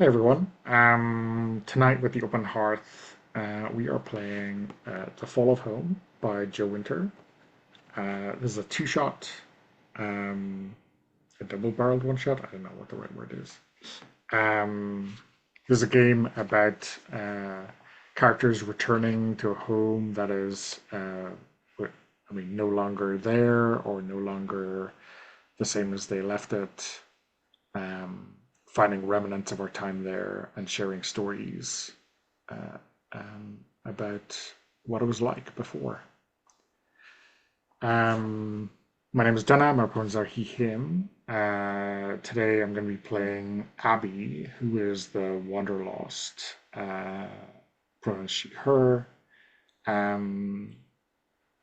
Hey everyone. Tonight with the Open Hearth, we are playing The Fall of Home by Joe Winter. This is a two-shot, um, a double-barreled one-shot. I don't know what the right word is. Um, this is a game about characters returning to a home that is, no longer there or no longer the same as they left it. um, Finding remnants of our time there and sharing stories uh, about what it was like before. Um, my name is Dana. My pronouns are he, him. Today I'm going to be playing Abby, who is the Wanderlost. Pronouns she, her. Um,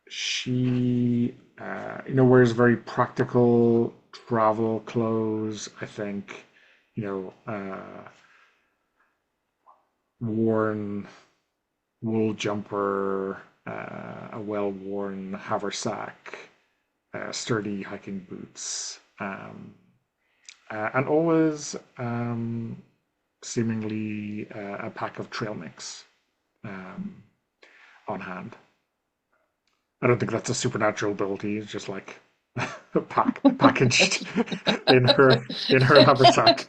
she wears very practical travel clothes. I think, worn wool jumper, a well-worn haversack, sturdy hiking boots, and always seemingly a pack of trail mix um, on hand. I don't think that's a supernatural ability. It's just like packaged in her haversack.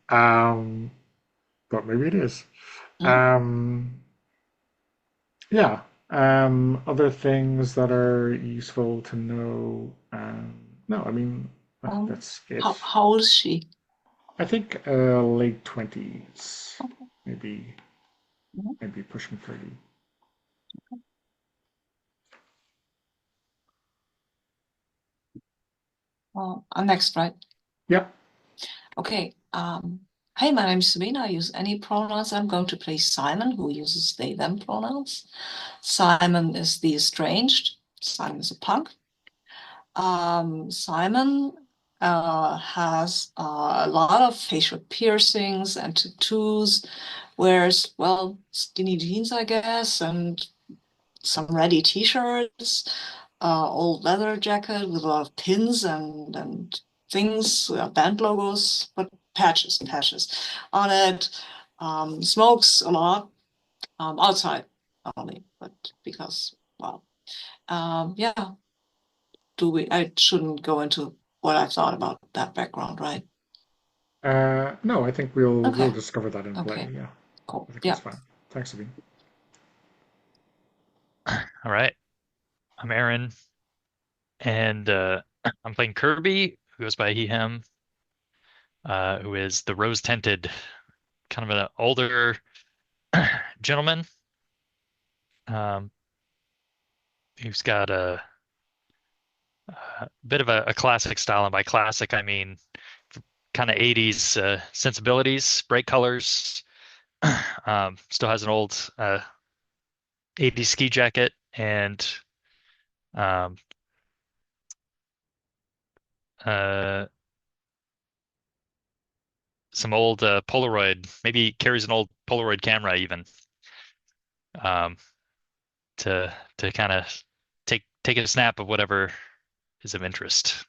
Um, but maybe it is. Mm. Um, yeah. Other things that are useful to know. No, I mean Um, that's it. how old is she? I think late 20s, Okay. maybe Mhm. maybe pushing 30. I'm next, right? Yep. Okay. Hey, my name is Sabina. I use any pronouns. I'm going to play Simon, who uses they, them pronouns. Simon is the estranged. Simon is a punk. Simon has a lot of facial piercings and tattoos, wears, well, skinny jeans, I guess, and some ratty t-shirts, old leather jacket with a lot of pins and things, band logos, but patches on it. Smokes a lot, outside only, but because, well, yeah. I shouldn't go into what I thought about that background, right? No, I think we'll Okay, discover that in play. okay, Yeah, cool. I think Yeah. that's fine. Thanks, Sabine. All right. I'm Aaron, and I'm playing Kirby, who goes by he, him, who is the rose-tinted, kind of an older gentleman, um, who's got a bit of a classic style. And by classic, I mean kind of 80s sensibilities, bright colors. Still has an old 80s ski jacket and um, uh, some old Polaroid, maybe carries an old Polaroid camera even. Um, to kind of take a snap of whatever is of interest.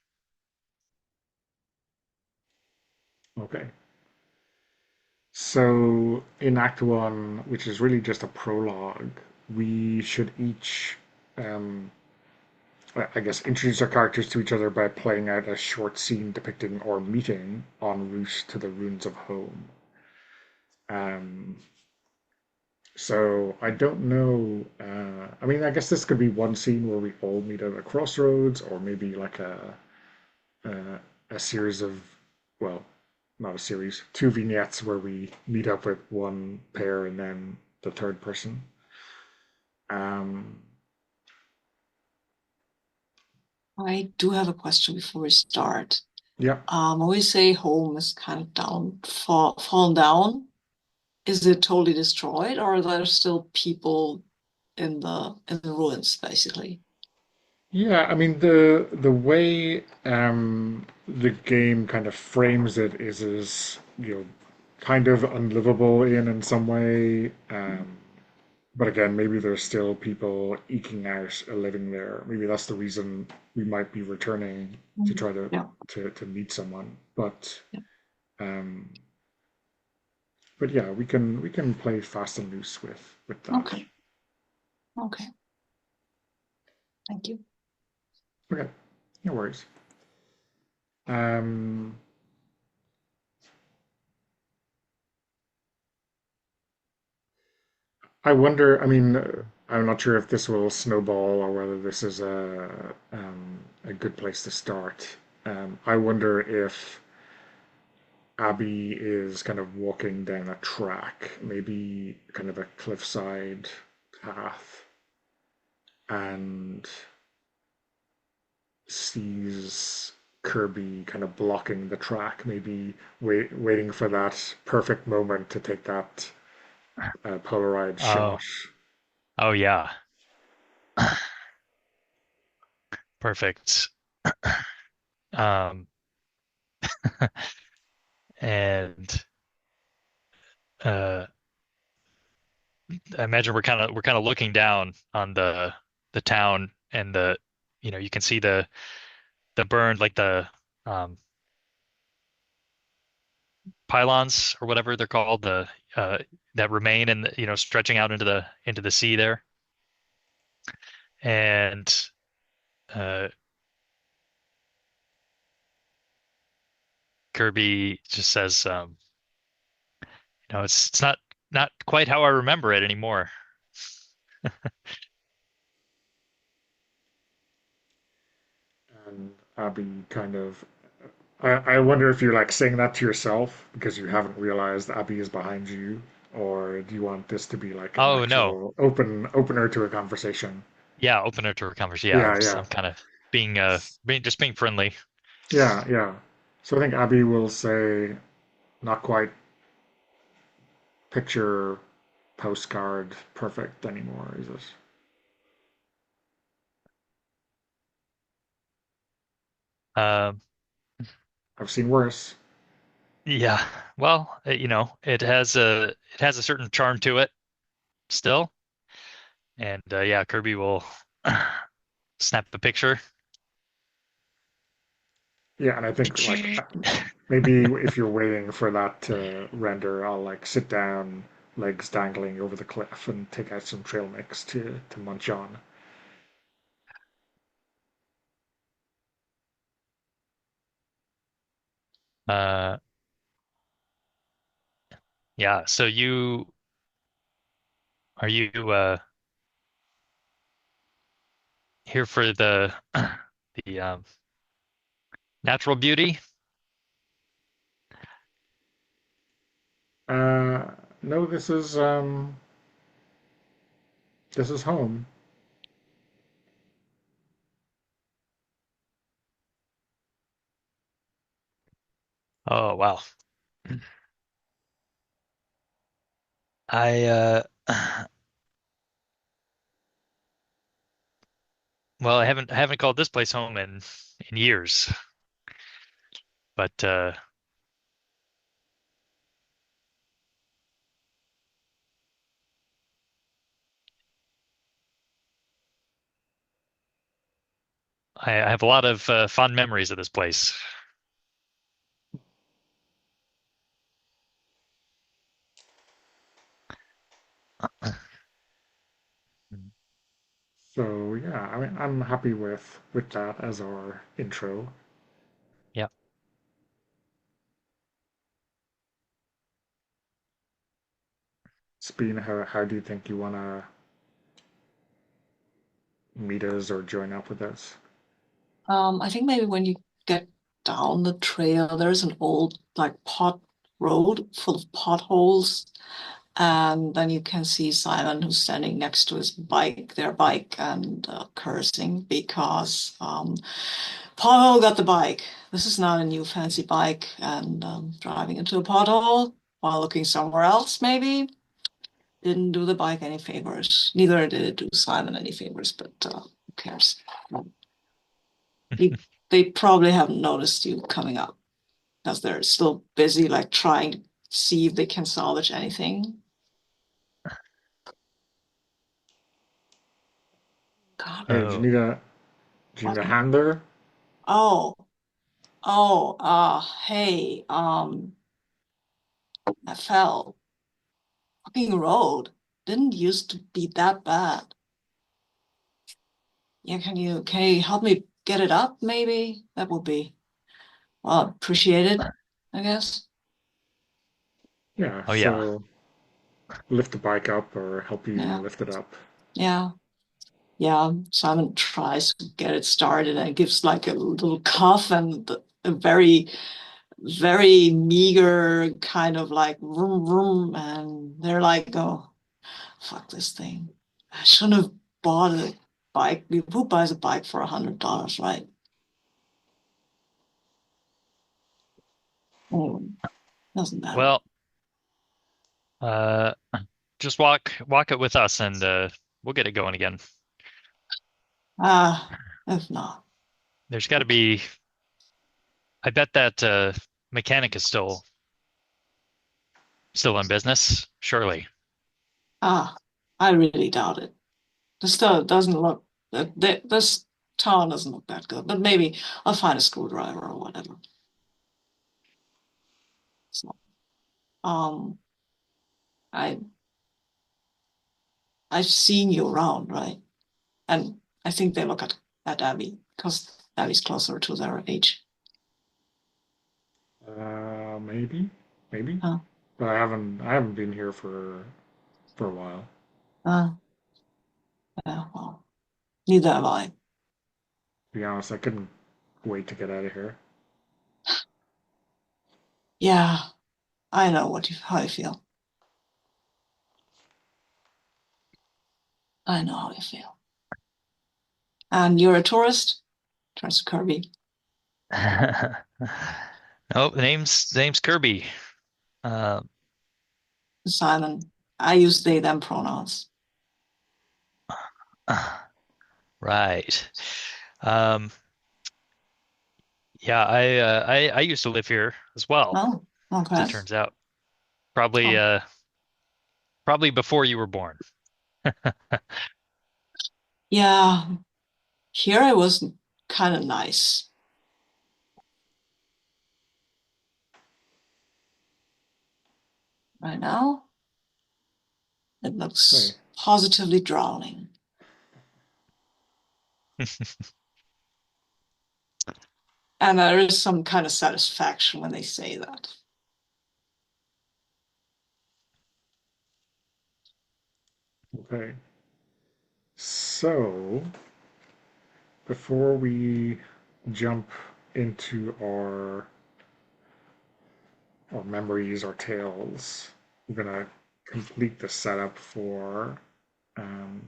Okay. So in Act One, which is really just a prologue, we should each, um, I guess, introduce our characters to each other by playing out a short scene depicting our meeting en route to the ruins of home. Um, so I don't know. I mean, I guess this could be one scene where we all meet at a crossroads, or maybe like a, a series of, well, not a series, two vignettes where we meet up with one pair and then the third person. Um, I do have a question before we start. yeah. When we say home is kind of fallen down, is it totally destroyed, or are there still people in the ruins, basically? Yeah, I mean the way the game kind of frames it is kind of unlivable in some way. But again, maybe there's still people eking out a living there. Maybe that's the reason we might be returning to Mhm. try to Yeah. to meet someone. But Yeah. but yeah, we can play fast and loose with that. Okay. Okay. Thank you. Okay, no worries. Um, I wonder. I mean, I'm not sure if this will snowball or whether this is a good place to start. I wonder if Abby is kind of walking down a track, maybe kind of a cliffside path, and sees Kirby kind of blocking the track, maybe waiting for that perfect moment to take that Polaroid Oh, shot. oh yeah. Perfect. Um, and uh, I imagine we're kind of looking down on the town and you can see the burned like the um pylons or whatever they're called, the uh that remain and stretching out into the sea there. And uh Kirby just says, it's not quite how I remember it anymore. And Abby kind of. I wonder if you're like saying that to yourself because you haven't realized Abby is behind you, or do you want this to be like an Oh no. actual opener to a conversation? Yeah, open it to a conversation. Yeah, Yeah, yeah, I'm kind of being friendly. yeah, yeah. So I think Abby will say, not quite picture postcard perfect anymore, is it? Um, I've seen worse. yeah. Well, it has a certain charm to it still. And yeah, Kirby will snap a picture. Yeah, and I think like maybe if you're waiting for that to render, I'll like sit down, legs dangling over the cliff, and take out some trail mix to munch on. Uh, yeah. So are you here for the natural beauty? No, this is home. Oh wow. I well, I haven't called this place home in years, but I have a lot of fond memories of this place. So yeah, I mean, I'm happy with that as our intro. Yeah. Speaking, how do you think you wanna meet us or join up with us? I think maybe when you get down the trail, there's an old like pot road full of potholes. And then you can see Simon who's standing next to their bike, and cursing because pothole got the bike. This is not a new fancy bike, and driving into a pothole while looking somewhere else maybe didn't do the bike any favors. Neither did it do Simon any favors, but who cares? They, they probably haven't noticed you coming up because they're still busy like trying to see if they can salvage anything. God, Hey, Oh. do you need what? a hand there? Oh, oh, hey, I fell. fucking road didn't used to be that bad. Yeah, can you help me get it up, maybe? That would be well appreciated, I guess. Yeah, Oh yeah. so lift the bike up or help you Yeah, lift it up. yeah, yeah. Simon tries to get it started and gives like a little cough and a very, very meager kind of like vroom vroom, and they're like, oh, fuck this thing. I shouldn't have bought a bike. Who buys a bike for $100, right? Anyway, doesn't matter. Well, uh, just walk it with us, and we'll get it going again. Ah, if not, There's got to okay. be. I bet that mechanic is still in business, surely. Ah, I really doubt it. This stuff doesn't look, this town doesn't look that good, but maybe I'll find a screwdriver or whatever. So, um, I, I've seen you around, right? And I think they look at Abby because Abby's closer to their age. Maybe, maybe, Huh? but I haven't been here for a while. Uh, yeah, well, neither have I. To be honest, I couldn't wait to get out of here. Yeah, I know how you feel. I know how you feel. And you're a tourist? Turns to Kirby. Nope, the name's Kirby. Uh, Simon. I use they them pronouns. right. Um, yeah, I used to live here as well, Oh, as okay. it turns out. Probably Oh, probably before you were born. yeah. Here it was kind of nice. Right now, it Hey, looks positively drowning. And there is some kind of satisfaction when they say that. okay. So before we jump into our memories, our tales, we're gonna complete the setup for um,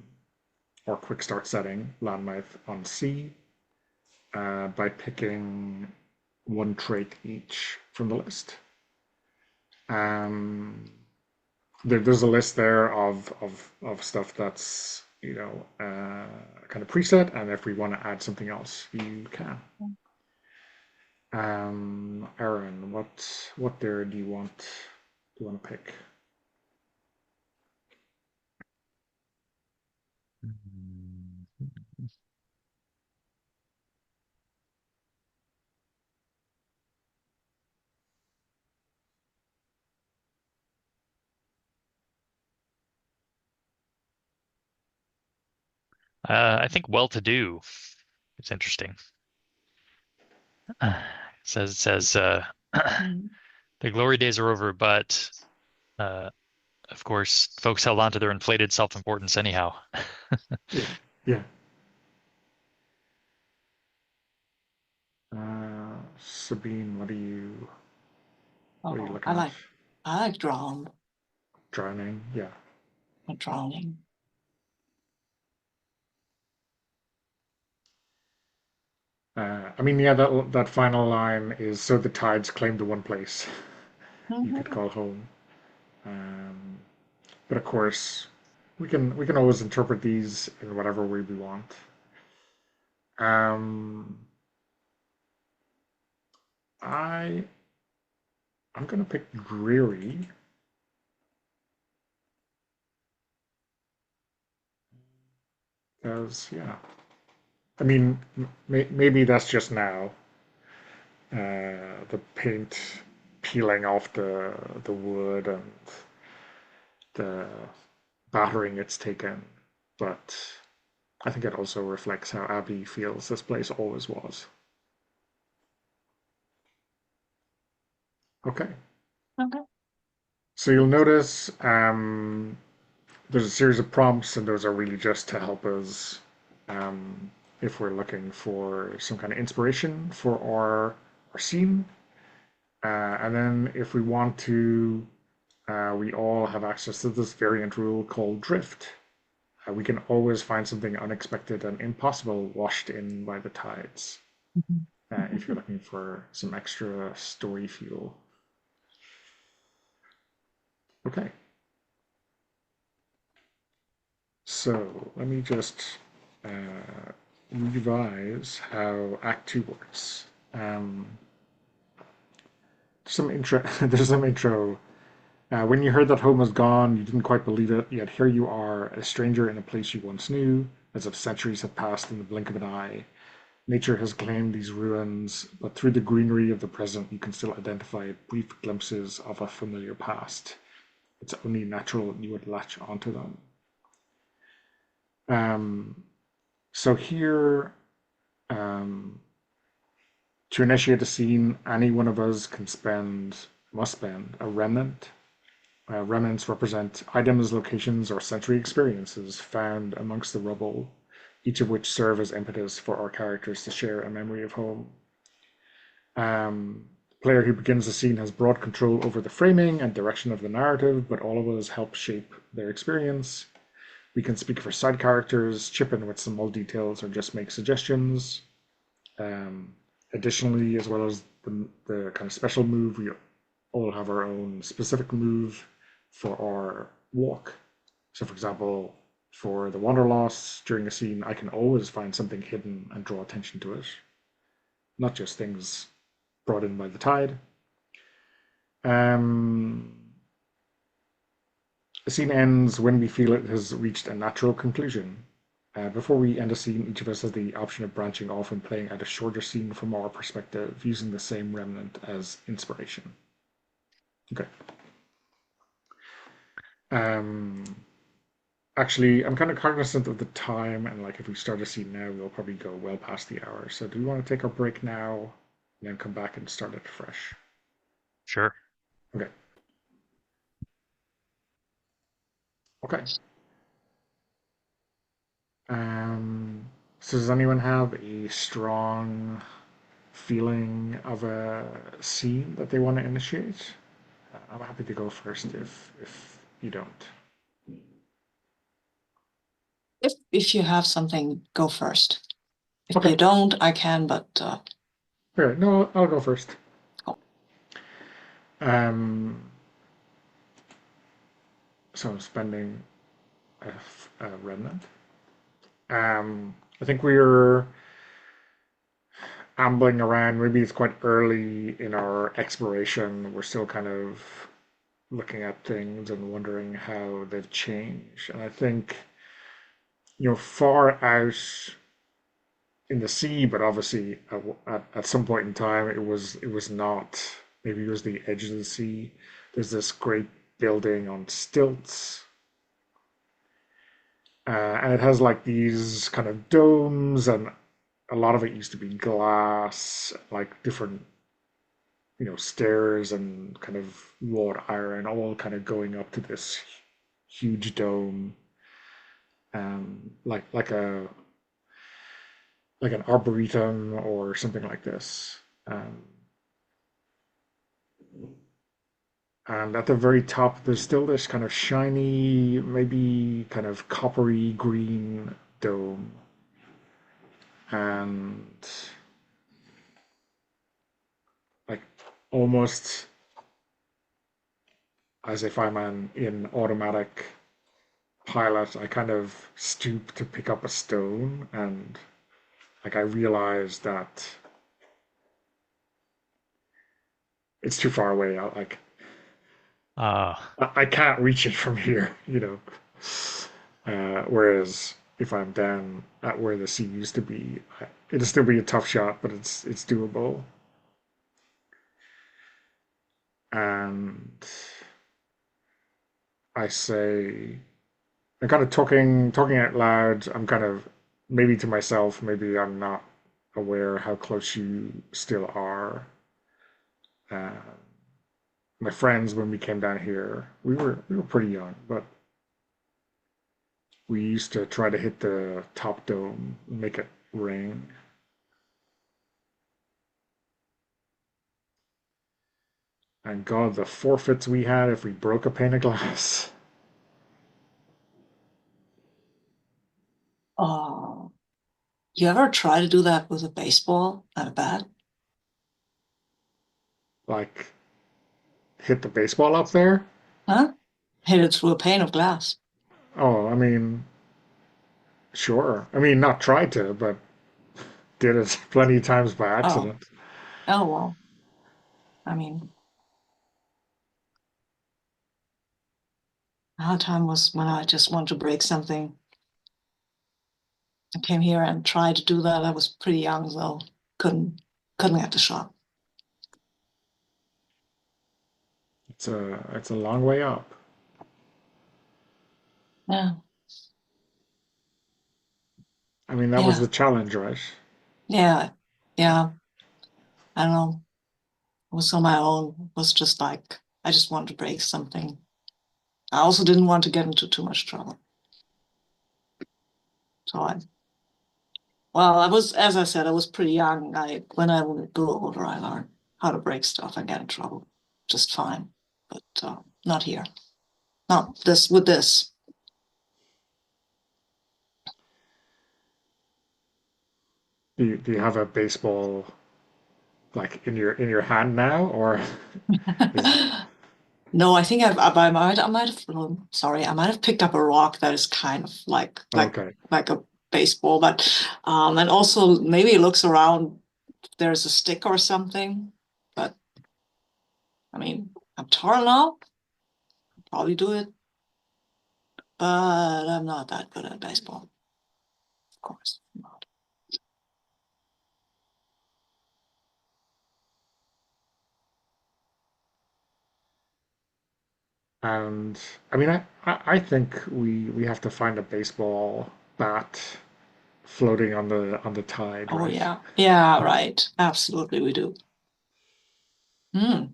our quick start setting, Landmouth on Sea, by picking one trait each from the list. Um, there's a list there of stuff that's kind of preset, and if we want to add something else, you can. Aaron, what there do you want to pick? I think well-to-do. It's interesting. It says Mm. the glory days are over, but uh, of course, folks held on to their inflated self-importance anyhow. Yeah, yeah. Sabine, what are you Oh, looking at? I like Drowning, yeah. drowning. I mean, yeah, that final line is so the tides claim the one place you could Mhm. call home. Um, but of course, we can always interpret these in whatever way we want. Um, I I'm gonna pick dreary because yeah, I mean maybe that's just now the paint peeling off the wood and the battering it's taken, but I think it also reflects how Abby feels this place always was. Okay. Okay. So you'll notice there's a series of prompts, and those are really just to help us if we're looking for some kind of inspiration for our scene. And then if we want to, we all have access to this variant rule called drift. We can always find something unexpected and impossible washed in by the tides if you're looking for some extra story fuel. Okay. So let me just revise how Act 2 works. Some intro. There's some intro. When you heard that home was gone, you didn't quite believe it, yet here you are, a stranger in a place you once knew, as if centuries had passed in the blink of an eye. Nature has claimed these ruins, but through the greenery of the present, you can still identify brief glimpses of a familiar past. It's only natural you would latch onto them. So here, um, to initiate a scene, any one of us must spend a remnant. Remnants represent items, locations, or sensory experiences found amongst the rubble, each of which serve as impetus for our characters to share a memory of home. The player who begins the scene has broad control over the framing and direction of the narrative, but all of us help shape their experience. We can speak for side characters, chip in with small details, or just make suggestions. Additionally, as well as the kind of special move, we all have our own specific move for our walk. So, for example, for the Wanderlost, during a scene, I can always find something hidden and draw attention to it, not just things brought in by the tide. The scene ends when we feel it has reached a natural conclusion. Before we end a scene, each of us has the option of branching off and playing out a shorter scene from our perspective, using the same remnant as inspiration. Okay. Actually, I'm kind of cognizant of the time, and like if we start a scene now, we'll probably go well past the hour. So, do we want to take our break now, and then come back and start it fresh? Sure. Okay. Okay. Um, so, does anyone have a strong feeling of a scene that they want to initiate? I'm happy to go first if you don't. If you have something, go first. If Okay. you don't, I can, but Okay. No, I'll go first. oh, Um, so I'm spending a remnant. I think we're ambling around. Maybe it's quite early in our exploration. We're still kind of looking at things and wondering how they've changed. And I think, far out in the sea, but obviously at some point in time it was not. Maybe it was the edge of the sea. There's this great building on stilts, and it has like these kind of domes, and a lot of it used to be glass, like different stairs and kind of wrought iron, all kind of going up to this huge dome, like an arboretum or something like this. And at the very top, there's still this kind of shiny, maybe kind of coppery green dome. And like almost as if I'm in automatic pilot, I kind of stoop to pick up a stone, and like I realize that it's too far away. Uh, I can't reach it from here. Whereas if I'm down at where the sea used to be, it'll still be a tough shot, but it's doable. And I say, I'm kind of talking out loud. I'm kind of maybe to myself, maybe I'm not aware how close you still are. Uh, my friends, when we came down here, we were pretty young, but we used to try to hit the top dome, make it rain. And God, the forfeits we had if we broke a pane of glass. Oh, you ever try to do that with a baseball and a bat? Like, hit the baseball up there? Huh? Hit it through a pane of glass. Oh, I mean, sure. I mean, not tried to, but did it plenty of times by Oh, accident. oh well. I mean, our time was when I just wanted to break something. I came here and tried to do that. I was pretty young, so couldn't get the shot. It's a long way up. Yeah, I mean, that was yeah, the challenge, right? yeah, yeah. I don't know. It was on my own. It was just like I just wanted to break something. I also didn't want to get into too much trouble. So I was, as I said, I was pretty young. When I grew older, I learned how to break stuff and get in trouble just fine. But not here. Not this with this. Do you have a baseball like in your hand now, or is No, I think I might have, sorry, I might have picked up a rock that is kind of okay? like a baseball, but and also maybe it looks around. There's a stick or something, but I mean, I'm tall now, probably do it, but I'm not that good at baseball, of course. Not. And I mean, I think we have to find a baseball bat floating on the tide, Oh right? yeah, yeah, right, absolutely, we do. Hmm.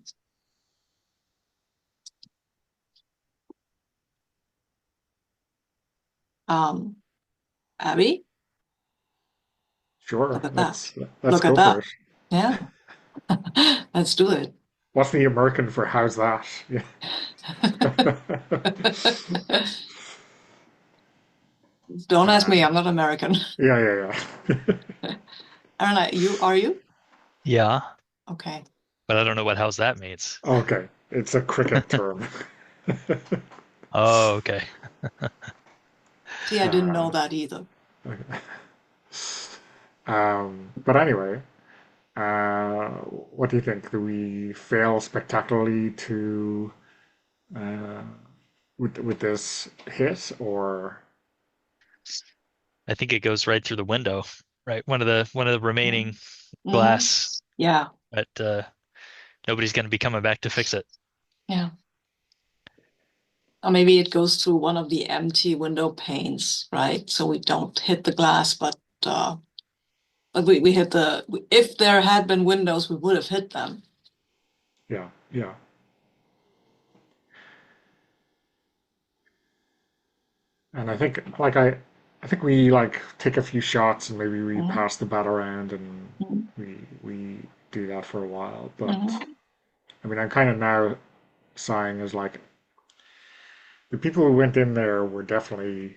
Um, Abby, Sure, look at that. let's Look at go for that. it. Yeah, let's do it. What's the American for how's that? Yeah. Don't ask Uh, me, I'm not American. yeah, yeah, yeah. I don't know, you are you? Yeah, Okay. but I don't know what how's that means. Okay, it's a cricket term. Oh, okay. See, I didn't know Uh, that either. okay. But anyway, what do you think? Do we fail spectacularly to uh, with this hit, or I think it goes right through the window, right? One of the remaining Mm-hmm. glass, Yeah, but nobody's going to be coming back to fix it. yeah. Or maybe it goes through one of the empty window panes, right? So we don't hit the glass, but we hit if there had been windows, we would have hit them. yeah, yeah. And I think we like take a few shots and maybe we Mhm. pass the bat around and Mhm. we do that for a while. But Mhm. I mean, I'm kind of now sighing as like the people who went in there were definitely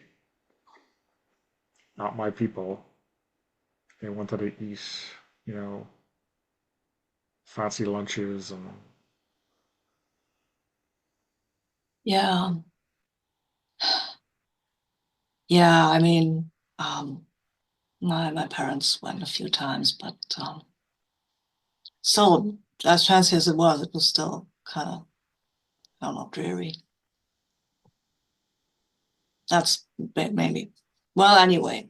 not my people. They wanted to eat, you know, fancy lunches and Yeah, yeah. I mean, um, my parents went a few times, but still, as fancy as it was still kind of, I don't know, dreary. That's maybe. Well, anyway,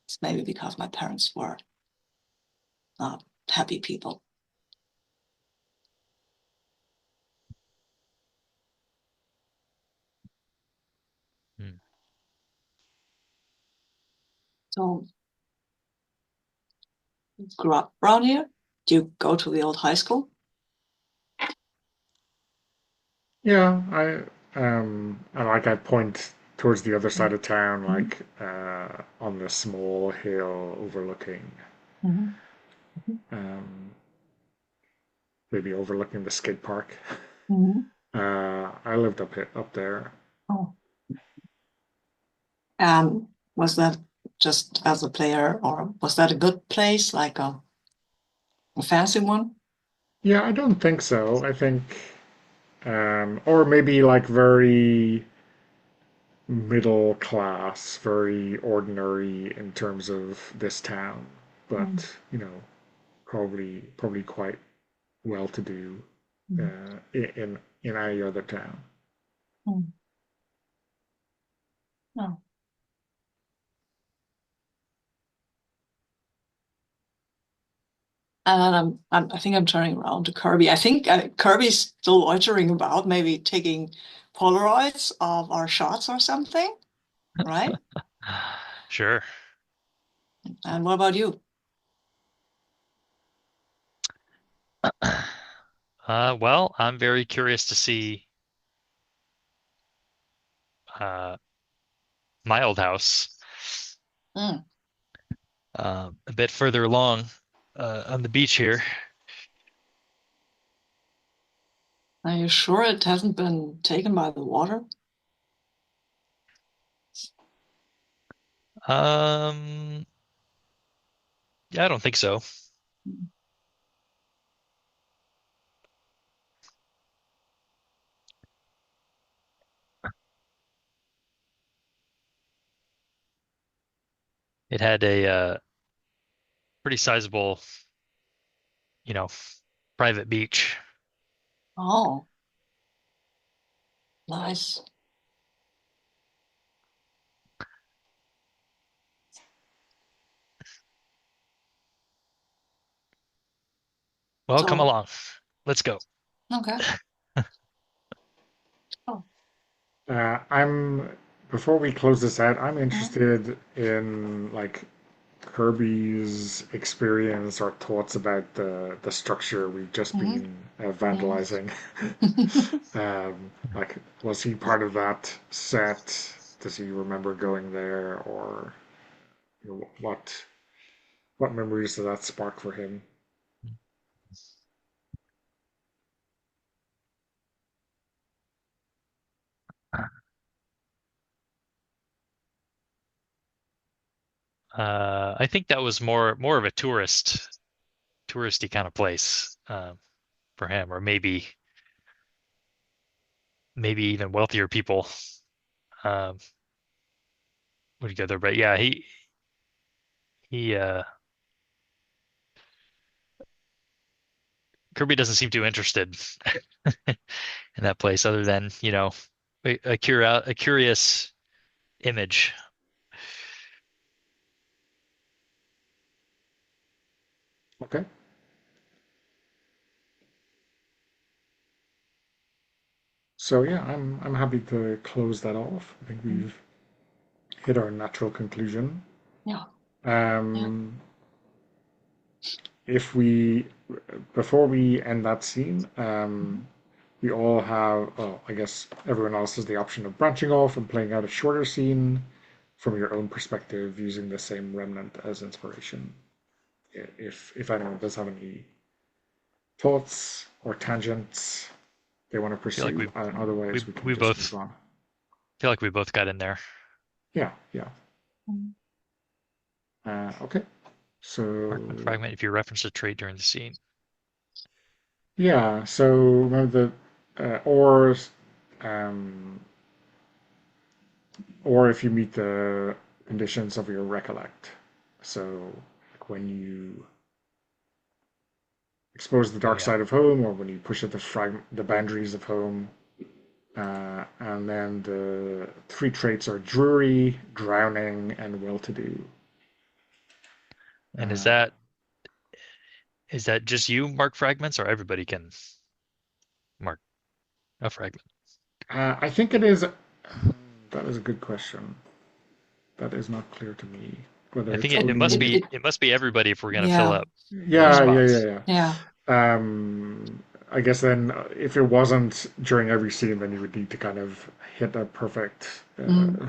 it's maybe because my parents were not happy people. So you grew up around here? Do you go to the old high school? Yeah, I point towards the other side Mm. of town, Mhm. like on the small hill overlooking, Mhm. Mhm. um, maybe overlooking the skate park. Mhm. I lived up there. Oh. And was that just as a player, or was that a good place, like a fancy one? Yeah, I don't think so. I think, or maybe like very middle class, very ordinary in terms of this town, Mm. but probably quite well to do Mm. in any other town. Mm. Oh. And then I think I'm turning around to Kirby. I think Kirby's still loitering about, maybe taking Polaroids of our shots or something, right? Sure. And what about you? Well, I'm very curious to see uh, my old house Mm. a bit further along on the beach here. Are you sure it hasn't been taken by the water? Um, yeah, I don't think so. It had a pretty sizable, you know, private beach. Oh, nice. Well, come So, along. Let's go. okay. Oh. I'm before we close this out, I'm Mhm. interested in like Kirby's experience or thoughts about the structure we've just Mhm. been Mhm. vandalizing. Like, was he part of that set? Does he remember going there, or what memories did that spark for him? I think that was more of a touristy kind of place for him, or maybe even wealthier people um, would go there. But yeah, he Kirby doesn't seem too interested in that place, other than a curious image. Okay, so yeah, I'm happy to close that off. I think we've hit our natural conclusion. Yeah. Yeah. Um, if we before we end that scene, Mhm. we all have, well, I guess everyone else has the option of branching off and playing out a shorter scene from your own perspective using the same remnant as inspiration. If anyone does have any thoughts or tangents they want to I feel like pursue, we otherwise we can we just both move on. feel like we both got in there. Yeah, yeah. Mhm. Okay. So Mark the fragment if you reference a trait during the scene. yeah, so remember the ores, um, or if you meet the conditions of your recollect. So, like when you expose the Oh dark yeah. side of home, or when you push at the boundaries of home. And then the three traits are drury, drowning, and well-to-do. And is Uh, that just you mark fragments, or everybody can mark a fragment? I think it is. That is a good question. That is not clear to me. whether I think it's it It must it only. be it it must be everybody if we're gonna fill yeah. up those Yeah, yeah, spots. yeah, Yeah. yeah. I guess then if it wasn't during every scene, then you would need to kind of hit a perfect Mm,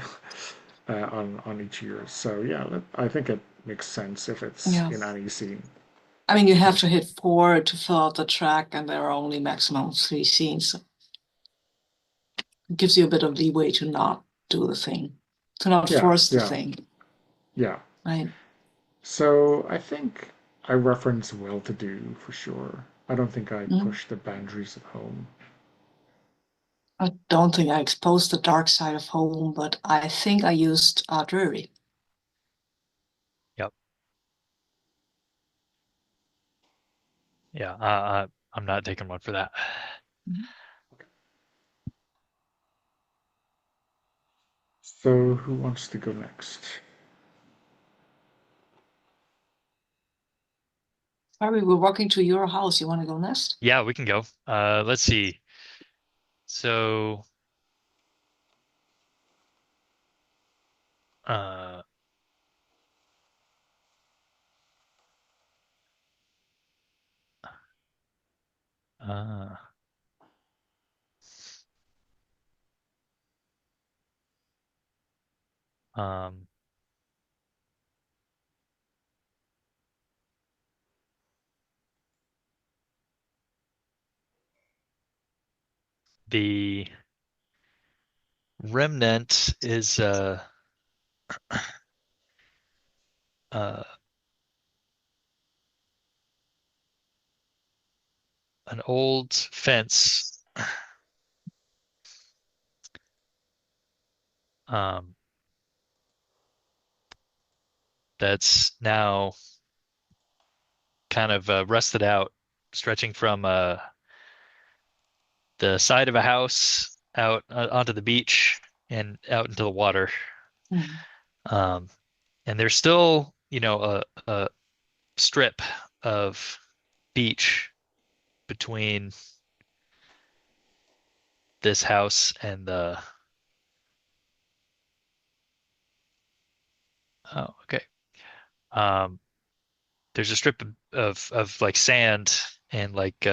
on each year. So yeah, I think it makes sense if it's yeah. in any scene. I mean, you Yeah, have to hit four to fill out the track, and there are only maximum three scenes. So it gives you a bit of leeway to not do the thing, to not yeah, force the yeah, thing, yeah. right? So I think I reference well-to-do for sure. I don't think I Mm. push the boundaries of home. I don't think I exposed the dark side of home, but I think I used Drury. Yep. Yeah. I'm not taking one for that. Mhm. So who wants to go next? Harry, we're walking to your house. You want to go next? Yeah, we can go. Let's see. So, uh, uh, um, the remnant is uh, an old fence um, that's now kind of rusted out, stretching from the side of a house out onto the beach and out into the water. Mm. Um, and there's still, a strip of beach between this house and the. Oh, okay. Um, there's a strip of like sand and like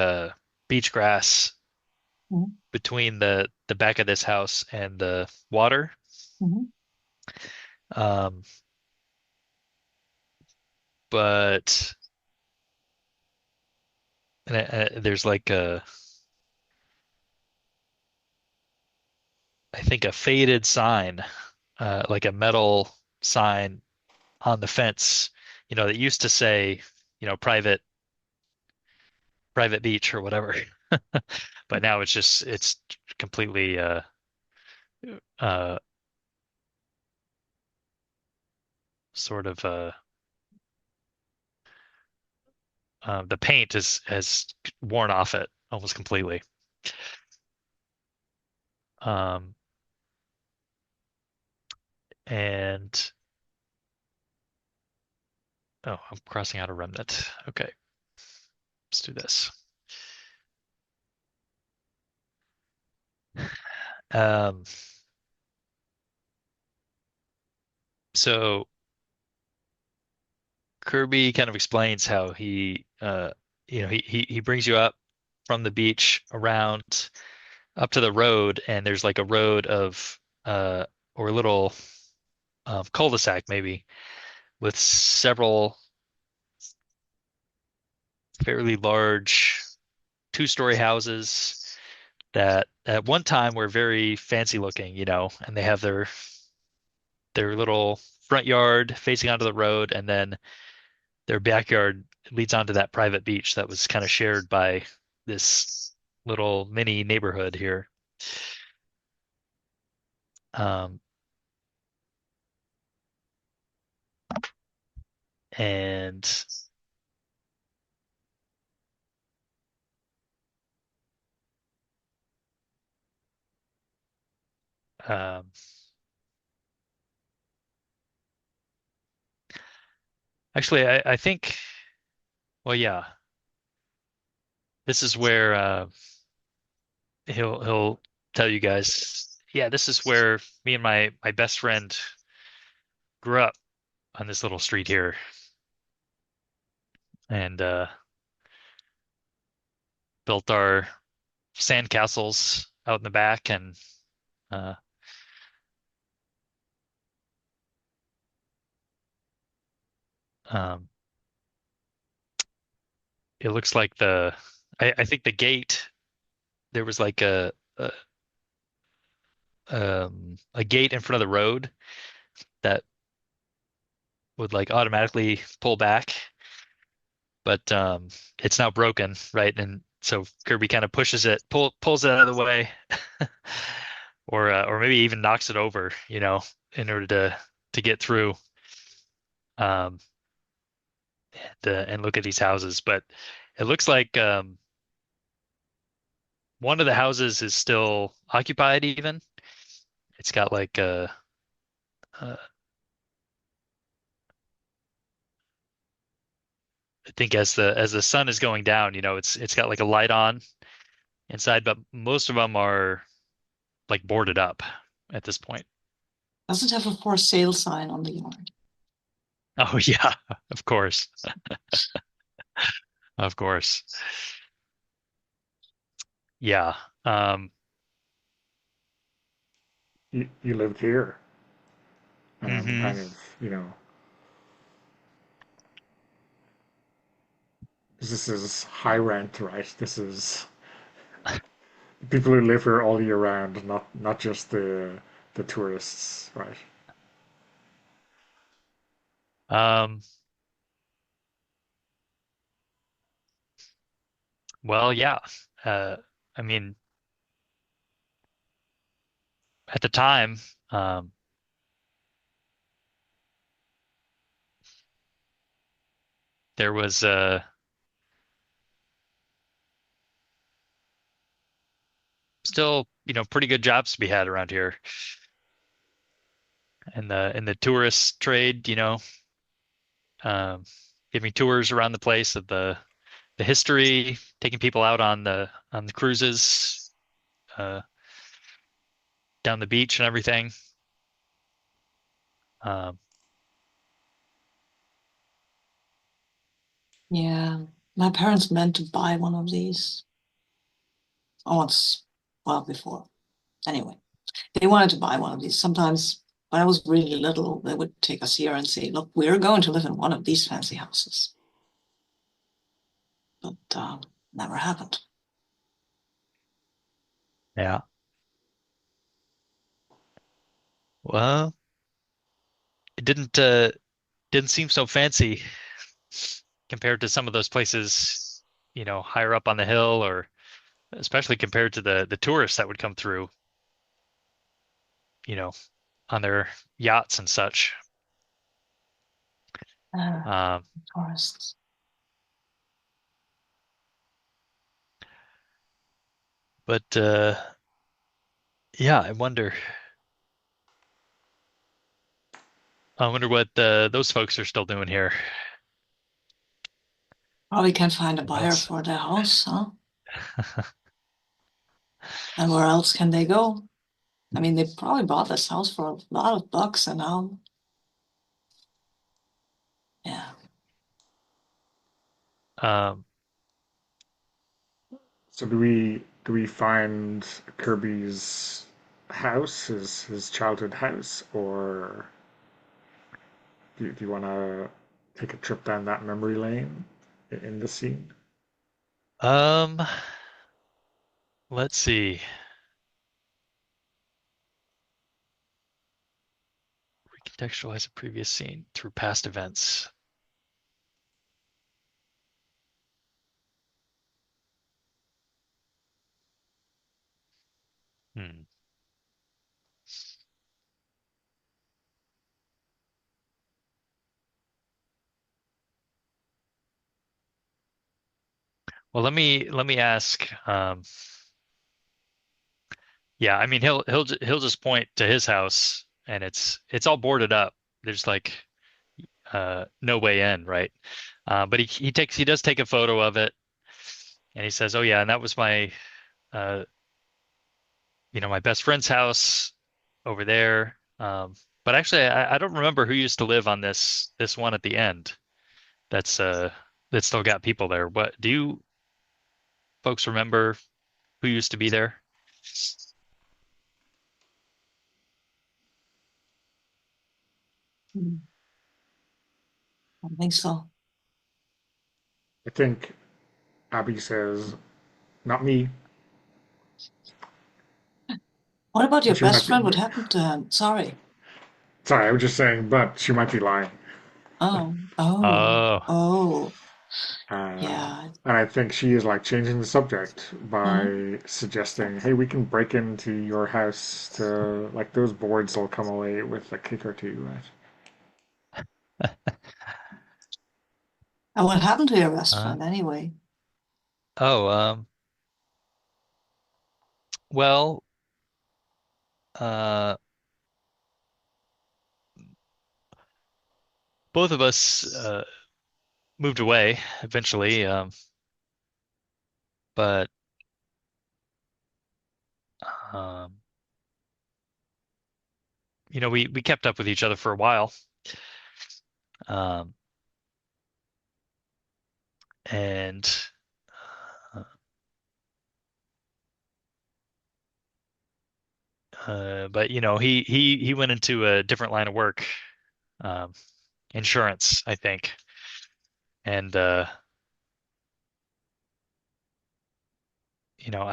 beach grass Mhm. between the back of this house and the water. Mhm. Um, but there's like I think a faded sign, like a metal sign on the fence, that used to say, private beach or whatever. But now it's completely uh sort of the paint has worn off it almost completely. Um, and oh, I'm crossing out a remnant. Okay, let's do this. Um, so Kirby kind of explains how he brings you up from the beach around up to the road, and there's like a road of or a little cul-de-sac maybe with several fairly large two-story houses that at one time were very fancy looking, and they have their little front yard facing onto the road, and then their backyard leads onto that private beach that was kind of shared by this little mini neighborhood here. Um, and um, actually, I think, well, yeah, this is where he'll tell you guys, yeah, this is where me and my best friend grew up. on this little street here, and built our sand castles out in the back, and uh, um, it looks like I think the gate there was like a gate in front of the road that would like automatically pull back, but it's now broken, right? And so Kirby kind of pushes it, pulls it out of the way, or maybe even knocks it over, in order to get through um, and look at these houses. But it looks like one of the houses is still occupied. Even it's got like a I think as the sun is going down, it's got like a light on inside, but most of them are like boarded up at this point. Doesn't have a for sale sign on the yard. Oh yeah, of course. Of course. Yeah. Um, You lived here, and I'm hmm kind of, this is high rent, right? This is people who live here all year round, not just the tourists, right? Um, well, yeah. Uh, I mean, at the time, um, there was still, pretty good jobs to be had around here in the tourist trade, um, giving tours around the place of the history, taking people out on the cruises, uh, down the beach and everything. Um, Yeah, my parents meant to buy one of these once, well, before. Anyway, they wanted to buy one of these. Sometimes when I was really little, they would take us here and say, look, we're going to live in one of these fancy houses. But never happened. yeah. Well, it didn't seem so fancy compared to some of those places, higher up on the hill, or especially compared to the tourists that would come through, you know, on their yachts and such. Uh, Um, Tourists. but yeah, I wonder what those folks are still doing here. Probably can't find a And buyer that's for their house, huh? And where else can they go? I mean, they probably bought this house for a lot of bucks, and now, yeah. um, So do we find Kirby's house, his childhood house, or do you want to take a trip down that memory lane in the scene? um, let's see. Recontextualize a previous scene through past events. Hmm. Well, let me ask. Yeah, I mean he'll just point to his house, and it's all boarded up. There's like no way in, right? But he does take a photo of it, and he says, "Oh yeah, and that was my my best friend's house over there." But actually, I don't remember who used to live on this one at the end. That's that still got people there. What do you folks remember who used to be there? Hmm, I think so. I think Abby says, not me, What about your but she might best be. friend? What happened to him? Sorry. Sorry, I was just saying, but she might be lying. Oh, oh, Oh, oh, Uh, yeah. and I think she is like changing the subject Hmm. by suggesting, hey, we can break into your house to, like, those boards will come away with a kick or two, right? And what happened to your best uh, friend anyway? oh, well, uh, both of us moved away eventually, but um, we kept up with each other for a while, um, and but he went into a different line of work, um, insurance, I think, and I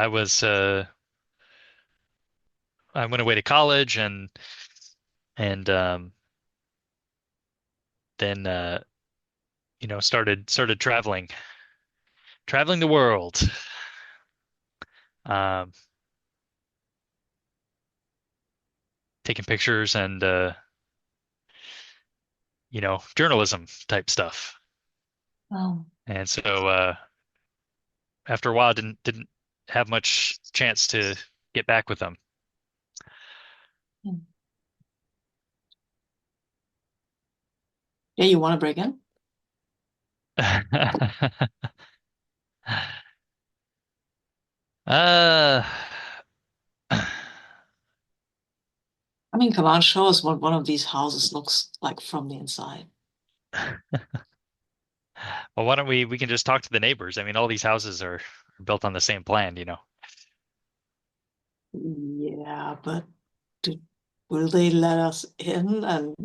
was I went away to college and then started traveling the world, um, taking pictures and journalism type stuff. Oh, And so after a while, didn't have much chance to get back with them. hmm. Yeah, you want to break in? Uh, I mean, come on, show us what one of these houses looks like from the inside. well, why don't we can just talk to the neighbors? I mean, all these houses are built on the same plan. Yeah, but do, will they let us in? And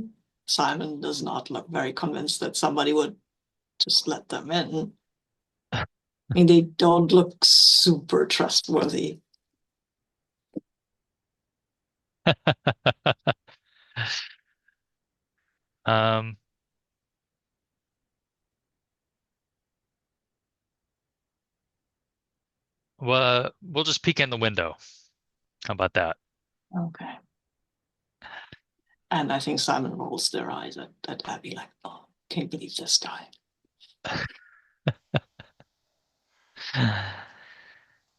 Simon does not look very convinced that somebody would just let them in. I mean, they don't look super trustworthy. Um, well, we'll just peek in the window. How about that? Okay. And I think Simon rolls their eyes at Abby like, oh, can't believe this guy.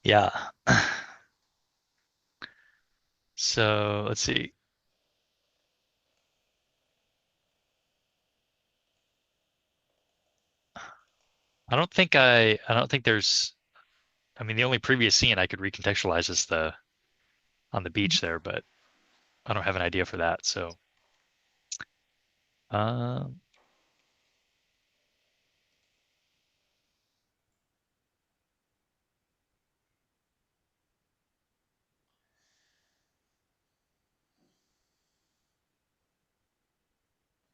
Yeah. So let's see. I don't think there's. I mean, the only previous scene I could recontextualize is the on the beach there, but I don't have an idea for that. So, um,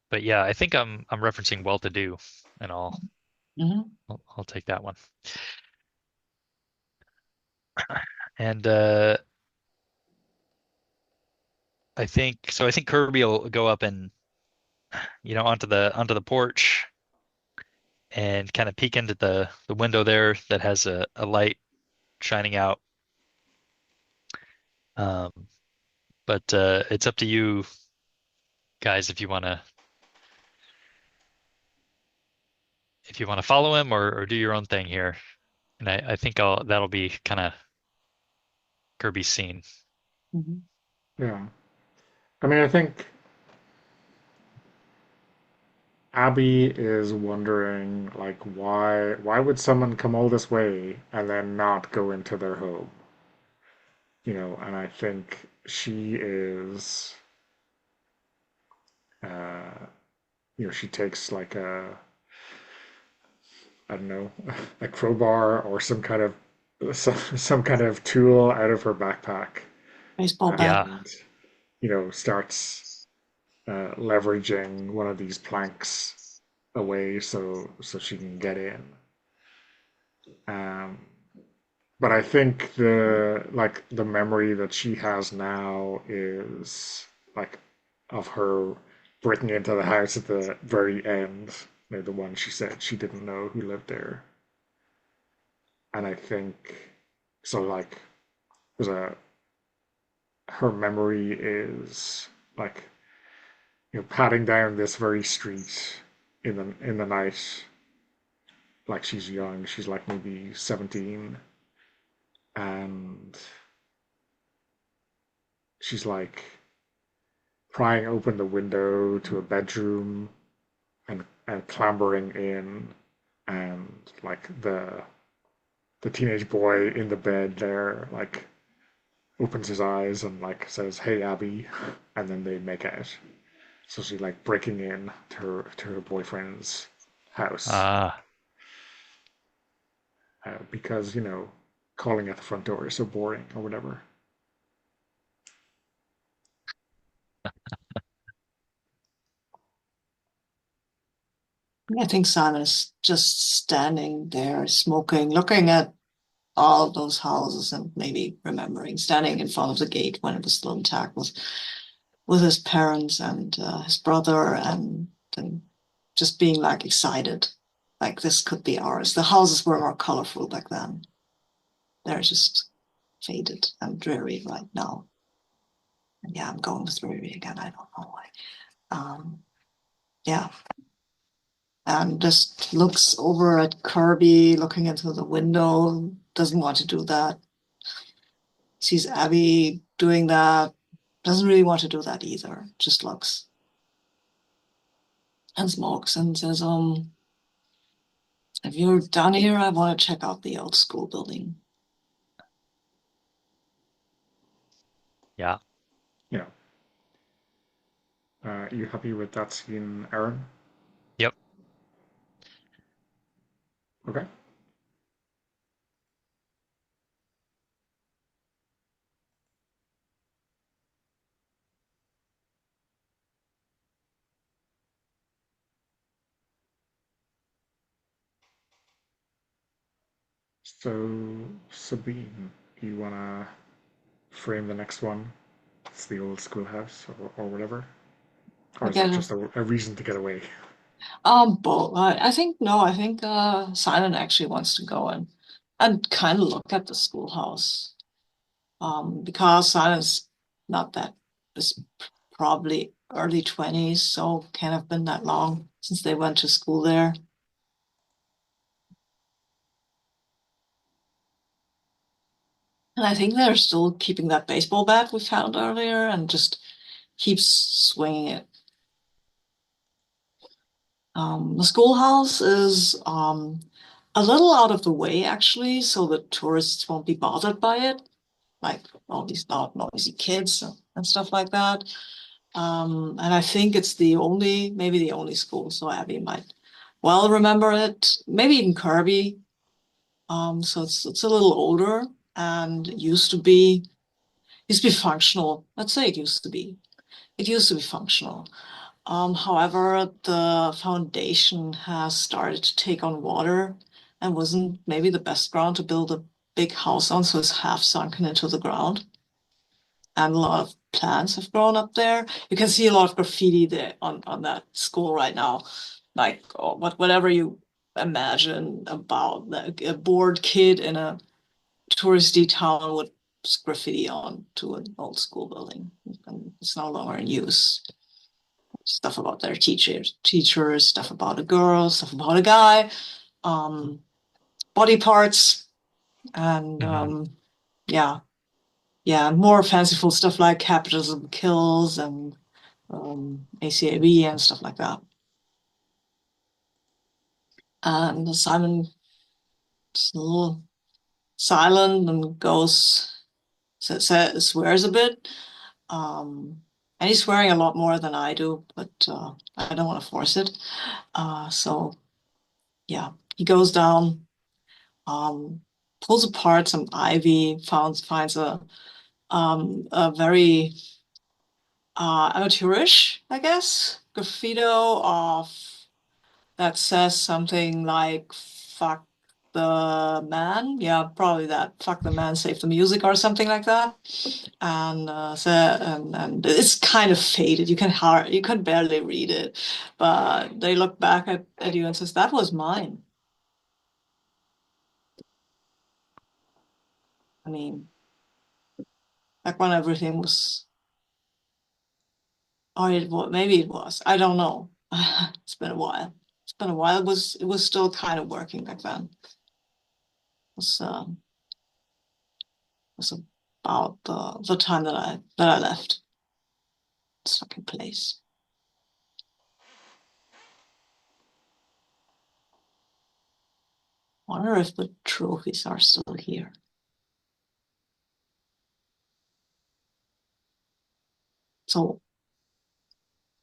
but yeah, I think I'm referencing well-to-do, and I'll Mhm. I'll, I'll take that one. And I think Kirby will go up and onto the porch and kind of peek into the window there that has a light shining out. Um, but it's up to you guys if you want to follow him or do your own thing here. And I think that'll be kind of Kirby's scene. Mhm. Yeah. I mean, I think Abby is wondering, like, why would someone come all this way and then not go into their home? And I think she is Uh, she takes like a, I don't know, a crowbar or some kind of tool out of her backpack Baseball bat. Yeah. and starts leveraging one of these planks away so she can get in. Um, but I think the memory that she has now is like of her breaking into the house at the very end. The one she said she didn't know who lived there. And I think so like there's a her memory is like patting down this very street in the night like she's young. She's like maybe 17, and she's like prying open the window to a bedroom and clambering in, and like the teenage boy in the bed there like opens his eyes and like says, "Hey, Abby," and then they make out. So she's like breaking in to her boyfriend's house Ah, because calling at the front door is so boring or whatever. I think Simon is just standing there smoking, looking at all of those houses and maybe remembering standing in front of the gate when it was still intact with his parents and his brother and just being like excited, like this could be ours. The houses were more colorful back then. They're just faded and dreary right now. And yeah, I'm going with dreary again. I don't know why. Yeah, and just looks over at Kirby, looking into the window. Doesn't want to do that. Sees Abby doing that. Doesn't really want to do that either. Just looks and smokes and says, if you're down here, I want to check out the old school building. yeah. Yeah. You happy with that scene, Aaron? Yep. Okay. So, Sabine, you wanna frame the next one? It's the old schoolhouse or whatever? Or is that Again, just a reason to get away? both. I think no. I think Simon actually wants to go in and kind of look at the schoolhouse. Because Simon's not that is probably early 20s, so can't have been that long since they went to school there. And I think they're still keeping that baseball bat we found earlier and just keeps swinging it. The schoolhouse is a little out of the way, actually, so the tourists won't be bothered by it, like all these loud, noisy kids and stuff like that. And I think it's maybe the only school, so Abby might well remember it, maybe even Kirby. So it's a little older and used to be functional. Let's say it used to be. It used to be functional. However, the foundation has started to take on water and wasn't maybe the best ground to build a big house on, so it's half sunken into the ground. And a lot of plants have grown up there. You can see a lot of graffiti there on that school right now. Like whatever you imagine about like a bored kid in a touristy town would graffiti on to an old school building. And it's no longer in use. Stuff about their teachers, stuff about a girl, stuff about a guy, um, body parts, and Hmm. yeah, yeah, more fanciful stuff like capitalism kills and ACAB and stuff like that. And Simon is a little silent and swears a bit. Um, And he's swearing a lot more than I do, but I don't want to force it. So yeah, he goes down, um, pulls apart some ivy, finds a very amateurish, I guess, graffito of that says something like "fuck the man." Yeah, probably that. "Fuck the man, save the music" or something like that. And it's kind of faded. You can barely read it, but they look back at you and says, "That was mine." I mean, back when everything was, or maybe it was. I don't know. It's been a while. It's been a while. It was still kind of working back then. Was was about the time that I left this fucking place. Wonder if the trophies are still here. So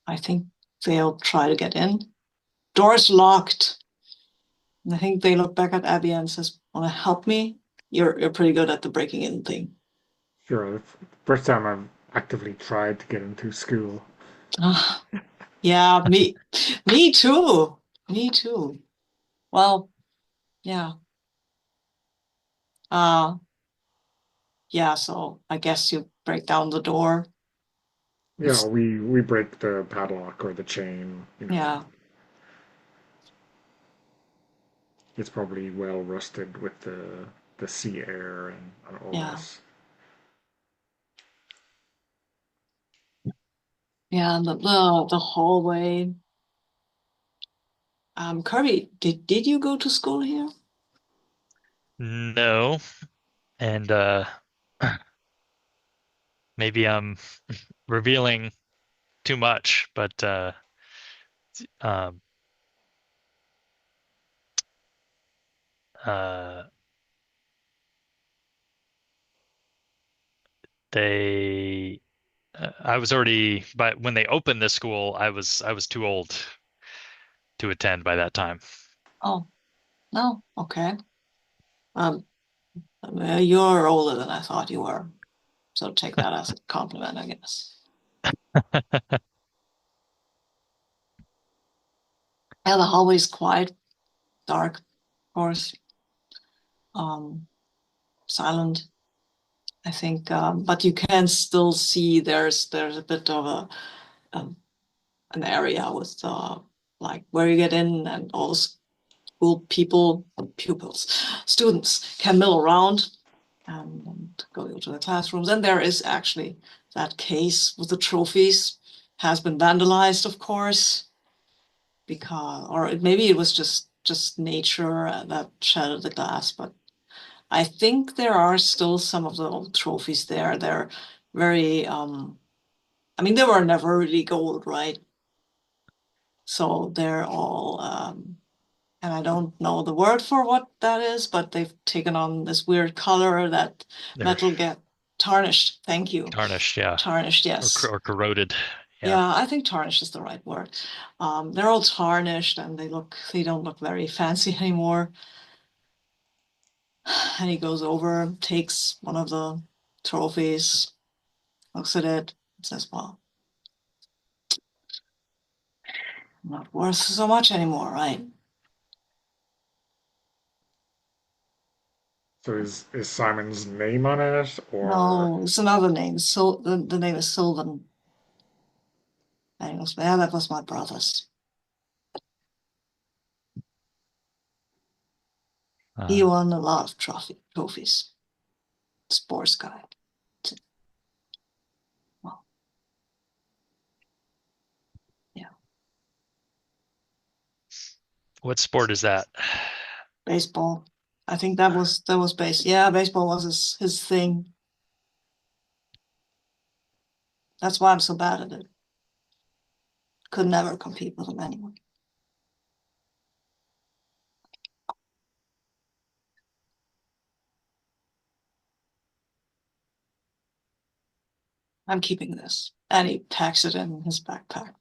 I think they'll try to get in. Door's locked. And I think they look back at Abby and says, "Want to help me? You're pretty good at the breaking in thing." Sure, it's the first time I've actively tried to get into school. Ah, yeah, me too. Me too. Well, yeah. Uh, yeah, so I guess you break down the door. Yeah, It's, we break the padlock or the chain, yeah, it's probably well rusted with the sea air and all yeah, this. yeah, and the hallway. Kirby, did you go to school here? No, and maybe I'm revealing too much, but um, uh, they I was already, but when they opened this school, I was too old to attend by that time. Oh, no, okay. Um, you're older than I thought you were, so take that as a compliment, I guess. Yeah, the hallway's quiet, dark, of course, um, silent, I think, but you can still see there's a bit of um, an area with like where you get in and all the school pupils, students can mill around and go to the classrooms. And there is actually that case with the trophies has been vandalized, of course, because maybe it was just nature that shattered the glass, but I think there are still some of the old trophies there. They're very I mean they were never really gold, right? So they're all and I don't know the word for what that is, but they've taken on this weird color that They're metal get tarnished. Thank you. tarnished, yeah, Tarnished, or yes. or corroded, yeah. Yeah, I think tarnished is the right word. They're all tarnished and they don't look very fancy anymore. And he goes over, takes one of the trophies, looks at it, and says, "Well, not worth so much anymore, right?" So is Simon's name on it, or No, it's another name. So the name is Sylvan. And he goes, "Yeah, that was my brother's. He Uh, won a lot of trophies. Sports guy." Well, yeah, what sport is that? baseball. I think that was base. Yeah, baseball was his thing. That's why I'm so bad at it. Could never compete with him anyway. I'm keeping this. And he packs it in his backpack.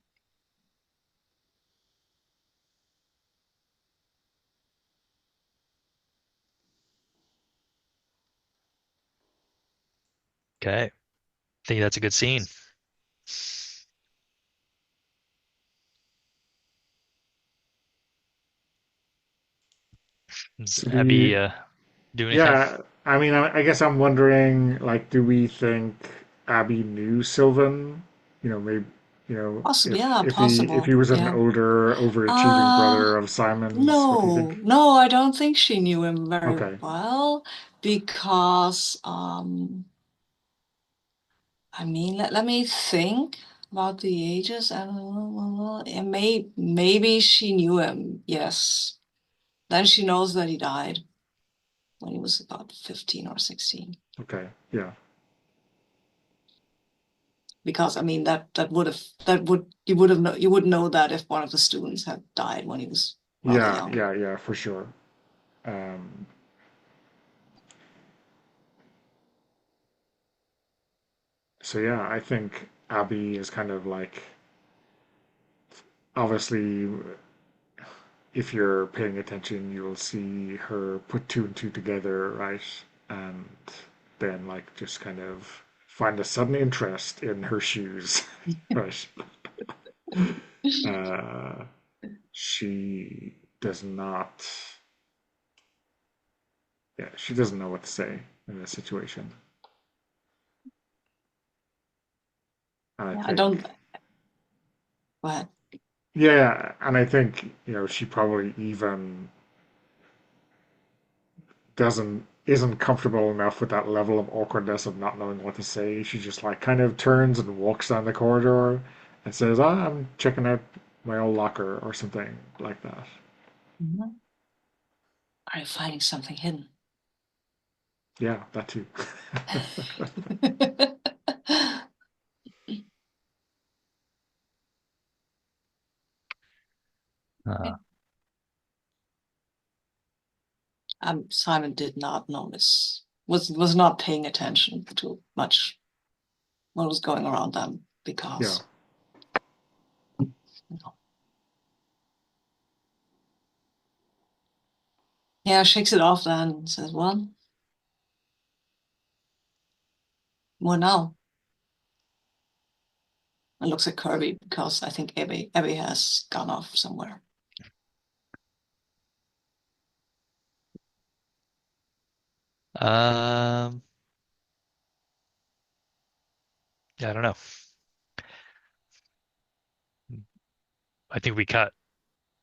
Okay. Think that's a good scene. Does So do Abby you, do anything? yeah, I mean, I guess I'm wondering, like, do we think Abby knew Sylvan? Maybe, Possible, if yeah, if he possible. was an Yeah. older, overachieving Uh, brother of Simon's, what do you no, think? no, I don't think she knew him very Okay, well because I mean, let me think about the ages and maybe she knew him, yes. Then she knows that he died when he was about 15 or 16. okay, yeah, Because I mean that would you would know that if one of the students had died when he was rather yeah, young. yeah, yeah, for sure. Um, so yeah, I think Abby is kind of like, obviously, if you're paying attention, you'll see her put two and two together, right? And then, like, just kind of find a sudden interest in her shoes, right? Uh, she does not, yeah, she doesn't know what to say in this situation. And I Yeah, I think, don't. But yeah, and I think, she probably even isn't comfortable enough with that level of awkwardness of not knowing what to say. She just like kind of turns and walks down the corridor and says, I'm checking out my old locker or something like that. Mhm. Are you finding something hidden? Yeah, that too. Uh, Simon did not notice, was not paying attention to much what was going around them Yeah, because you know, yeah, shakes it off then and says, well, what now? And looks at Kirby because I think Abby has gone off somewhere. um, yeah, I don't know. I think we cut.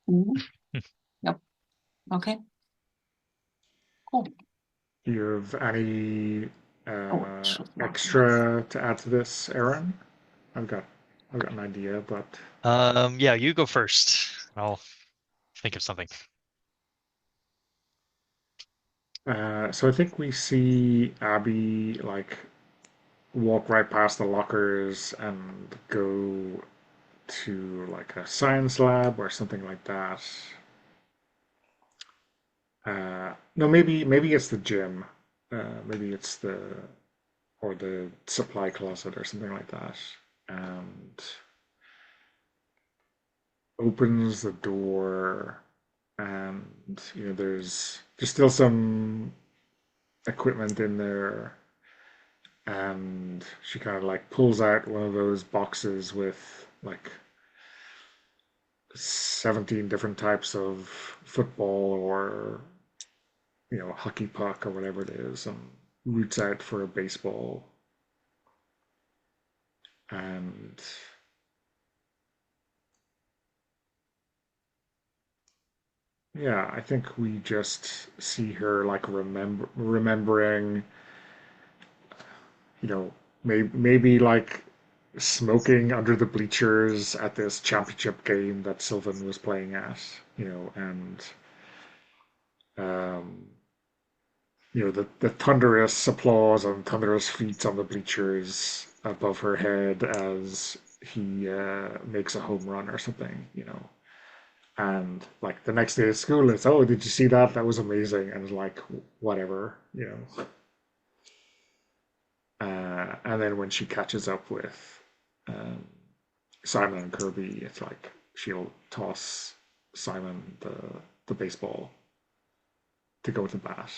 Mhm. Yep. Okay. Cool. do you have any Oh, should mark them. extra to add to this, Aaron? I've got I've got an idea, but Yeah, you go first. I'll think of something. so I think we see Abby like walk right past the lockers and go to like a science lab or something like that. No, maybe it's the gym. Maybe it's the supply closet or something like that. And opens the door, and there's still some equipment in there, and she kind of like pulls out one of those boxes with like 17 different types of football or hockey puck or whatever it is, and roots out for a baseball. And yeah, I think we just see her like remembering, you know, maybe like smoking under the bleachers at this championship game that Sylvan was playing at, and um, the thunderous applause and thunderous feet on the bleachers above her head as he makes a home run or something. And like the next day at school, it's, oh, did you see that? That was amazing. And it's like, whatever. And then when she catches up with um, Simon and Kirby, it's like she'll toss Simon the baseball to go to bat.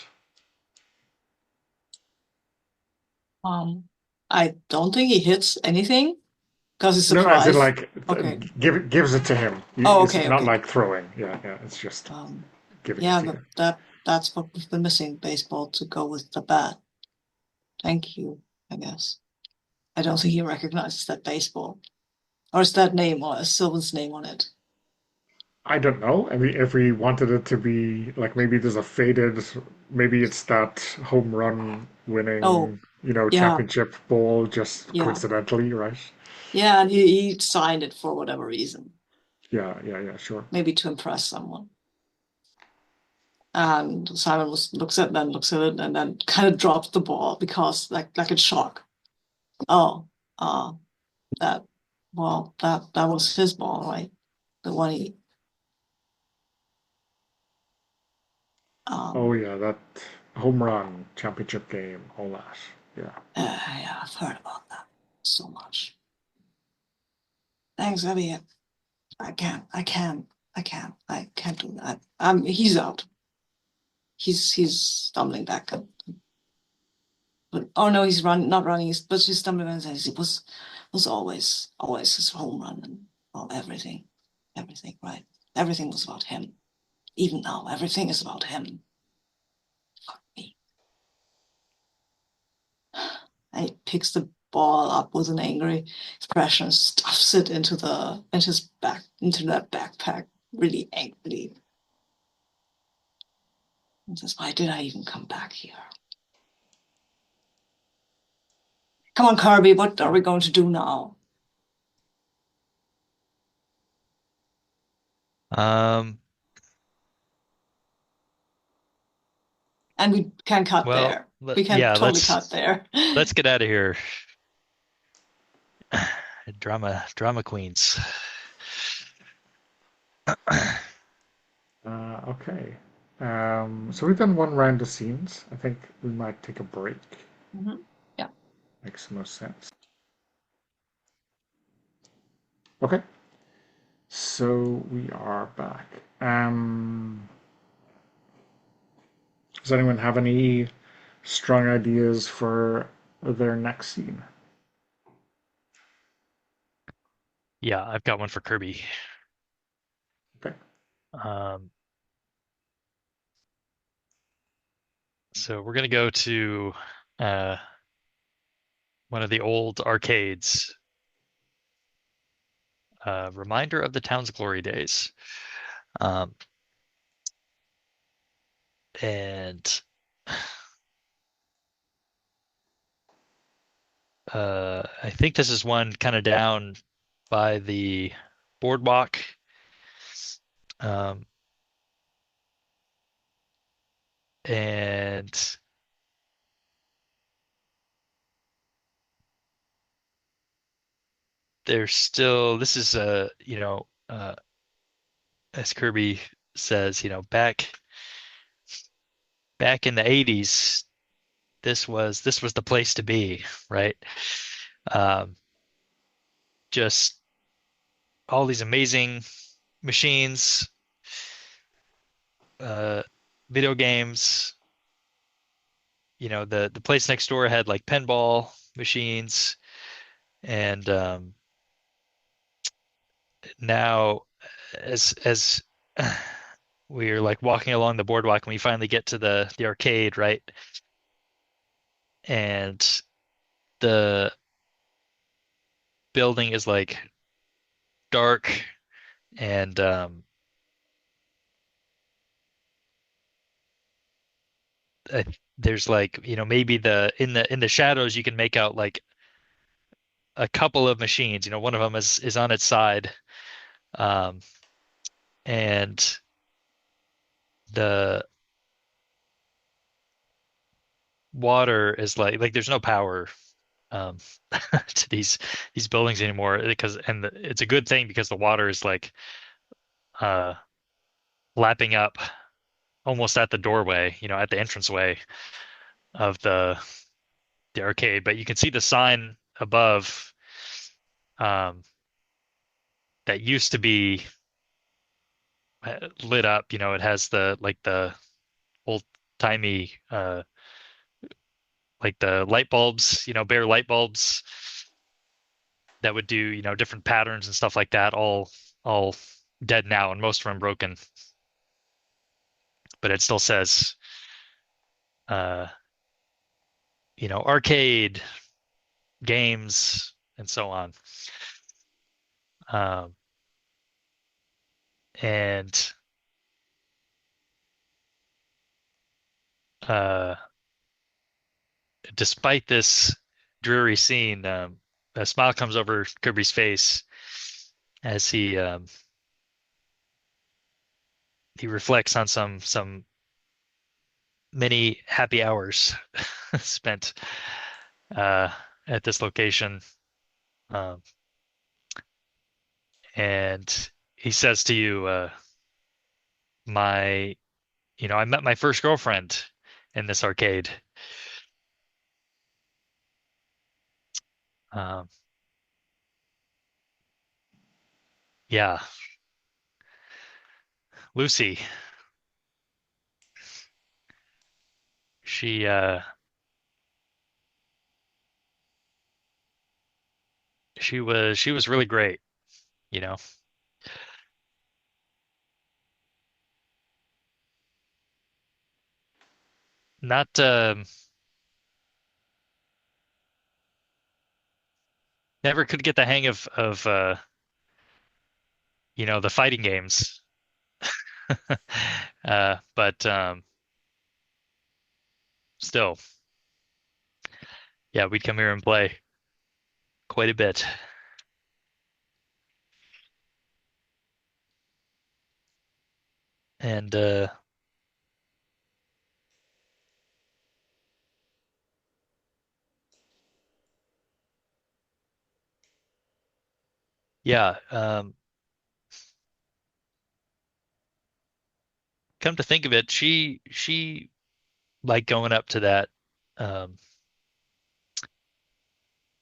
I don't think he hits anything because he's No, as in surprised. like Okay. gives it to him. Oh, It's okay, not okay. like throwing. Yeah, yeah. It's just Um, giving it yeah, to but you. that's what we've been missing, baseball to go with the bat. Thank you, I guess. I don't think he recognizes that baseball. Or is that name or Sylvan's name on it? I don't know. I mean, if we wanted it to be like maybe there's a faded, maybe it's that home run Oh, winning, yeah, championship ball just yeah. coincidentally, right? Yeah, and he signed it for whatever reason. Yeah, yeah, yeah, sure. Maybe to impress someone. And Simon looks at it and then kind of drops the ball because like in shock. Oh, uh that that was his ball, right? The one he Oh um yeah, that home run championship game, all that. Yeah. yeah, I've heard about that so much. Thanks, Abby. I can't do that. He's out. He's stumbling back. But oh no, he's not running. But he's stumbling and says it was always his home run and well everything right. Everything was about him. Even now, everything is about him. Me. And he picks the ball up with an angry expression, stuffs it into that backpack really angrily, and says, "Why did I even come back here? Come on, Kirby, what are we going to do now?" Um, And we can cut well, there. We can yeah, totally cut there. let's get out of here. Drama queens. Okay. So we've done one round of scenes. I think we might take a break. Mhm. Yeah. Makes the most sense. Okay. So we are back. Does anyone have any strong ideas for their next scene? Yeah, I've got one for Kirby. Okay. Um, so we're gonna go to uh, one of the old arcades. Reminder of the town's glory days. Um, and I think this is one kind of down by the boardwalk. Um, and there's still, this is as Kirby says, back in the 80s, this was the place to be, right? Um, just all these amazing machines, uh, video games. The place next door had like pinball machines, and now as we're like walking along the boardwalk and we finally get to the arcade, right? And the building is like dark and I, there's like maybe in the shadows you can make out like a couple of machines. One of them is on its side, um, and the water is like there's no power um, to these buildings anymore because it's a good thing because the water is like uh, lapping up almost at the doorway, at the entranceway of the the arcade, but you can see the sign above um, that used to be lit up. You know, it has the like the old timey like the light bulbs, bare light bulbs that would do, different patterns and stuff like that, all dead now and most of them broken. But it still says uh, arcade games and so on. Um, and uh, despite this dreary scene, a smile comes over Kirby's face as he reflects on some many happy hours spent uh, at this location. Um, and he says to you, my, I met my first girlfriend in this arcade. Um, yeah, Lucy. She she was really great, you know. Not never could get the hang of the fighting games. But still, yeah, we'd come here and play quite a bit. And yeah, come to think of it, she liked going up to that um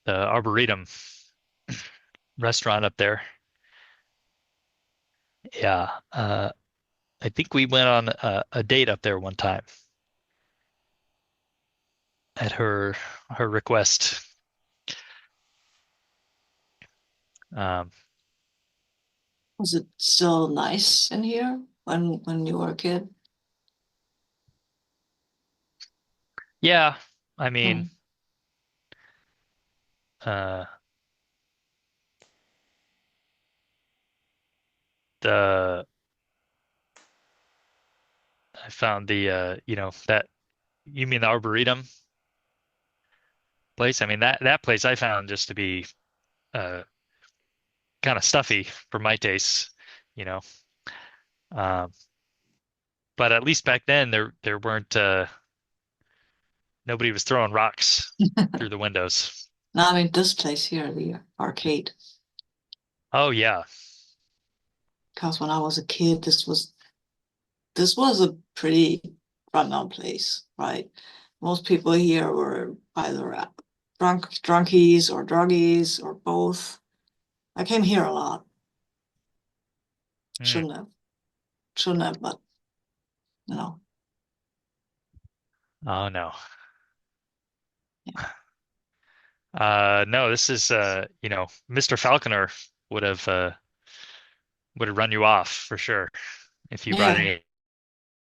the Arboretum restaurant up there. Yeah, I think we went on a date up there one time at her request. Um, Was it still nice in here when you were a kid? yeah, I mean, Hmm. uh, the I found that you mean the Arboretum place? I mean that place I found just to be uh kind of stuffy for my tastes, you know. Um, but at least back then there weren't nobody was throwing rocks through the windows. No, I mean this place here, the arcade. Oh yeah. Because when I was a kid, this was a pretty run-down place, right? Most people here were either drunkies or druggies or both. I came here a lot. Hmm. Shouldn't have, but you know, Oh no. yeah, No, this is Mr. Falconer would have uh would have run you off for sure if you brought yeah.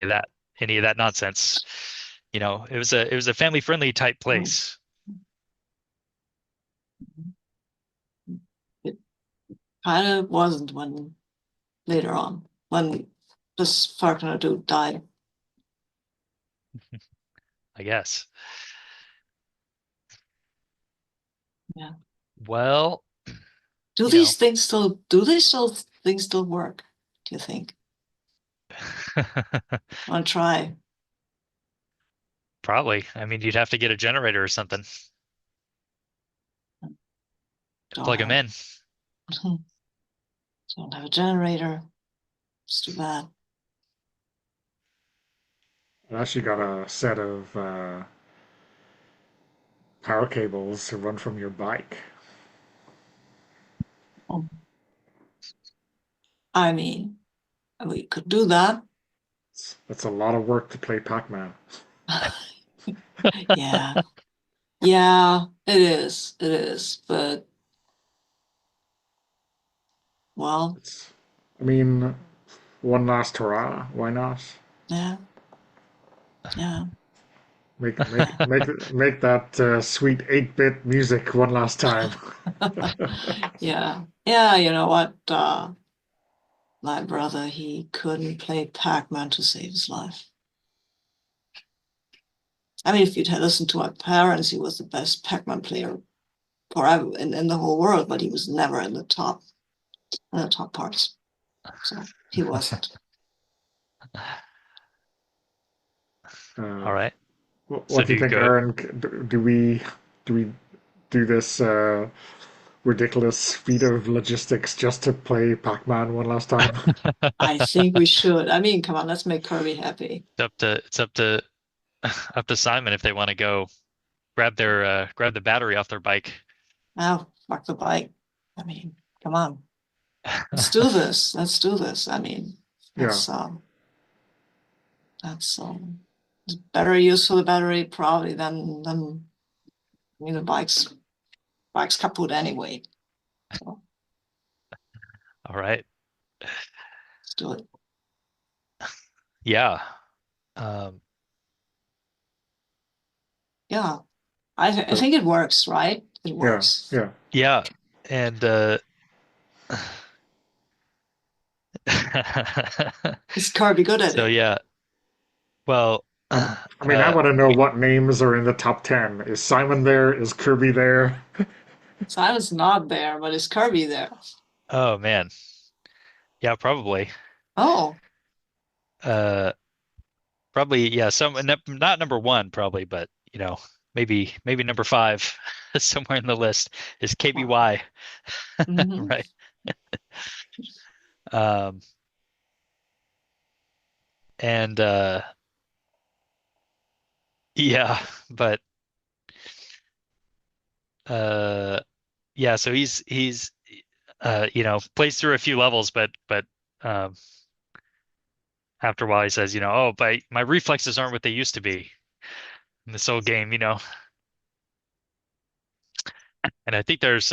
of that any of that nonsense. It was a family friendly type Mm. place. It kind of wasn't when later on when this Falconer dude died. I guess. Yeah. Well, Do you know, these things still do they still things still work? Do you think? Want to try? probably. I mean, you'd have to get a generator or something to Don't plug them have in. don't have a generator. It's too bad. I actually got a set of power cables to run from your bike. I mean, we could do that. That's a lot of work to play Pac-Man. Yeah. Yeah, it is. It is. But well, It's, I mean, one last hurrah. Why not? yeah, yeah. Make that sweet 8-bit music one last time. Yeah. Yeah, you know what? My brother, he couldn't play Pac-Man to save his life. I mean, if you'd had listened to my parents, he was the best Pac-Man player forever in the whole world, but he was never in the top parts. So he wasn't. Uh, All right. So what do do you you think, go? Aaron? Do we do this ridiculous feat of logistics just to play Pac-Man one last time? I think we should. I mean, come on, let's make Kirby happy. It's up to up to Simon if they want to go grab the battery off their bike. Now, fuck the bike. I mean, come on. Let's do this. Let's do this. I mean, Yeah, that's that's better use for the battery probably than I mean the bike's kaput anyway. So All right. let's do it. Yeah. Um, Yeah. I so think it works, right? It yeah, works. yeah. yeah. And Is Kirby good at so it? yeah. Well, I mean, I want to know we what names are in the top 10. Is Simon there? Is Kirby there? Simon's not there, but is Kirby there? oh man. Yeah, probably. Oh. Uh Probably yeah, not number one probably, but maybe number five somewhere in the list is Wow. KBY, Hmm. right? Um and yeah, but uh yeah, so he's plays through a few levels, but um after a while he says, oh, but my reflexes aren't what they used to be in this old game. And I think there's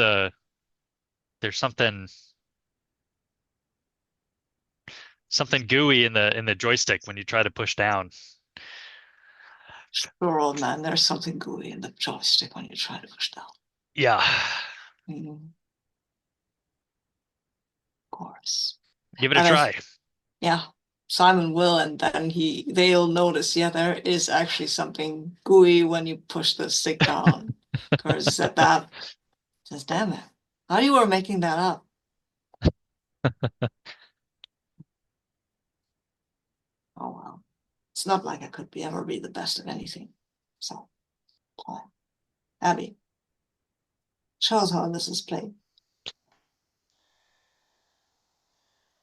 something gooey in the joystick when you try to push down. Sure, old man, there's something gooey in the joystick when you try to push down. Yeah. Mhm. Of course. Give it a And try. yeah, Simon will, and then they'll notice, yeah, there is actually something gooey when you push the stick down. Because at that says, damn it. How you were making that up? Oh well. It's not like I could ever be the best at anything. So, Abby, show us how this is played.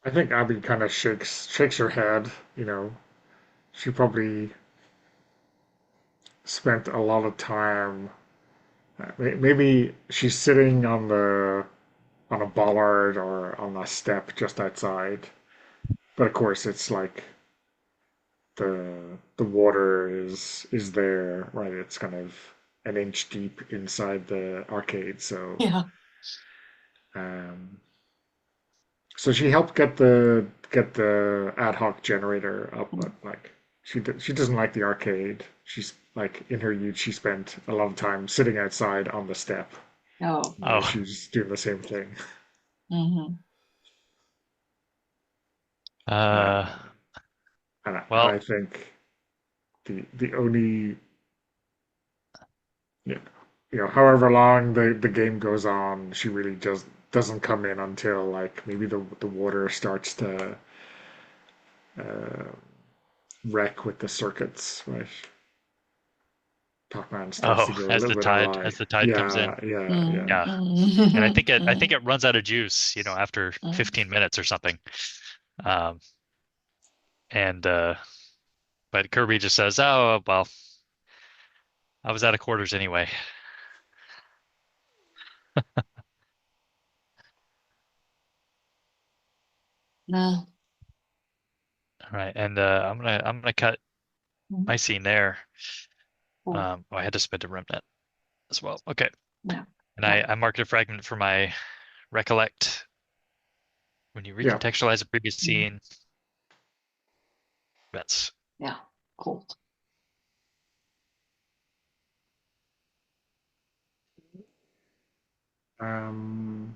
I think Abby kind of shakes her head. She probably spent a lot of time. Maybe she's sitting on a bollard or on a step just outside. But of course, it's like the water is there, right? It's kind of an inch deep inside the arcade, so Yeah. um, so she helped get the ad hoc generator up, but like she doesn't like the arcade. She's like in her youth, she spent a lot of time sitting outside on the step. Oh. Now Oh, she's doing the same thing. Hmm. uh, Um, and well, I think the only you however long the game goes on, she really just doesn't come in until like maybe the water starts to uh, wreck with the circuits, right? Pac-Man starts to oh, go a little bit as awry. the tide comes in. Yeah, yeah, yeah. Yeah. And I think Hmm. it runs out of juice, after 15 minutes or something. Um, and but Kirby just says, "Oh, well, I was out of quarters anyway." No. All right, and I'm gonna cut Mhm. my scene there. Cool. Oh, I had to spend a remnant as well. Okay, Yeah. and Yeah. I marked a fragment for my recollect when you Yeah. recontextualize a previous Mhm. scene. Events. Yeah. Cool. Um,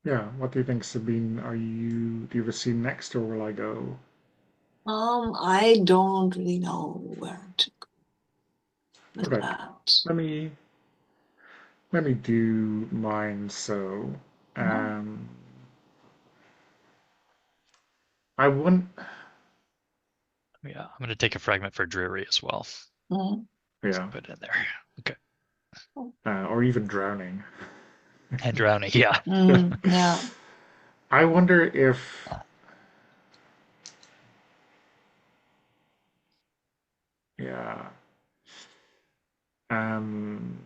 yeah. What do you think, Sabine? Do you have a scene next, or will I go? I don't really know where to go with Okay. that. Let me let me do mine. So, Mhm. um, I wouldn't. Yeah, I'm gonna take a fragment for dreary as well. Mhm. Yeah. Put it in there. Okay. Or even drowning. And drowning. Yeah. Yeah. I wonder if, yeah, um,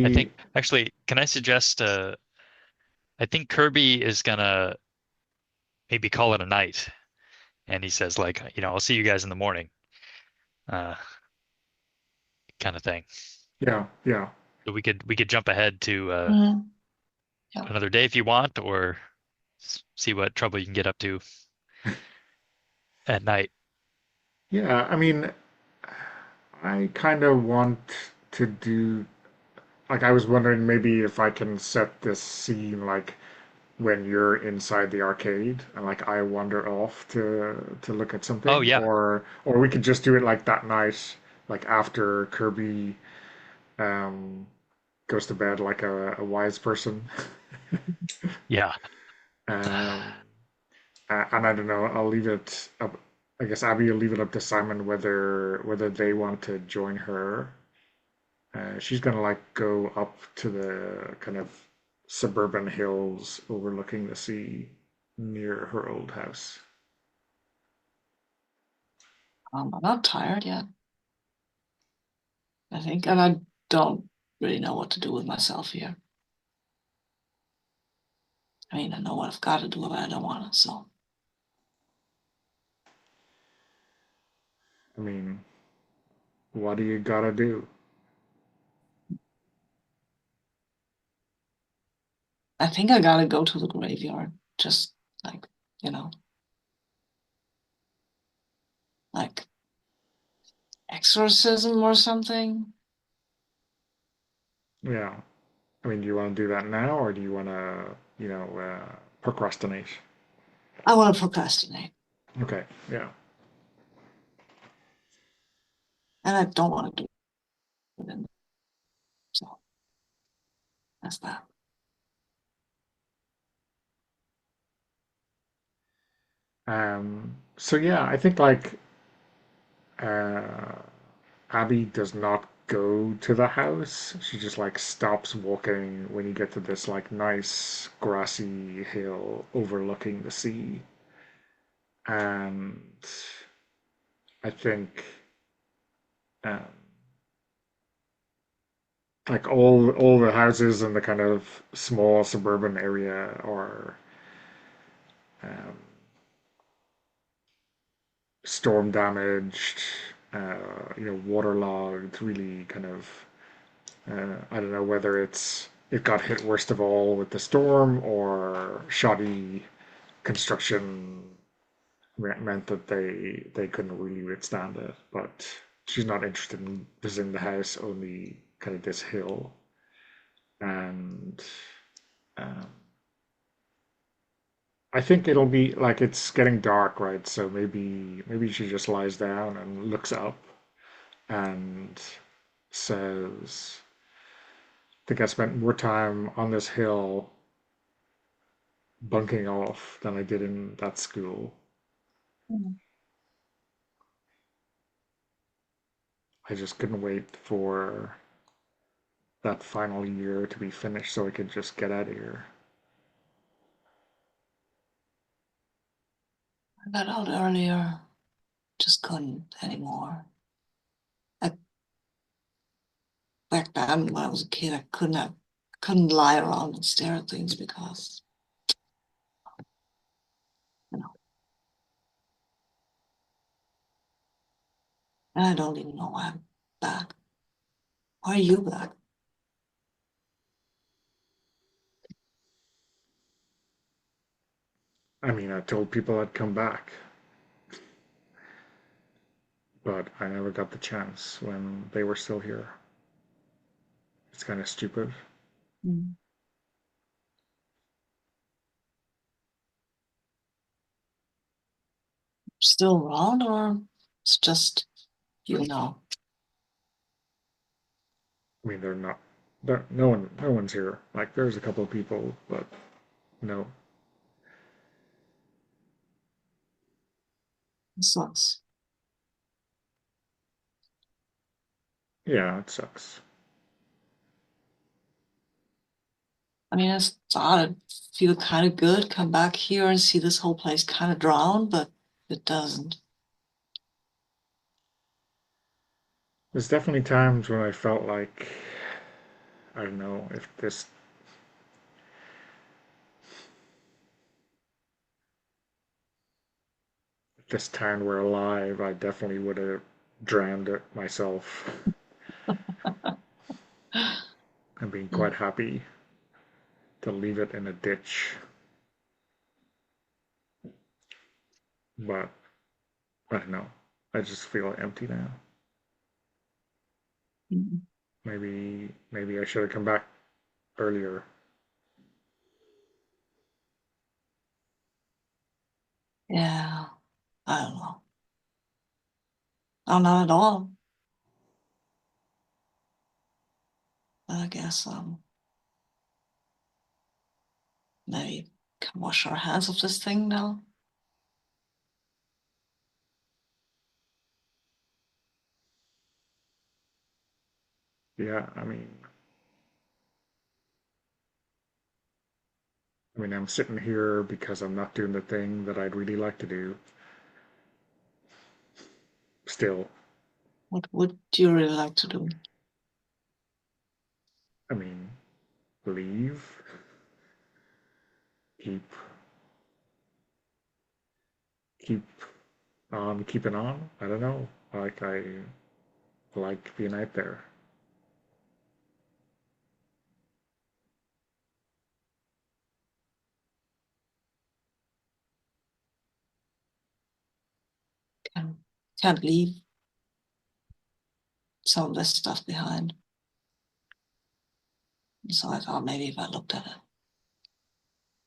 I maybe, think actually, can I suggest I think Kirby is gonna maybe call it a night. And he says like, I'll see you guys in the morning, uh, kind of thing. yeah, yeah, So we could jump ahead to Mhm. Yeah. another day if you want, or see what trouble you can get up to at night. yeah. I mean, I kind of want to do, like, I was wondering maybe if I can set this scene like when you're inside the arcade and like I wander off to look at Oh something, yeah, or we could just do it like that night, like after Kirby um goes to bed like a wise person. yeah. Um, and I don't know. I'll leave it up. I guess Abby will leave it up to Simon whether they want to join her. She's gonna like go up to the kind of suburban hills overlooking the sea near her old house. I'm not tired yet, I think, and I don't really know what to do with myself here. I mean, I know what I've got to do, but I don't want to. So I mean, what do you gotta do? I think I gotta go to the graveyard. Just like, you know, like exorcism or something. Yeah. I mean, do you want to do that now, or do you want to, procrastinate? I want to procrastinate, Okay. Yeah. and I don't want to do it. So that's that. So yeah, I think like uh, Abby does not go to the house. She just like stops walking when you get to this like nice grassy hill overlooking the sea. And I think um, like all the houses in the kind of small suburban area are um, storm damaged, waterlogged, really kind of I don't know whether it got hit worst of all with the storm or shoddy construction meant that they couldn't really withstand it. But she's not interested in visiting the house, only kind of this hill. And um, I think it'll be like it's getting dark, right? So maybe she just lies down and looks up and says, I think I spent more time on this hill bunking off than I did in that school. Mm. I just couldn't wait for that final year to be finished so I could just get out of here. I got out earlier, just couldn't anymore. I back then when I was a kid, I couldn't lie around and stare at things because, you know, and I don't even know why I'm back. Why are you back? I mean, I told people I'd come back, but I never got the chance when they were still here. It's kind of stupid. Mm. Still around, or it's just you know? I mean, they're not. No one's here. Like, there's a couple of people, but no. It sucks. Yeah, it sucks. I mean, I started feel kind of good, come back here and see this whole place kind of drown, but it doesn't. There's definitely times when I felt like, I don't know, if this town were alive, I definitely would have drowned it myself and been quite happy to leave it in a ditch. But I don't know. I just feel empty now. Mm. Maybe I should have come back earlier. Yeah, I don't know. Oh, not at all. I guess maybe can wash our hands of this thing now. Yeah, I'm sitting here because I'm not doing the thing that I'd really like to do. Still, What would you really like to do? I mean, leave, keep, keep on keeping on. I don't know. I like being out there. Can can't leave some of this stuff behind. So I thought maybe if I looked at it,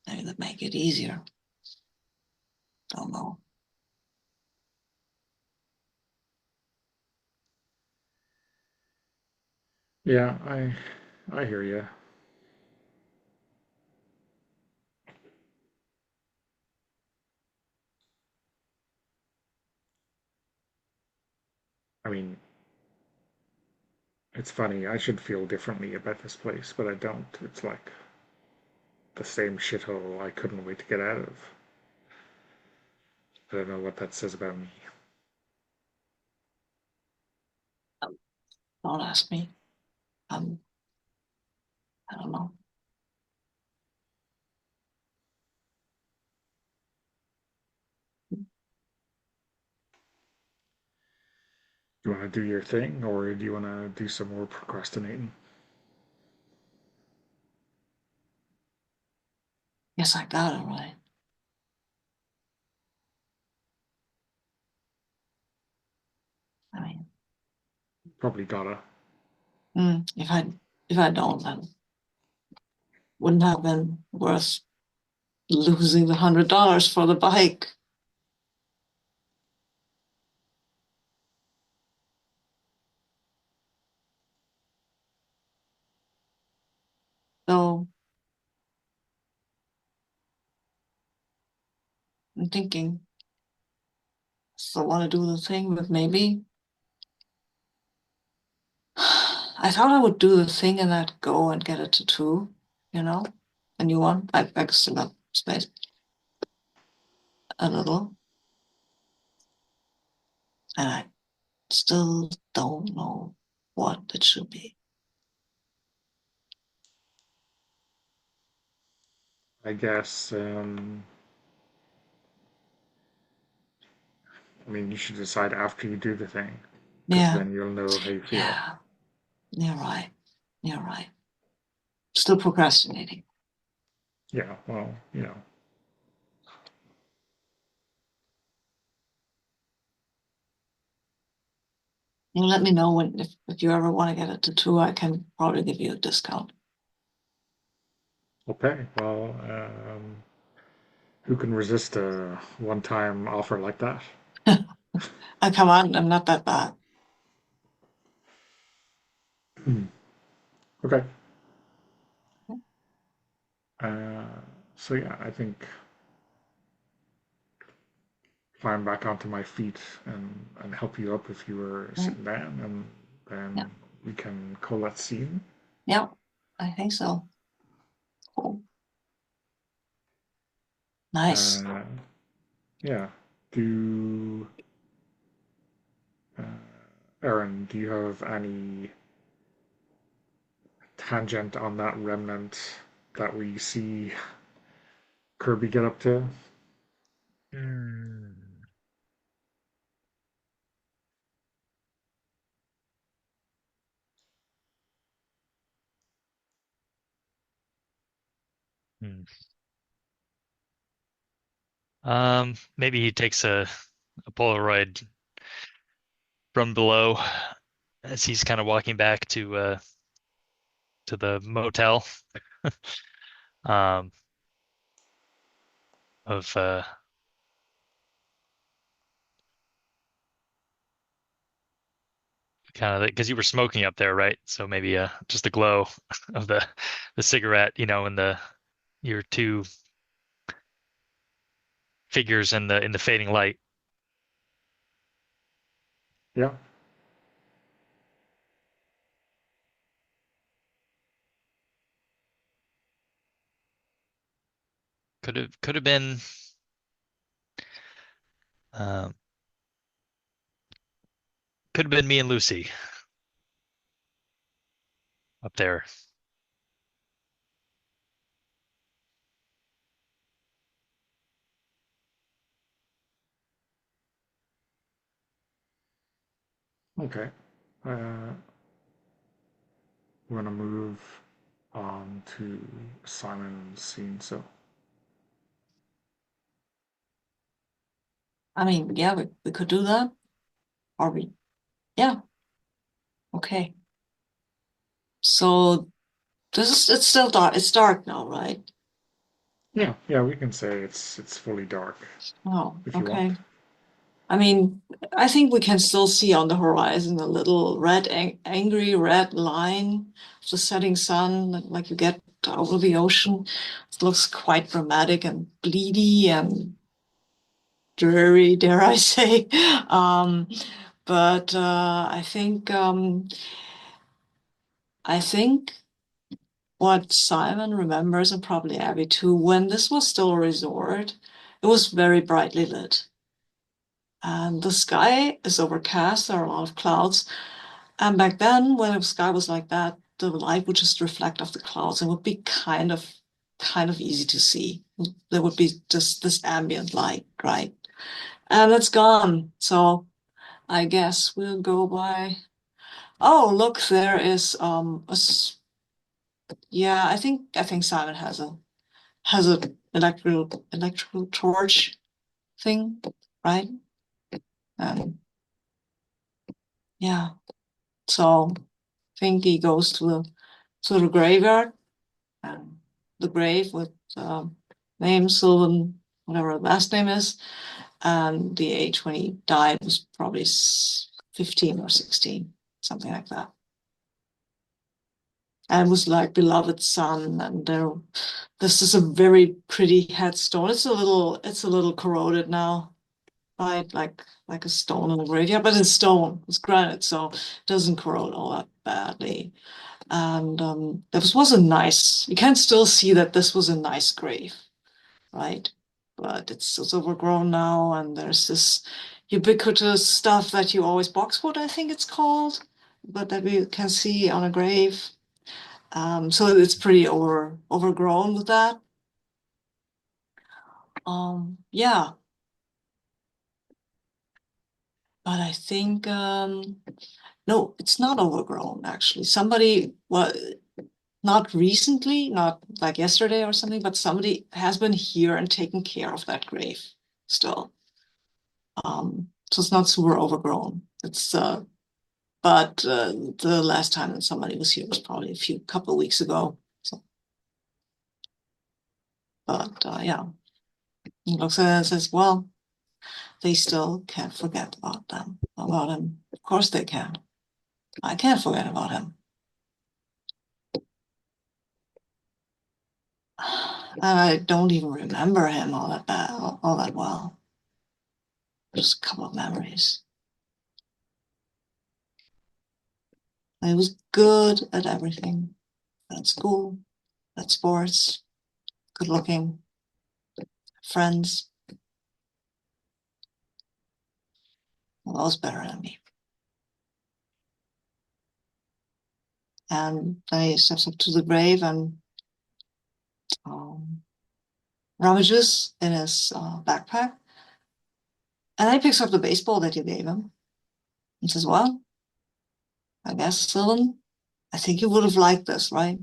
maybe that'd make it easier. Don't know. Yeah, I hear you. I mean, it's funny. I should feel differently about this place, but I don't. It's like the same shithole I couldn't wait to get out of. I don't know what that says about me. Don't ask me. Um, I don't know. Do you want to do your thing, or do you want to do some more procrastinating? Yes, I got it right. I mean, Probably gotta. if I don't, then wouldn't have been worth losing the $100 for the bike. So I'm thinking, still want to do the thing, but maybe I thought I would do the thing and then go and get a tattoo, you know, a new one. I still got space a little, and I still don't know what it should be. I guess, I mean, you should decide after you do the thing, because Yeah, then you'll know how you feel. yeah, you're right. You're right. Still procrastinating. Yeah, well, you know. You let me know when if you ever want to get a tattoo, I can probably give you a discount. Okay, well, who can resist a one-time offer like that? Come on, I'm not that bad. Okay. Uh, so yeah, I think climb back onto my feet and help you up if you were Mm, sitting down, and yeah, then we can call that scene. yeah, I think so. Cool. Nice. Uh, yeah. Do uh, Aaron, do you have any tangent on that remnant that we see Kirby get up to? Hmm. Hmm. Maybe he takes a Polaroid from below as he's kind of walking back to the motel. Um, of kind of because you were smoking up there, right? So maybe just the glow of the cigarette, and the your two figures in the fading light. Yeah. Could have been um, could have been me and Lucy up there. Okay. Uh, we're gonna move on to Simon's scene. So I mean, yeah, we could do that. Or yeah, okay. So it's still dark. It's dark now, right? yeah, yeah, we can say it's fully dark Oh, if you want. okay. I mean, I think we can still see on the horizon a little angry red line of the setting sun, like you get over the ocean. It looks quite dramatic and bleedy and dreary, dare I say. Um, but I think what Simon remembers, and probably Abby too, when this was still a resort, it was very brightly lit. And the sky is overcast, there are a lot of clouds. And back then, when the sky was like that, the light would just reflect off the clouds and would be kind of easy to see. There would be just this ambient light, right? And it's gone. So I guess we'll go by. Oh, look, there is yeah, I think Simon has a electrical torch thing, right? And yeah, so I think he goes to the graveyard and the grave with name Sylvan, whatever the last name is, and the age when he died was probably 15 or 16, something like that. And was like beloved son, and this is a very pretty headstone. It's a little corroded now, right? Like a stone in a graveyard, but it's stone, it's granite, so it doesn't corrode all that badly. And this was a nice, you can still see that this was a nice grave, right? But it's overgrown now, and there's this ubiquitous stuff that you always boxwood, I think it's called, but that we can see on a grave. So it's pretty overgrown with that. Yeah, but I think no, it's not overgrown actually. Somebody, well, not recently, not like yesterday or something, but somebody has been here and taken care of that grave still. So it's not super overgrown. It's but the last time that somebody was here was probably a couple of weeks ago. So, but yeah, he looks at it and says, "Well, they still can't forget about him. Of course they can. I can't forget about him. And I don't even remember him all that well. Just a couple of memories. He was good at everything, at school, at sports, good looking, friends. Well, was better than me." And then he steps up to the grave and um, rummages in his backpack. And then he picks up the baseball that you gave him and says, "Well, I guess, Sylvan, I think you would have liked this, right?"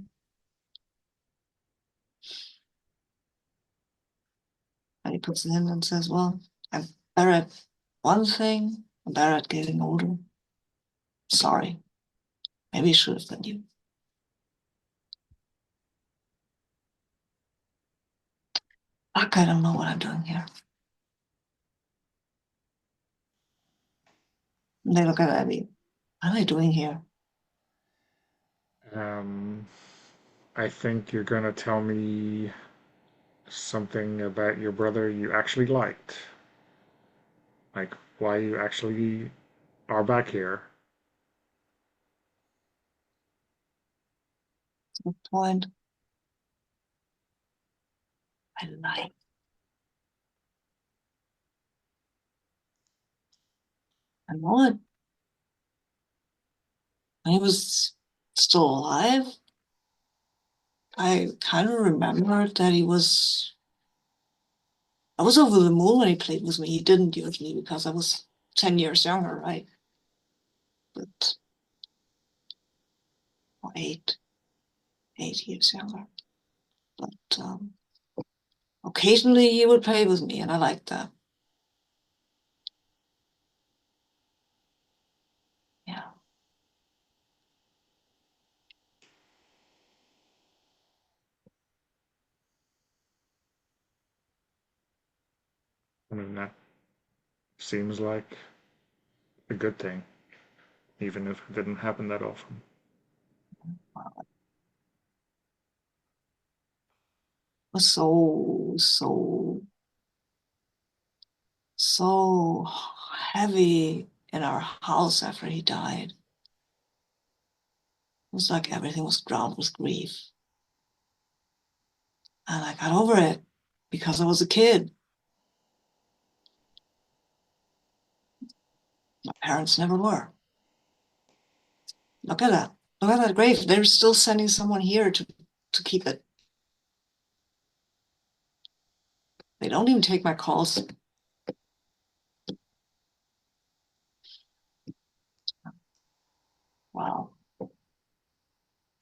And he puts it in and says, "Well, I'm better at one thing, I'm better at getting older. Sorry, maybe I should have been you." Fuck, I don't know what I'm doing here. And they look at Abby. What am I doing here? Um, I think you're gonna tell me something about your brother you actually liked. Like why you actually are back here. Good point. I lied. I know it. When he was still alive, I kind of remembered that I was over the moon when he played with me. He didn't usually because I was 10 years younger, right? But, or 8 years younger. But occasionally he would play with me and I liked that. Yeah. I mean that seems like a good thing, even if it didn't happen that often. It was so heavy in our house after he died. It was like everything was drowned with grief. And I got over it because I was a kid. My parents never were. Look at that. Look at that grave. They're still sending someone here to keep it. They don't even take my calls. Wow.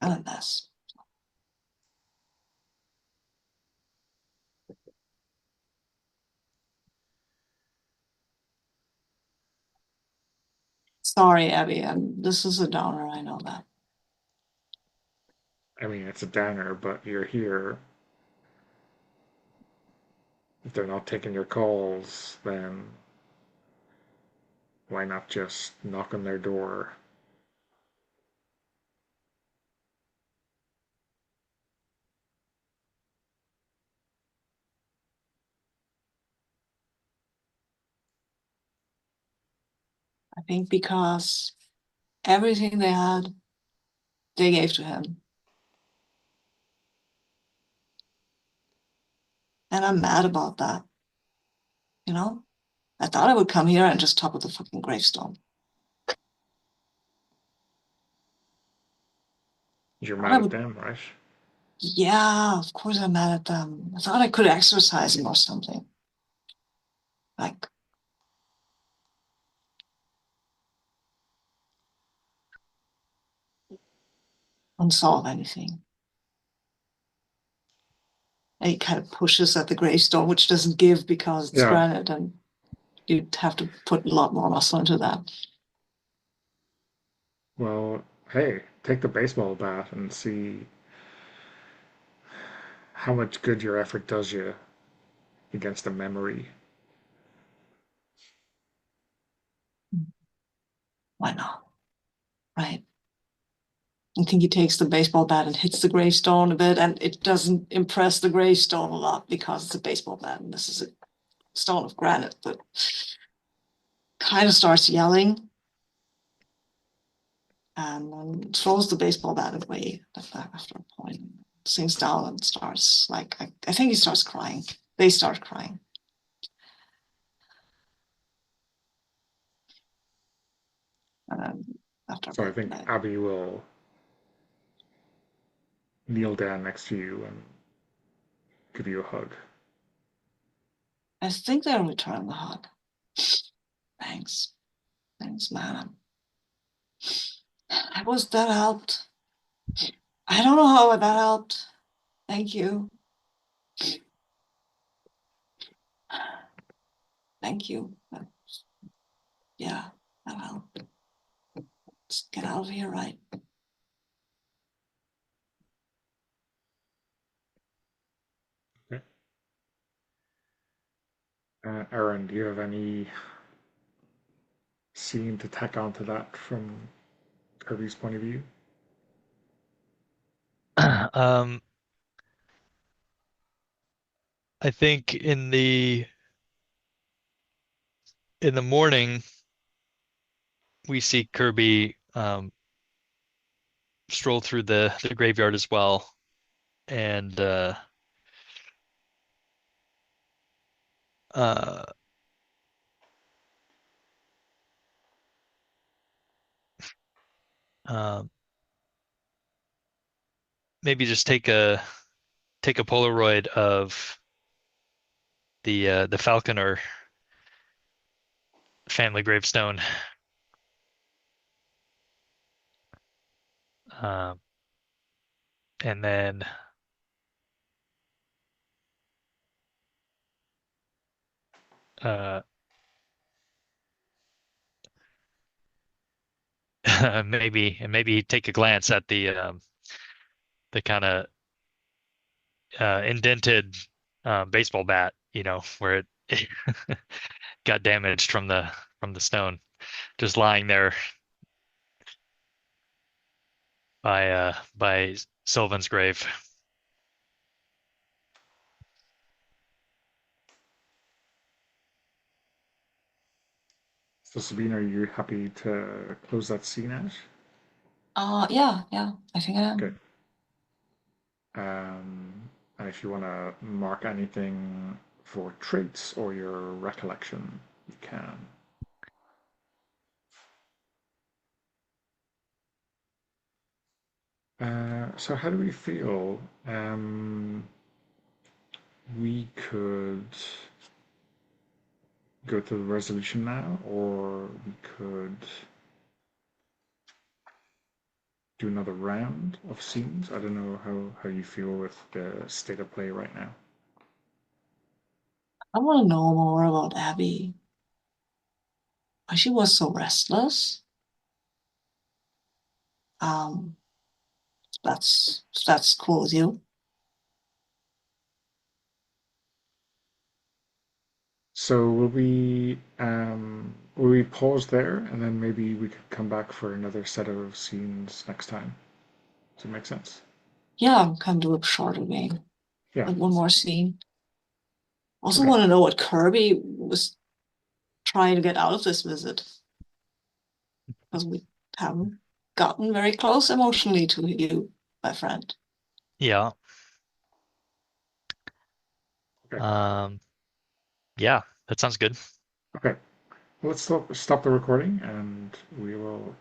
I'm a mess. Sorry, Abby. This is a downer. I know that. I mean, it's a downer, but you're here. If they're not taking your calls, then why not just knock on their door? I think because everything they had, they gave to him. And I'm mad about that. You know? I thought I would come here and just topple the fucking gravestone. You're I thought I mad at would, them, right? yeah, of course I'm mad at them. I thought I could exercise him or something. like unsolve anything. And he kind of pushes at the gravestone, which doesn't give because it's Yeah. granite, and you'd have to put a lot more muscle into that. Well, hey, take the baseball bat and see how much good your effort does you against a memory. Why not? Right? I think he takes the baseball bat and hits the gravestone a bit, and it doesn't impress the gravestone a lot because it's a baseball bat and this is a stone of granite, but kind of starts yelling and then throws the baseball bat away after a point, sinks down and starts like I think he starts crying. They start crying. And then after a So I bit, think Abby will kneel down next to you and give you a hug. I think they'll return the hug. Thanks. Thanks, man. That helped. I don't know how that helped. Thank you. Thank you. Yeah, that helped. Let's get out of here, right? Okay. Aaron, do you have any scene to tack onto that from Kirby's point of view? Um, I think in the morning we see Kirby stroll through the graveyard as well, and uh, um, maybe just take a Polaroid of the Falconer family gravestone, um, and then uh, maybe take a glance at the kind of indented baseball bat, where it got damaged from the stone, just lying there by Sylvan's grave. So Sabine, are you happy to close that scene out? Yeah, I think I Okay. am. And if you want to mark anything for traits or your recollection, you can. So how do we feel? We could go to the resolution now, or we could do another round of scenes. I don't know how you feel with the state of play right now. I want to know more about Abby. Why she was so restless. Um, that's cool with you. So will we pause there and then maybe we could come back for another set of scenes next time? Does it make sense? Yeah, I'm kind of do a shorter game. Yeah. Like one more scene. Also Okay. want to know what Kirby was trying to get out of this visit. Because we haven't gotten very close emotionally to you, my friend. Yeah. Okay. Um, yeah, that sounds good. Okay. Well, let's stop the recording and we will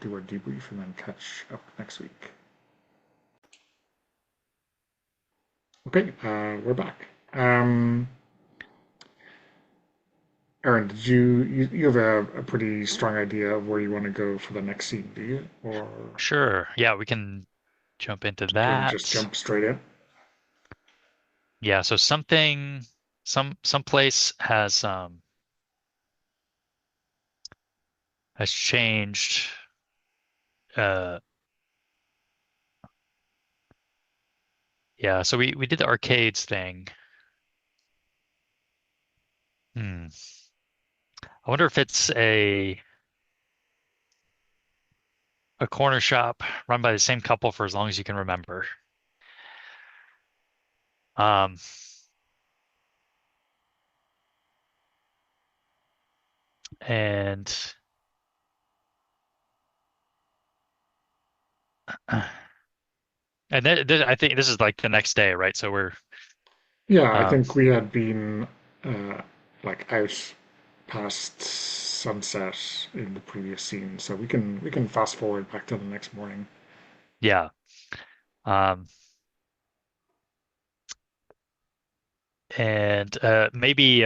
do our debrief and then catch up next week. Okay, we're back. Aaron, you have a pretty strong idea of where you want to go for the next scene, do you? Or Sure. Yeah, we can jump into do you want to just that. jump straight in? Yeah, so some place has changed. Uh, yeah, so we did the arcades thing. Hmm. I wonder if it's a corner shop run by the same couple for as long as you can remember. Um, and I think this is like the next day, right? So we're Yeah, I um, think we had been uh, like out past sunset in the previous scene, so we can fast forward back to the next morning. yeah. Um, and maybe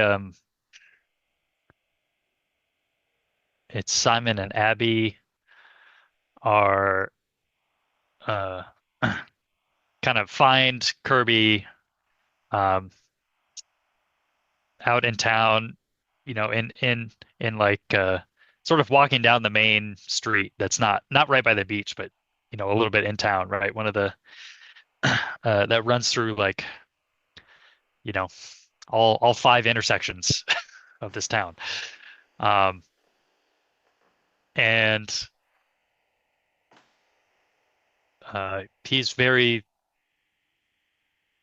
it's Simon and Abby are uh, kind of find Kirby um, out in town, in like sort of walking down the main street that's not right by the beach, but a little bit in town, right? One of the that runs through like you know all five intersections of this town. Um, and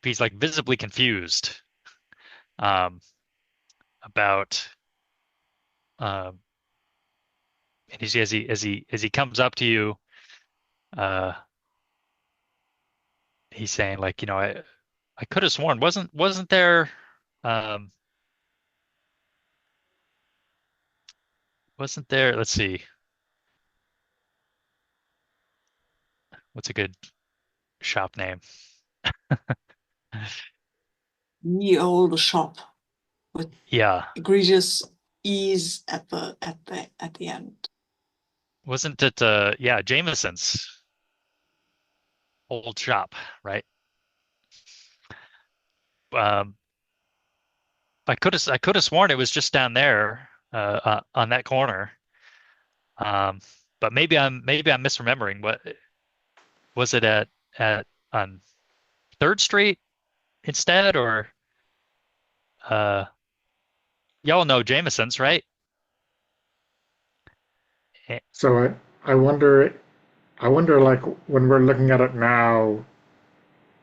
he's like visibly confused um, about um, and he's as he comes up to you, uh, he's saying like, I could have sworn wasn't there um, wasn't there, let's see, what's a good shop name? Ye old shop with Yeah, egregious ease at the end. wasn't it yeah, Jameson's old shop, right? Um, I could have sworn it was just down there on that corner. Um, but maybe I'm misremembering. What was it at on Third Street instead, or uh, y'all know Jameson's, right? Eh, So I wonder like when we're looking at it now,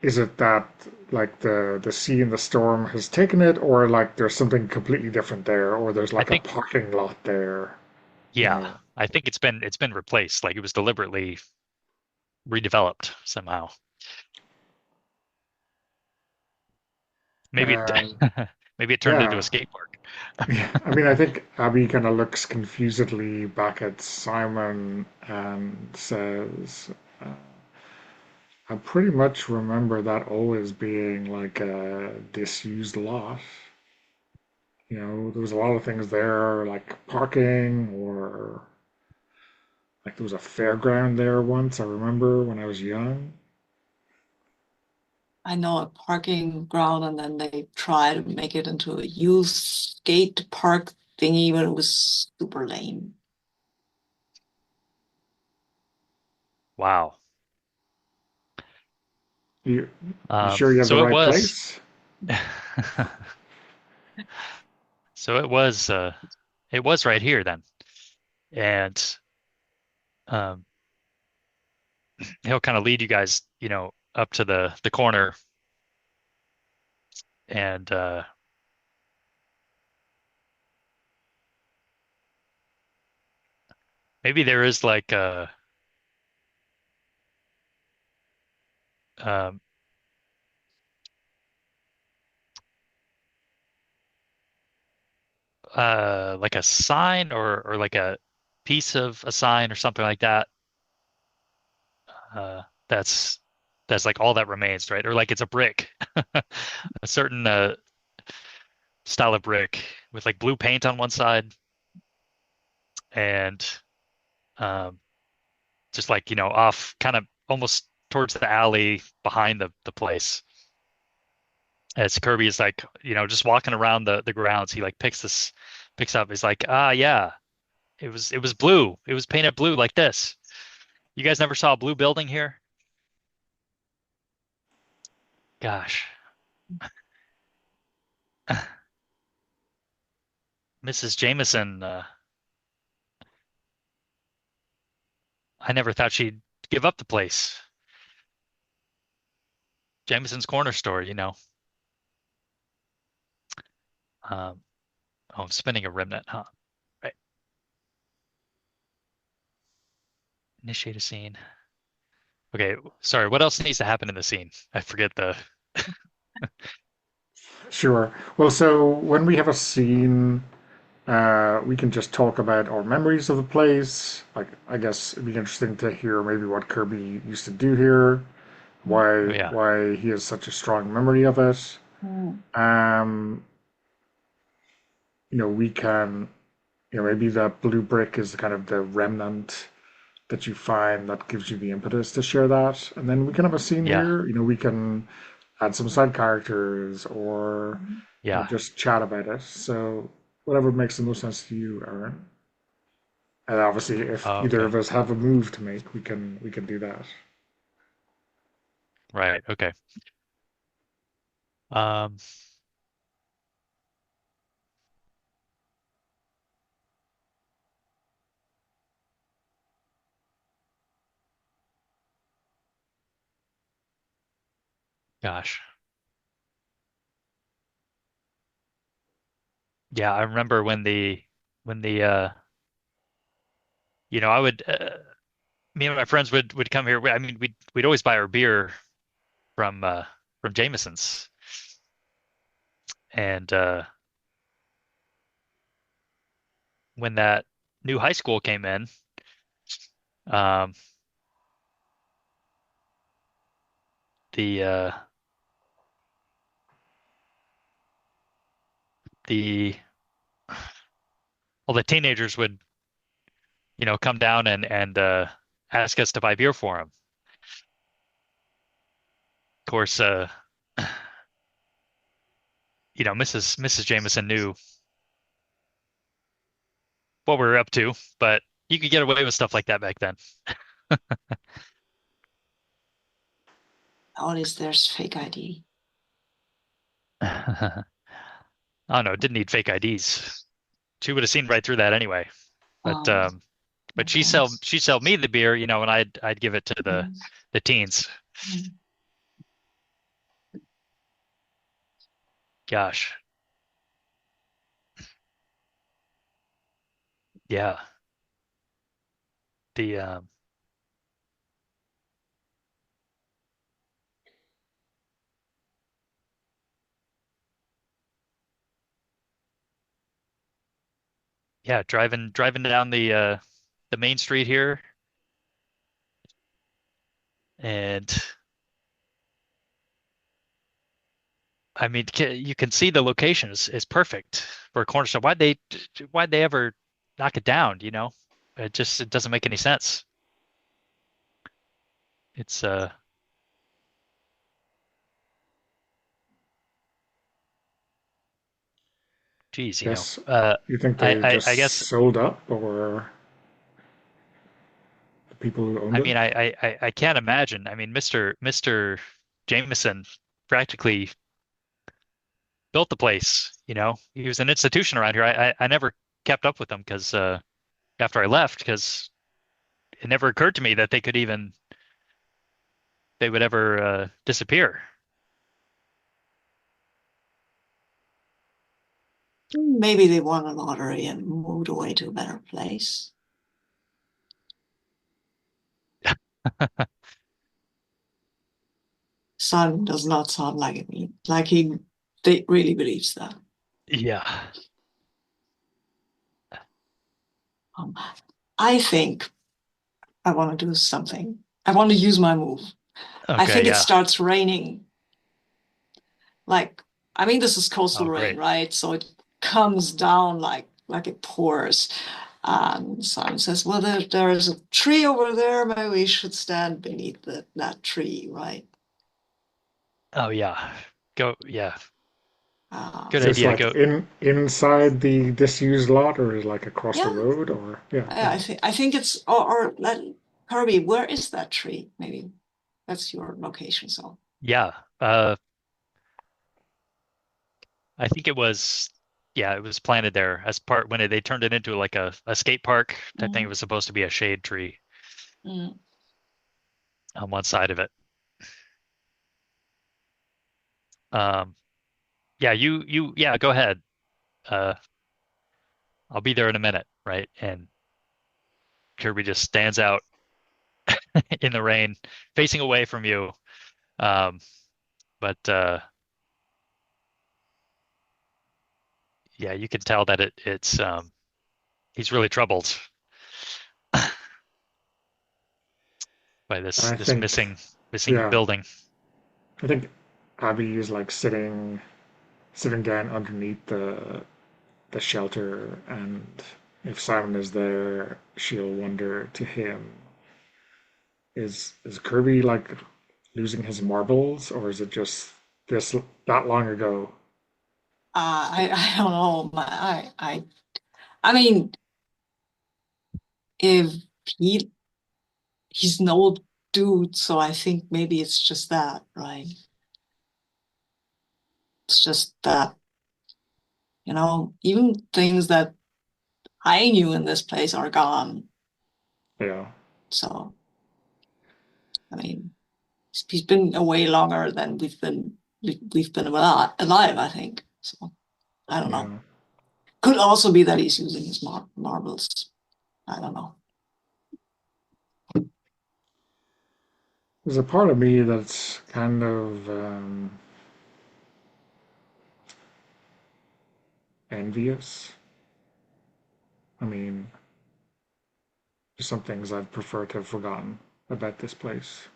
is it that like the sea and the storm has taken it, or like there's something completely different there, or there's I like a think parking lot there, you yeah, know? I think it's been replaced. Like it was deliberately redeveloped somehow. Maybe it Um, maybe it turned into a yeah, skate park. yeah. I mean, I think Abby kind of looks confusedly back at Simon and says, uh, "I pretty much remember that always being like a disused lot. There was a lot of things there, like parking or." Like there was a fairground there once, I remember when I was young. I know a parking ground, and then they try to make it into a youth skate park thingy, but it was super lame. Wow. You sure you have the So it right was place? so it was right here then. And um he'll kind of lead you guys, up to the corner and maybe there is like um like a sign or like a piece of a sign or something like that. Uh that's that's like all that remains, right? Or like it's a brick. A certain style of brick with like blue paint on one side and um, just like, off kind of almost towards the alley behind the place. As Kirby is like, just walking around the grounds, he like picks up. He's like, ah, yeah, it was blue. It was painted blue like this. You guys never saw a blue building here? Gosh, Mrs. Jameson, I never thought she'd give up the place. Jameson's Corner Store. Um, oh, I'm spinning a remnant, huh? Right. Initiate a scene. Okay, sorry. What else needs to happen in the scene? I forget the. Sure. Well, so when we have a scene, we can just talk about our memories of the place. Like, I guess it'd be interesting to hear maybe what Kirby used to do here, Oh why yeah, why he has such a strong memory of it. Mm. Um, we can, maybe that blue brick is kind of the remnant that you find that gives you the impetus to share that. And then we can have a scene yeah, here. We can add some side characters or yeah. just chat about it. So whatever makes the most sense to you, Aaron. And obviously, if Oh, either okay. of us have a move to make, we can do that. Right. Okay. Um, gosh. Yeah, I remember when the I would me and my friends would come here. I mean, we'd always buy our beer from Jameson's, and when that new high school came in, um, the well, the teenagers would come down and ask us to buy beer for them. Of course, Mrs. Jameson knew what we were up to, but you could get away with stuff like that back then. Nowadays, there's fake ID. I don't know, didn't need fake IDs. She would have seen right through that anyway. But Um, um, I but guess. she'd sell me the beer, and I'd give it to the Mm. the teens. Mm. Gosh, yeah. The yeah, driving down the main street here, and I mean, you can see the location is perfect for a corner store. Why'd they ever knock it down? It doesn't make any sense. It's geez, Yes, you think I they I, just I guess sold up, or the people who owned I it? mean I can't imagine. I mean, Mr. Jameson practically built the place. He was an institution around here. I never kept up with them because after I left, because it never occurred to me that they would ever disappear. Maybe they won a lottery and moved away to a better place. Simon does not sound like it. Like they really believes that. Yeah. Um, I think I want to do something. I want to use my move. I Okay. think it Yeah. starts raining. Like, I mean, this is coastal Oh, rain, great. right? So it comes down like it pours. And Simon says, "Well, there's a tree over there. Maybe we should stand beneath that tree, right?" Oh yeah. Go yeah. Uh, Good Is this idea. like Go inside the disused lot, or is it like across the yeah, road, or yeah, I think it's or let Kirby, where is that tree? Maybe that's your location. So yeah. I think it was yeah, it was planted there as part when they turned it into like a skate park type thing. It mm, was supposed to be a shade tree mm. on one side of it. Um yeah, yeah, go ahead. Uh I'll be there in a minute, right? And Kirby just stands out in the rain, facing away from you. Um, but yeah, you can tell that it's he's really troubled by and I this think missing yeah, building. I think Abby is like sitting down underneath the shelter, and if Simon is there, she'll wonder to him, is Kirby like losing his marbles, or is it just this that long ago? I don't know. I mean, if he he's an old dude, so I think maybe it's just that, right? It's just that, even things that I knew in this place are gone. Yeah, So, I mean, he's been away longer than we've been alive, I think. So, I don't know. yeah. Could also be that he's using his marbles. I don't know. There's a part of me that's kind of envious. I mean, there's some things I'd prefer to have forgotten about this place.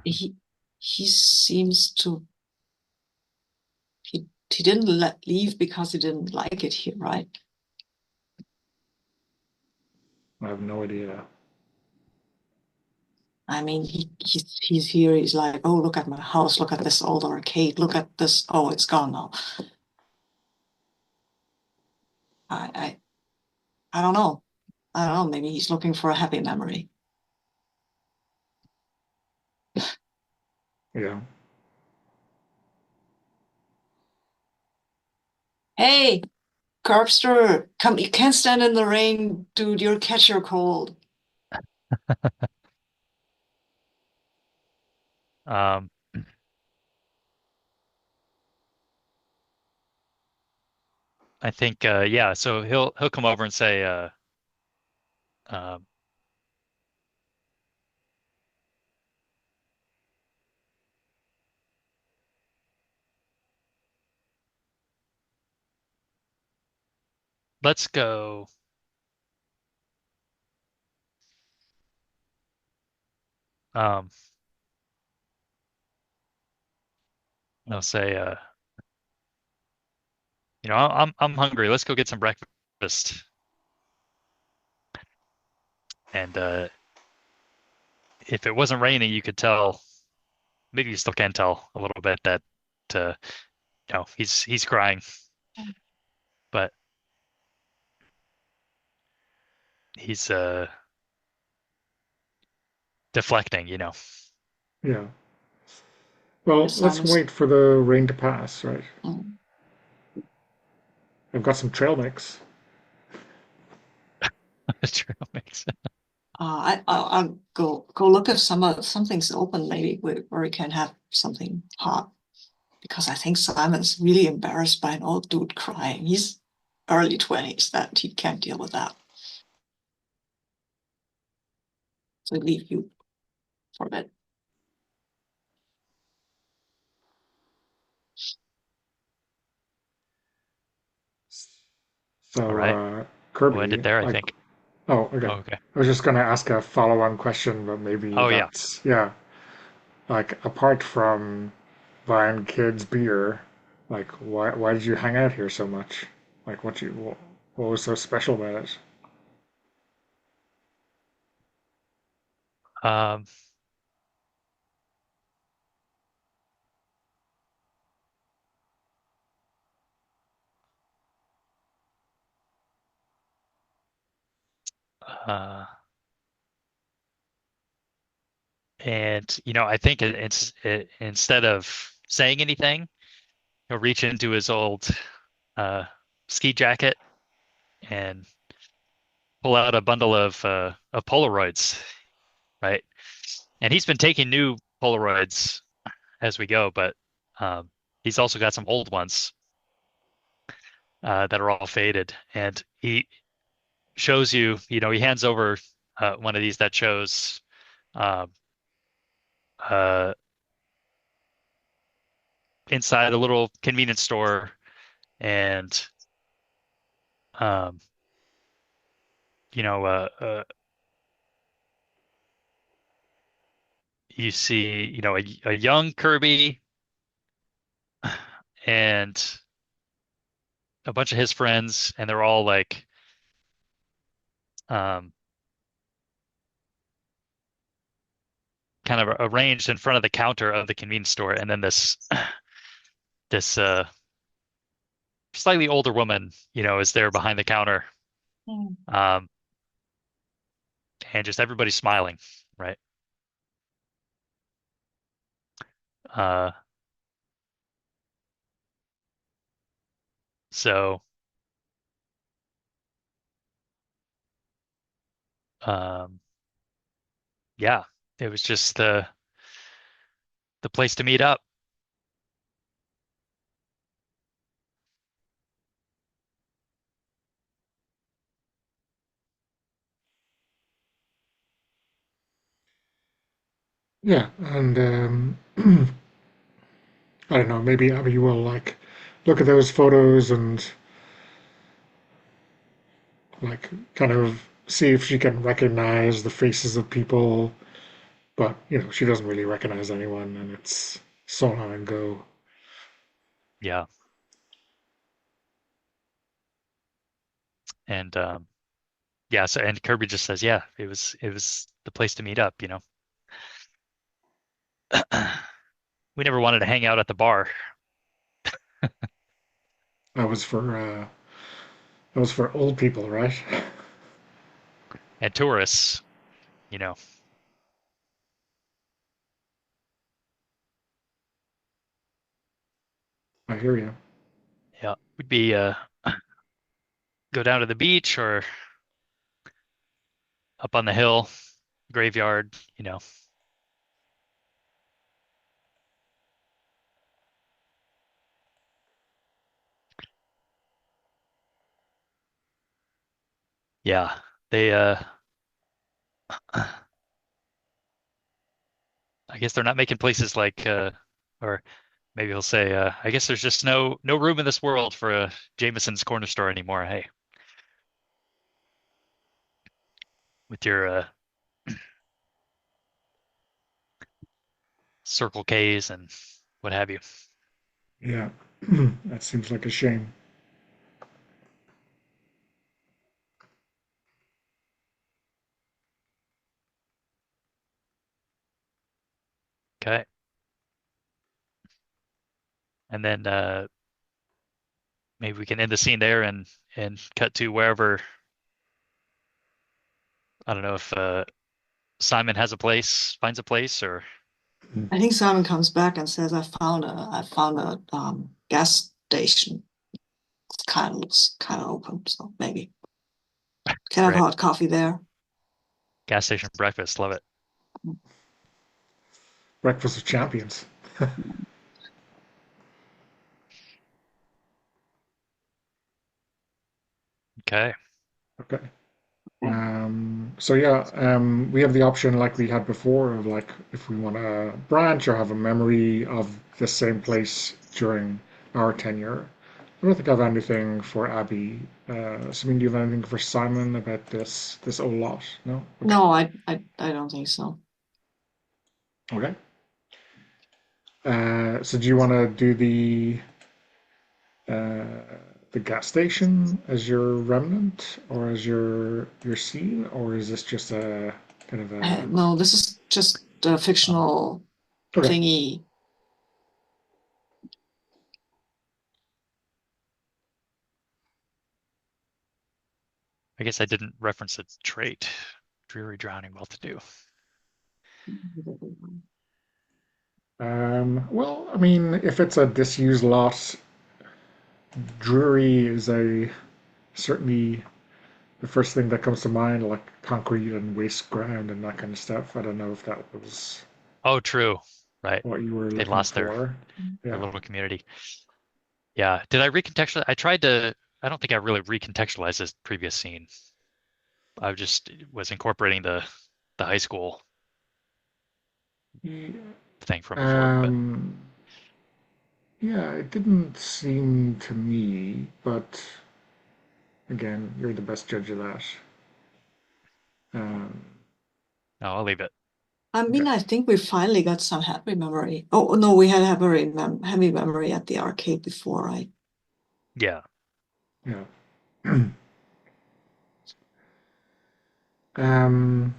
He he seems to he didn't leave because he didn't like it here, right? I have no idea. I mean, he's here. He's like, oh, look at my house. Look at this old arcade. Look at this. Oh, it's gone now. I I I don't know. I don't know. Maybe he's looking for a happy memory. Yeah. Hey, Carpster, come! You can't stand in the rain, dude. You'll catch your cold. Um, I think yeah, so he'll come over and say um, let's go. Um, I'll say I'm hungry. Let's go get some breakfast. And if it wasn't raining, you could tell. Maybe you still can tell a little bit that uh, he's crying, but he's deflecting. Yeah. Well, let's Simon's. wait for the rain to pass, right? Mm. I've got some trail mix. True, makes sense. I'll go look if something's open, maybe where we can have something hot. Because I think Simon's really embarrassed by an old dude crying. He's early 20s, that he can't deal with that. So I leave you for a bit. All So, right, we'll end it Kirby, there, I like, think. Oh, okay. Oh, okay. I was just gonna ask a follow-on question, but maybe Oh yeah. that's, yeah. Like, apart from buying kids beer, like, why did you hang out here so much? Like, what was so special about it? Um, uh, and I think instead of saying anything, he'll reach into his old uh ski jacket and pull out a bundle of Polaroids, right? And he's been taking new Polaroids as we go, but he's also got some old ones that are all faded. And he shows you, he hands over one of these that shows uh, uh, inside a little convenience store, and um, you know, uh, uh, you see, a young Kirby and a bunch of his friends, and they're all like um, kind of arranged in front of the counter of the convenience store, and then this slightly older woman, is there behind the counter, Mm. um, and just everybody's smiling, right? Uh, so um, yeah, it was just the place to meet up. Yeah, and I don't know, maybe Abby will like look at those photos and like kind of see if she can recognize the faces of people, but she doesn't really recognize anyone, and it's so long ago. Yeah, and yeah, so and Kirby just says, yeah, it was the place to meet up. We never wanted to hang out at the bar That was for uh, that was for old people, right? and tourists, you know. I hear you. Yeah, we'd be go down to the beach or up on the hill, graveyard, Yeah, they I guess they're not making places like or maybe he'll say I guess there's just no room in this world for a Jameson's corner store anymore. Hey, with your Circle K's and what have you. Yeah, that seems like a shame. Okay. And then maybe we can end the scene there and cut to wherever I don't know if Simon has a place, finds a place, or I think Simon comes back and says, I found a gas station. It kind of looks kind of open, so maybe can have right, hot coffee there. gas station breakfast. Love it. Breakfast of Champions. Okay. Okay. So yeah, we have the option like we had before of like if we want to branch or have a memory of the same place during our tenure, I don't think I have anything for Abby. Assuming do you have anything for Simon about this old lot? No? Okay. No, I don't think so. Okay. So do you want to do uh, the gas station as your remnant or as your scene, or is this just a kind of a No, this is just a fictional okay? thingy. I guess I didn't reference its trait. Dreary drowning, well to do. Well, I mean, if it's a disused lot, Drury is a certainly the first thing that comes to mind, like concrete and waste ground and that kind of stuff. I don't know if that was Oh, true. Right. what you were They looking lost for. their Yeah. little community. Yeah. Did I recontextualize? I don't think I really recontextualized this previous scene. I just was incorporating the high school Yeah. thing from before, but Um, yeah, it didn't seem to me, but again, you're the best judge of that. Um, no, I'll leave it. I mean, okay. I think we finally got some happy memory. Oh no, we had heavy memory at the arcade before, right? Yeah. Yeah. Um,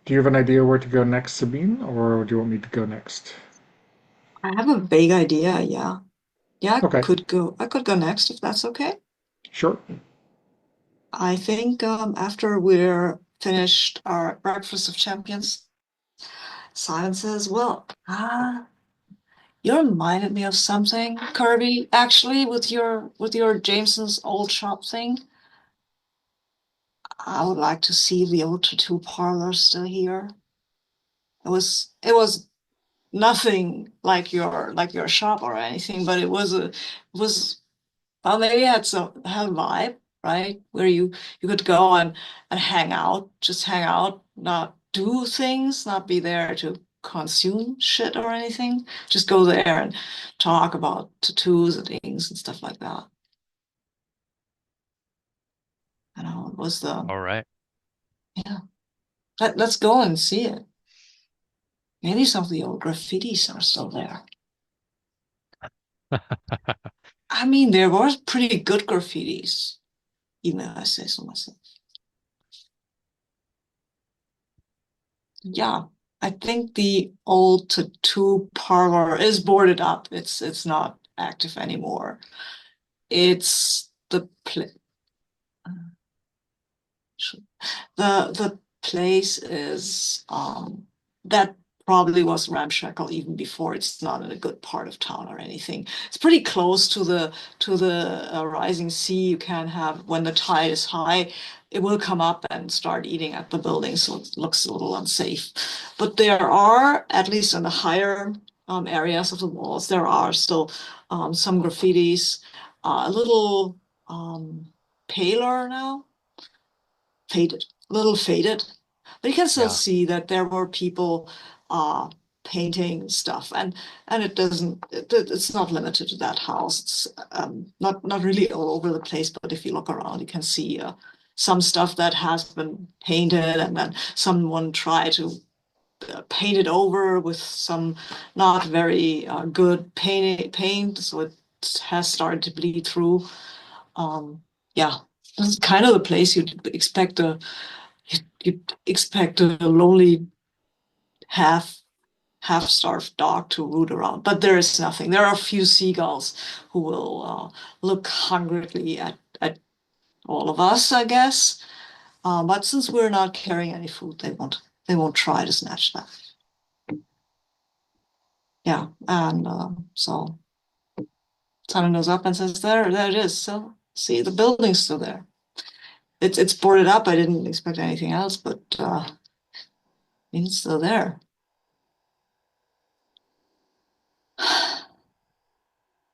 do you have an idea where to go next, Sabine, or do you want me to go next? I have a vague idea, yeah. Yeah, Okay, I could go next if that's okay. sure. I think after we're finished our Breakfast of Champions, Simon says, well, you reminded me of something, Kirby, actually, with your Jameson's old shop thing. I would like to see the old tattoo parlor still here. It was nothing like your shop or anything, but it was well, maybe it had a vibe, right? Where you could go and hang out, just hang out, not do things, not be there to consume shit or anything. Just go there and talk about tattoos and things and stuff like that. You know, it was the All right. yeah. Let's go and see it. Maybe some of the old graffitis are still there. I mean, there was pretty good graffitis, even if I say so myself. Yeah, I think the old tattoo parlor is boarded up. It's not active anymore. It's the pla the place is that probably was ramshackle even before. It's not in a good part of town or anything. It's pretty close to the rising sea. You can have when the tide is high, it will come up and start eating at the building, so it looks a little unsafe. But there are, at least in the higher areas of the walls, there are still some graffitis, a little paler now, faded, a little faded, but you can still Yeah. see that there were people painting stuff, and it's not limited to that house. It's not really all over the place, but if you look around, you can see some stuff that has been painted, and then someone tried to paint it over with some not very good paint, so it has started to bleed through. Um, yeah, this is kind of the place you'd expect a lonely half starved dog to root around, but there is nothing. There are a few seagulls who will look hungrily at all of us, I guess. But since we're not carrying any food, they won't try to snatch that. Yeah, and so Simon goes up and says, there it is. So see, the building's still there. It's boarded up. I didn't expect anything else, but it's still there.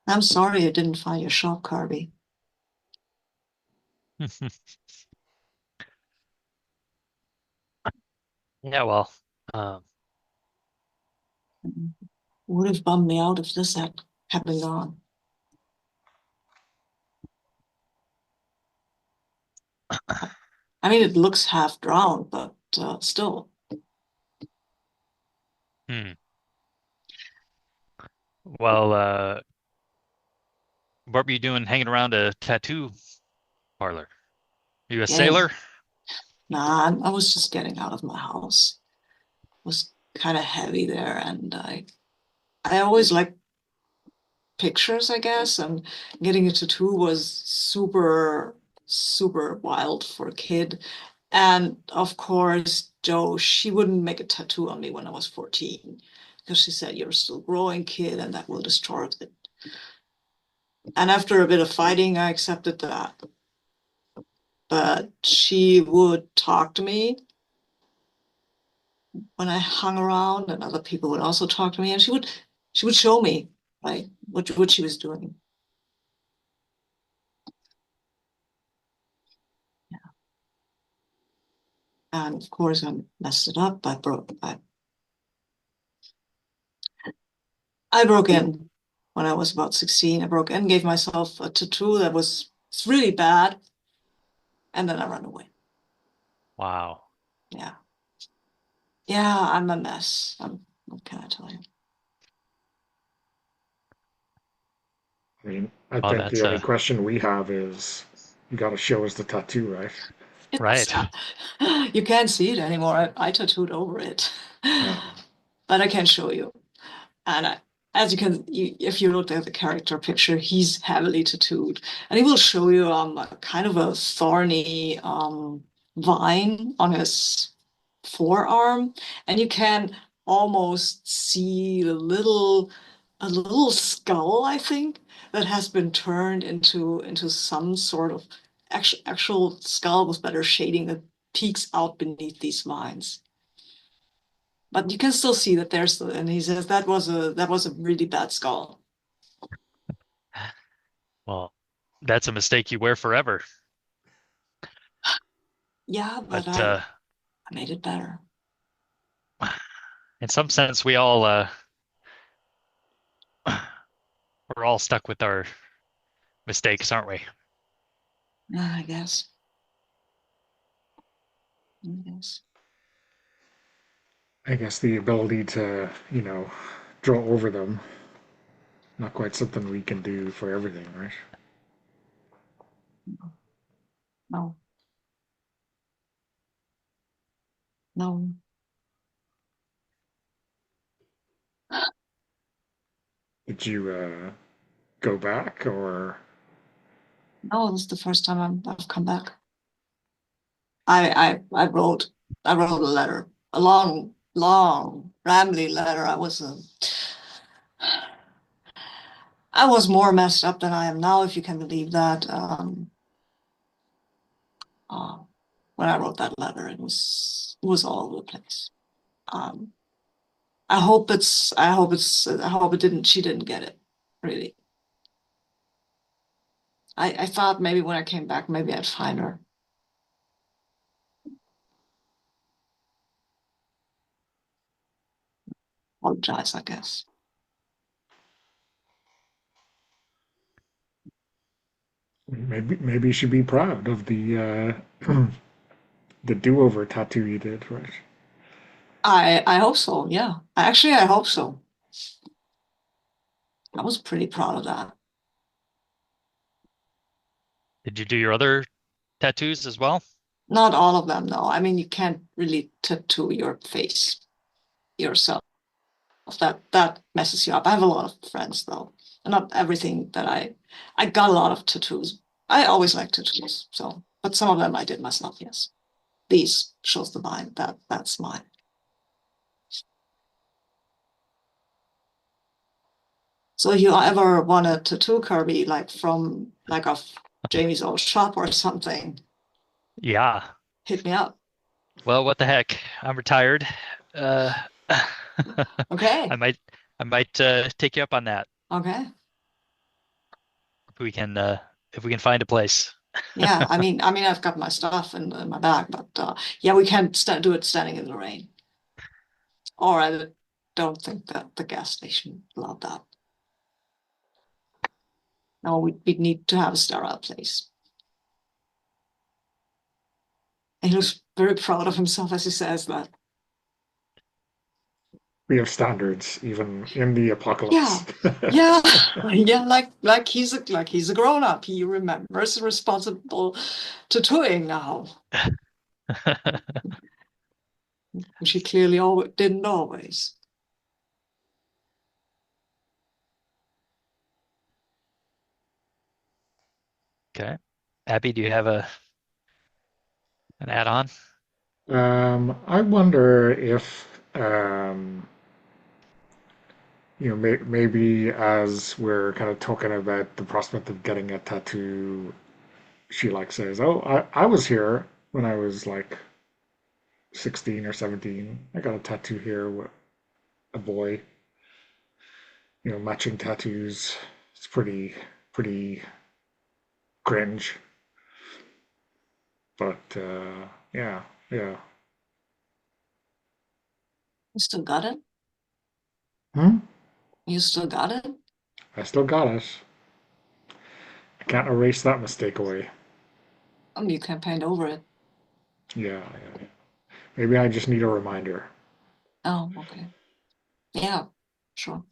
I'm sorry I didn't find your shop, Carby. Yeah, well, um, Would have bummed me out if this had been gone. I mean, it looks half drowned, but still. Hmm. Well, what were you doing hanging around a tattoo parlor? Are you a Getting, sailor? nah, I was just getting out of my house. It was kind of heavy there, and I always like pictures, I guess, and getting a tattoo was super, super wild for a kid. And of course, Joe, she wouldn't make a tattoo on me when I was 14 because she said, "You're still growing, kid, and that will distort it." And after a bit of fighting, I accepted that. But she would talk to me when I hung around, and other people would also talk to me, and she would show me like what she was doing. And of course, I messed it up. I broke in when I was about 16. I broke in, gave myself a tattoo that was it's really bad, and then I ran away. Wow. Yeah. Yeah, I'm a mess. What can I tell you? I mean, I Well, think the that's only question we have is, you got to show us the tattoo, right? It's right. you can't see it anymore. I tattooed over it, Yeah. but I can show you. And as if you look at the character picture, he's heavily tattooed, and he will show you a kind of a thorny vine on his forearm, and you can almost see a little skull, I think, that has been turned into some sort of actual skull with better shading that peeks out beneath these vines. But you can still see that there's and he says that was a really bad skull. Well, that's a mistake you wear forever. Yeah, but But I made it better. in some sense, we all we're all stuck with our mistakes, aren't we? I guess. Yes. I guess the ability to, draw over them, not quite something we can do for everything, right? No, no, Did you go back or? no. This is the first time I've come back. I wrote a letter, a long, long, rambly letter. I was more messed up than I am now, if you can believe that. Uh, when I wrote that letter, it was all over the place. Um, I hope it didn't. She didn't get it. Really, I thought maybe when I came back, maybe I'd find her. Apologize, I guess. Maybe you should be proud of the do-over tattoo you did, right? I hope so. Yeah, actually, I hope so. I was pretty proud of that. Did you do your other tattoos as well? Not all of them, though. I mean, you can't really tattoo your face yourself. That messes you up. I have a lot of friends, though, and not everything that I got a lot of tattoos. I always like tattoos, so but some of them I did myself. Yes, these shows the mine. That's mine. So if you ever want a tattoo, Kirby, like from like of Jamie's old shop or something, Yeah. hit me up. Well, what the heck? I'm retired. Uh, Okay. I might I might take you up on that Okay. if we can find a place. Yeah. I mean, I've got my stuff in my bag, but yeah, we can't do it standing in the rain. Or I don't think that the gas station allowed that. No, we'd need to have a sterile place. And he looks very proud of himself as he says that. We have standards even in the Yeah, apocalypse. yeah, yeah. Like he's a grown up. He remembers responsible tattooing now, which he clearly didn't always. Okay. Abby, do you have an add-on? I wonder if maybe as we're kind of talking about the prospect of getting a tattoo, she like says, "Oh, I was here when I was like 16 or 17. I got a tattoo here with a boy. Matching tattoos. It's pretty cringe, but yeah, yeah. You still got it? Hmm? You still got it? I still got it. I can't erase that mistake away. You can paint over it. Yeah, yeah, yeah. Maybe I just need a reminder. Oh, okay. Yeah, sure.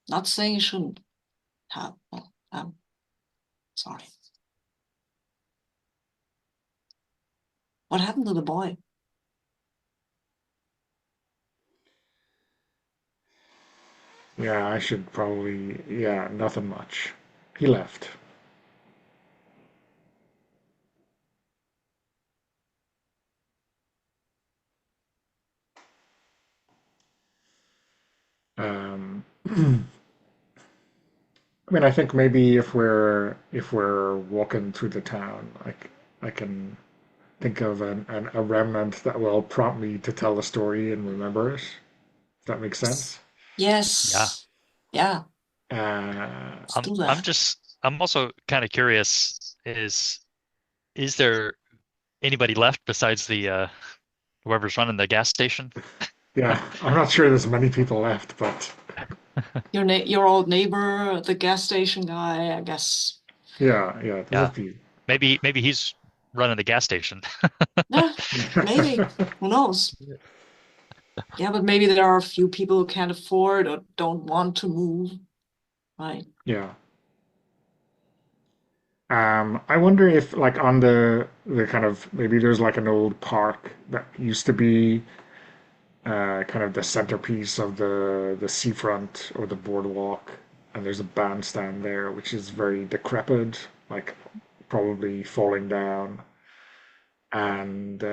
Not saying you shouldn't have. Well, sorry. What happened to the boy? Yeah, I should probably. Yeah, nothing much. He left. I mean, I think maybe if we're walking through the town, like I can think of a remnant that will prompt me to tell the story and remember it. If that makes sense. Yeah. Yes. Yeah, Uh, let's do that. I'm also kind of curious, is there anybody left besides the whoever's running the gas station? yeah, I'm not sure there's many people left, but Your old neighbor, the gas station guy, I guess. yeah, yeah, there's a Yeah. few. Maybe he's running the gas station. Yeah, maybe. Who knows? Yeah, but maybe there are a few people who can't afford or don't want to move, right? Yeah. I wonder if like on the kind of maybe there's like an old park that used to be kind of the centerpiece of the seafront or the boardwalk, and there's a bandstand there which is very decrepit, like probably falling down, and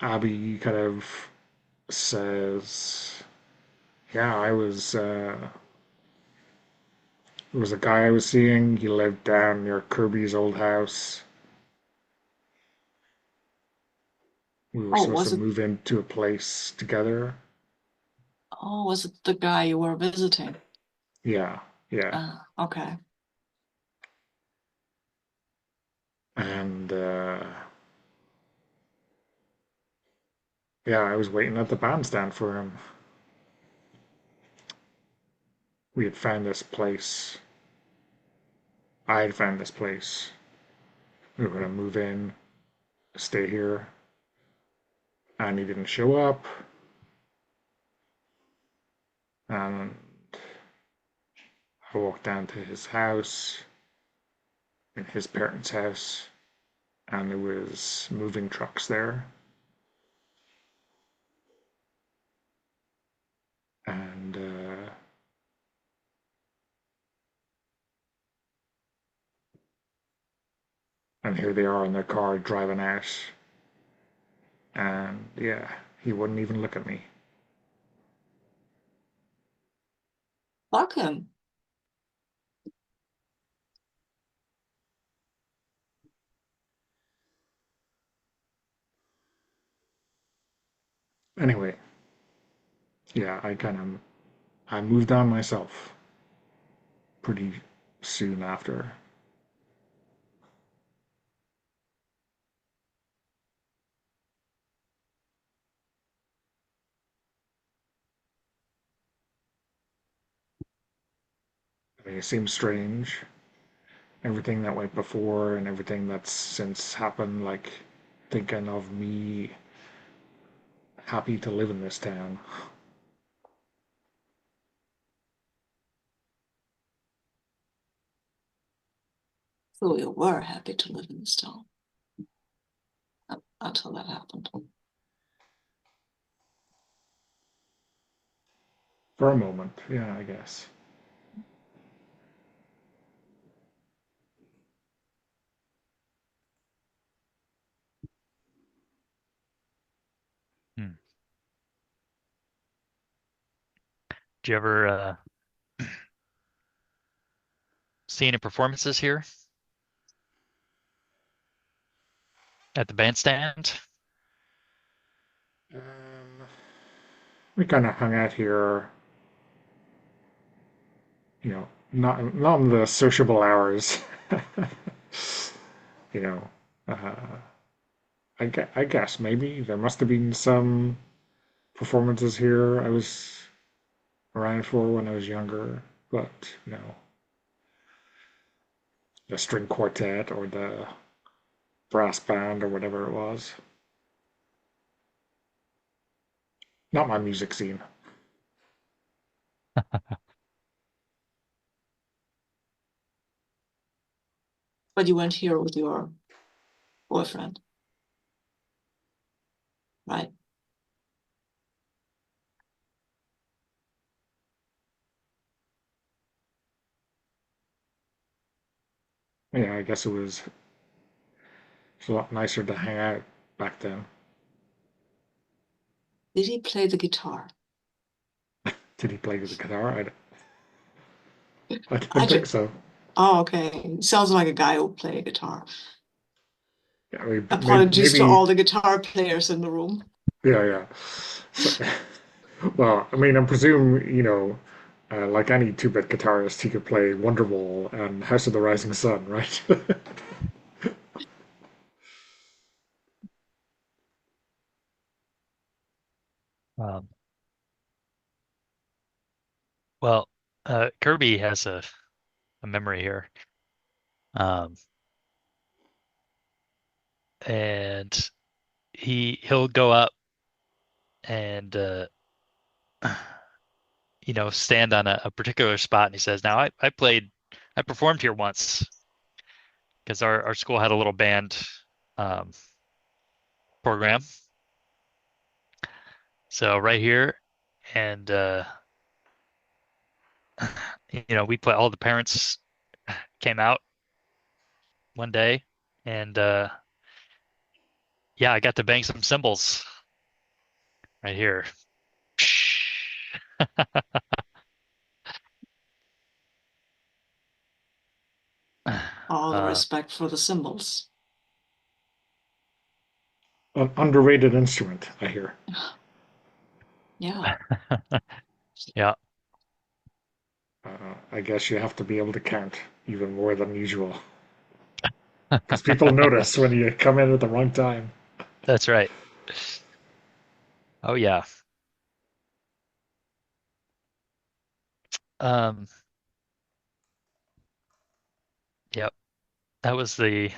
Abby kind of says, "Yeah, there was a guy I was seeing. He lived down near Kirby's old house. We were Oh, supposed to was it? move into a place together. Oh, was it the guy you were visiting? Yeah, yeah. Okay. And yeah, I was waiting at the bandstand for him. We had found this place. I had found this place. We were gonna move in, stay here, and he didn't show up. And I walked down to his house, in his parents' house, and there was moving trucks there. And and here they are in their car driving out. And yeah, he wouldn't even look at me. Fuck him. Anyway, yeah, I moved on myself pretty soon after. I mean, it seems strange. everything that went before and everything that's since happened, like thinking of me happy to live in this town. So you were happy to live in this town until that happened. For a moment, yeah, I guess. Hmm. Do you ever see any performances here at the bandstand? Um, we kind of hung out here, not in the sociable hours. you know, uh, I guess maybe there must have been some performances here I was around for when I was younger, but the string quartet or the brass band or whatever it was. Not my music scene. But you went here with your boyfriend, right? Yeah, I guess it's a lot nicer to hang out back then. Did he play the guitar? Did he play the guitar? I I don't think just, so. oh, okay. Sounds like a guy who play guitar. Yeah, I mean, Apologies to maybe all the guitar players in the room. yeah, yeah. So, well, I mean, I presume, like any two-bit guitarist, he could play Wonderwall and House of the Rising Sun, right? Um, well, Kirby has a memory here. Um, and he'll go up and stand on a particular spot and he says, "Now I performed here once because our school had a little band um program. So right here and we play all the parents came out one day and yeah, I got to bang some cymbals right here." All the Uh, respect for the symbols. An underrated instrument, I hear. Yeah. yeah, I guess you have to be able to count even more than usual because people notice when you come in at the wrong time. that's right. Oh yeah. Um, yep. That was the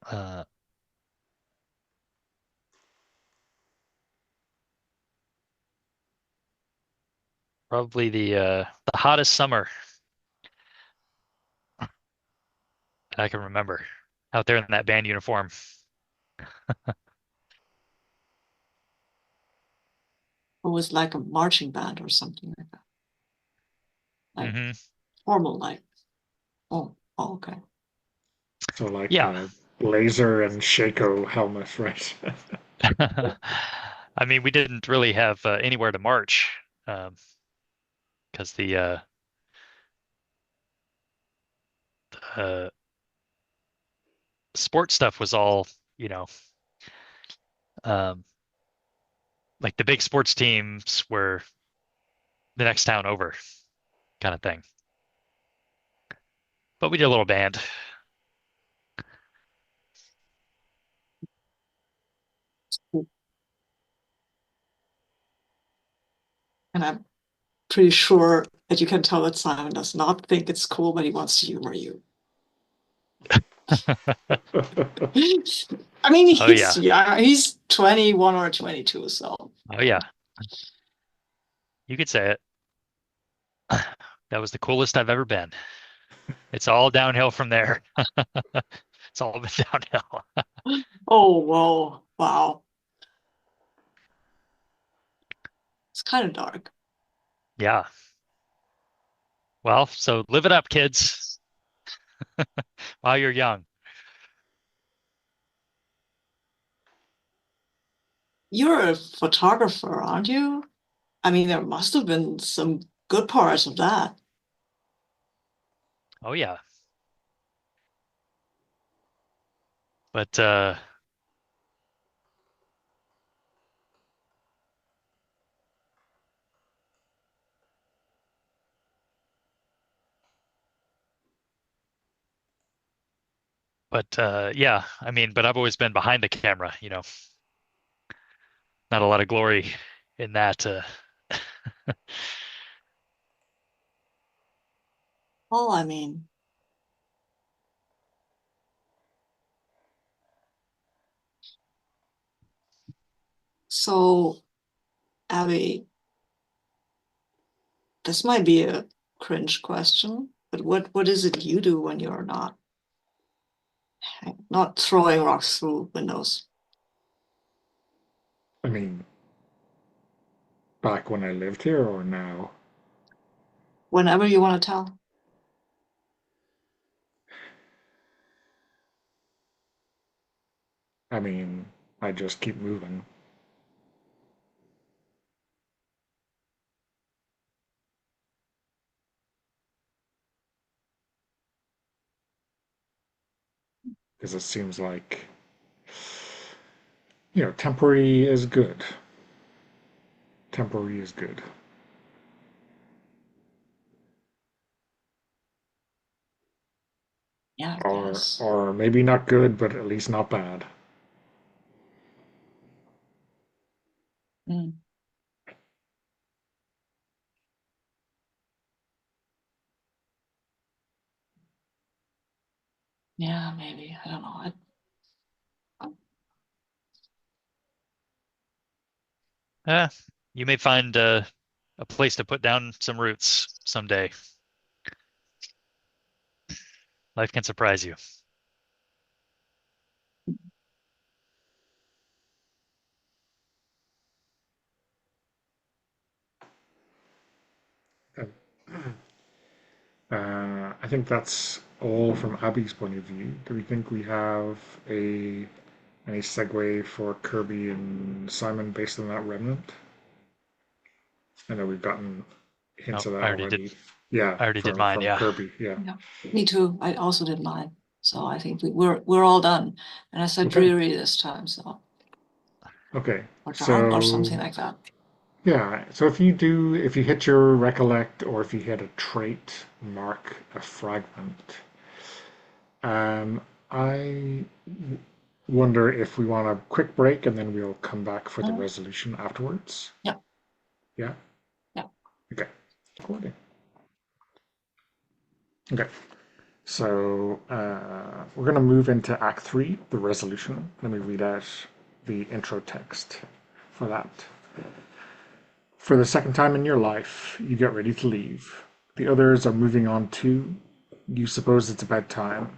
uh probably the hottest summer I can remember out there in that band uniform. It was like a marching band or something like that. Like Hmm. formal like. Oh, okay. So like Yeah. Blazer and Shako helmet, right? I mean, we didn't really have anywhere to march because uh, sports stuff was all, you know, um, like the big sports teams were the next town over kind of thing. But we did a little band. And I'm pretty sure But you can tell that Simon does not think it's cool, but he wants to humor you. I mean, Oh he's yeah. yeah, he's 21 or 22, so Oh yeah. You could say it. That was the coolest I've ever been. It's all downhill from there. It's all been downhill. oh whoa, wow. It's kind of dark. Yeah. Well, so live it up, kids, while you're young. You're a photographer, aren't you? I mean, there must have been some good parts of that. Oh yeah. But yeah, I mean, but I've always been behind the camera, not a lot of glory in that. Well, I mean, so Abby, this might be a cringe question, but what is it you do when you're not throwing rocks through windows? I mean, back when I lived here or now? Whenever you want to tell. I mean, I just keep moving. Because it seems like, temporary is good. Temporary is good. Yeah, I Or, guess. or maybe not good, but at least not bad. Mm, yeah, maybe. I don't know. Eh, you may find a place to put down some roots someday. Life can surprise you. I think that's all from Abby's point of view. Do we think we have a any segue for Kirby and Simon based on that remnant? I know we've gotten hints Oh, of I that already did. already. Yeah, I already did mine. from Yeah. Kirby. Yeah. Yeah, me too. I also did mine. So I think we're all done. And I said Okay. dreary this time, so Okay. or dark or So something like that. yeah. So if you hit your recollect or if you hit a trait, mark a fragment. Um, I wonder if we want a quick break and then we'll come back for the Mm, resolution afterwards. yeah, Yeah. yeah. Okay. Recording. Okay. So we're going to move into Act 3, the resolution. Let me read out the intro text for that. For the second time in your life, you get ready to leave. The others are moving on too. You suppose it's about time.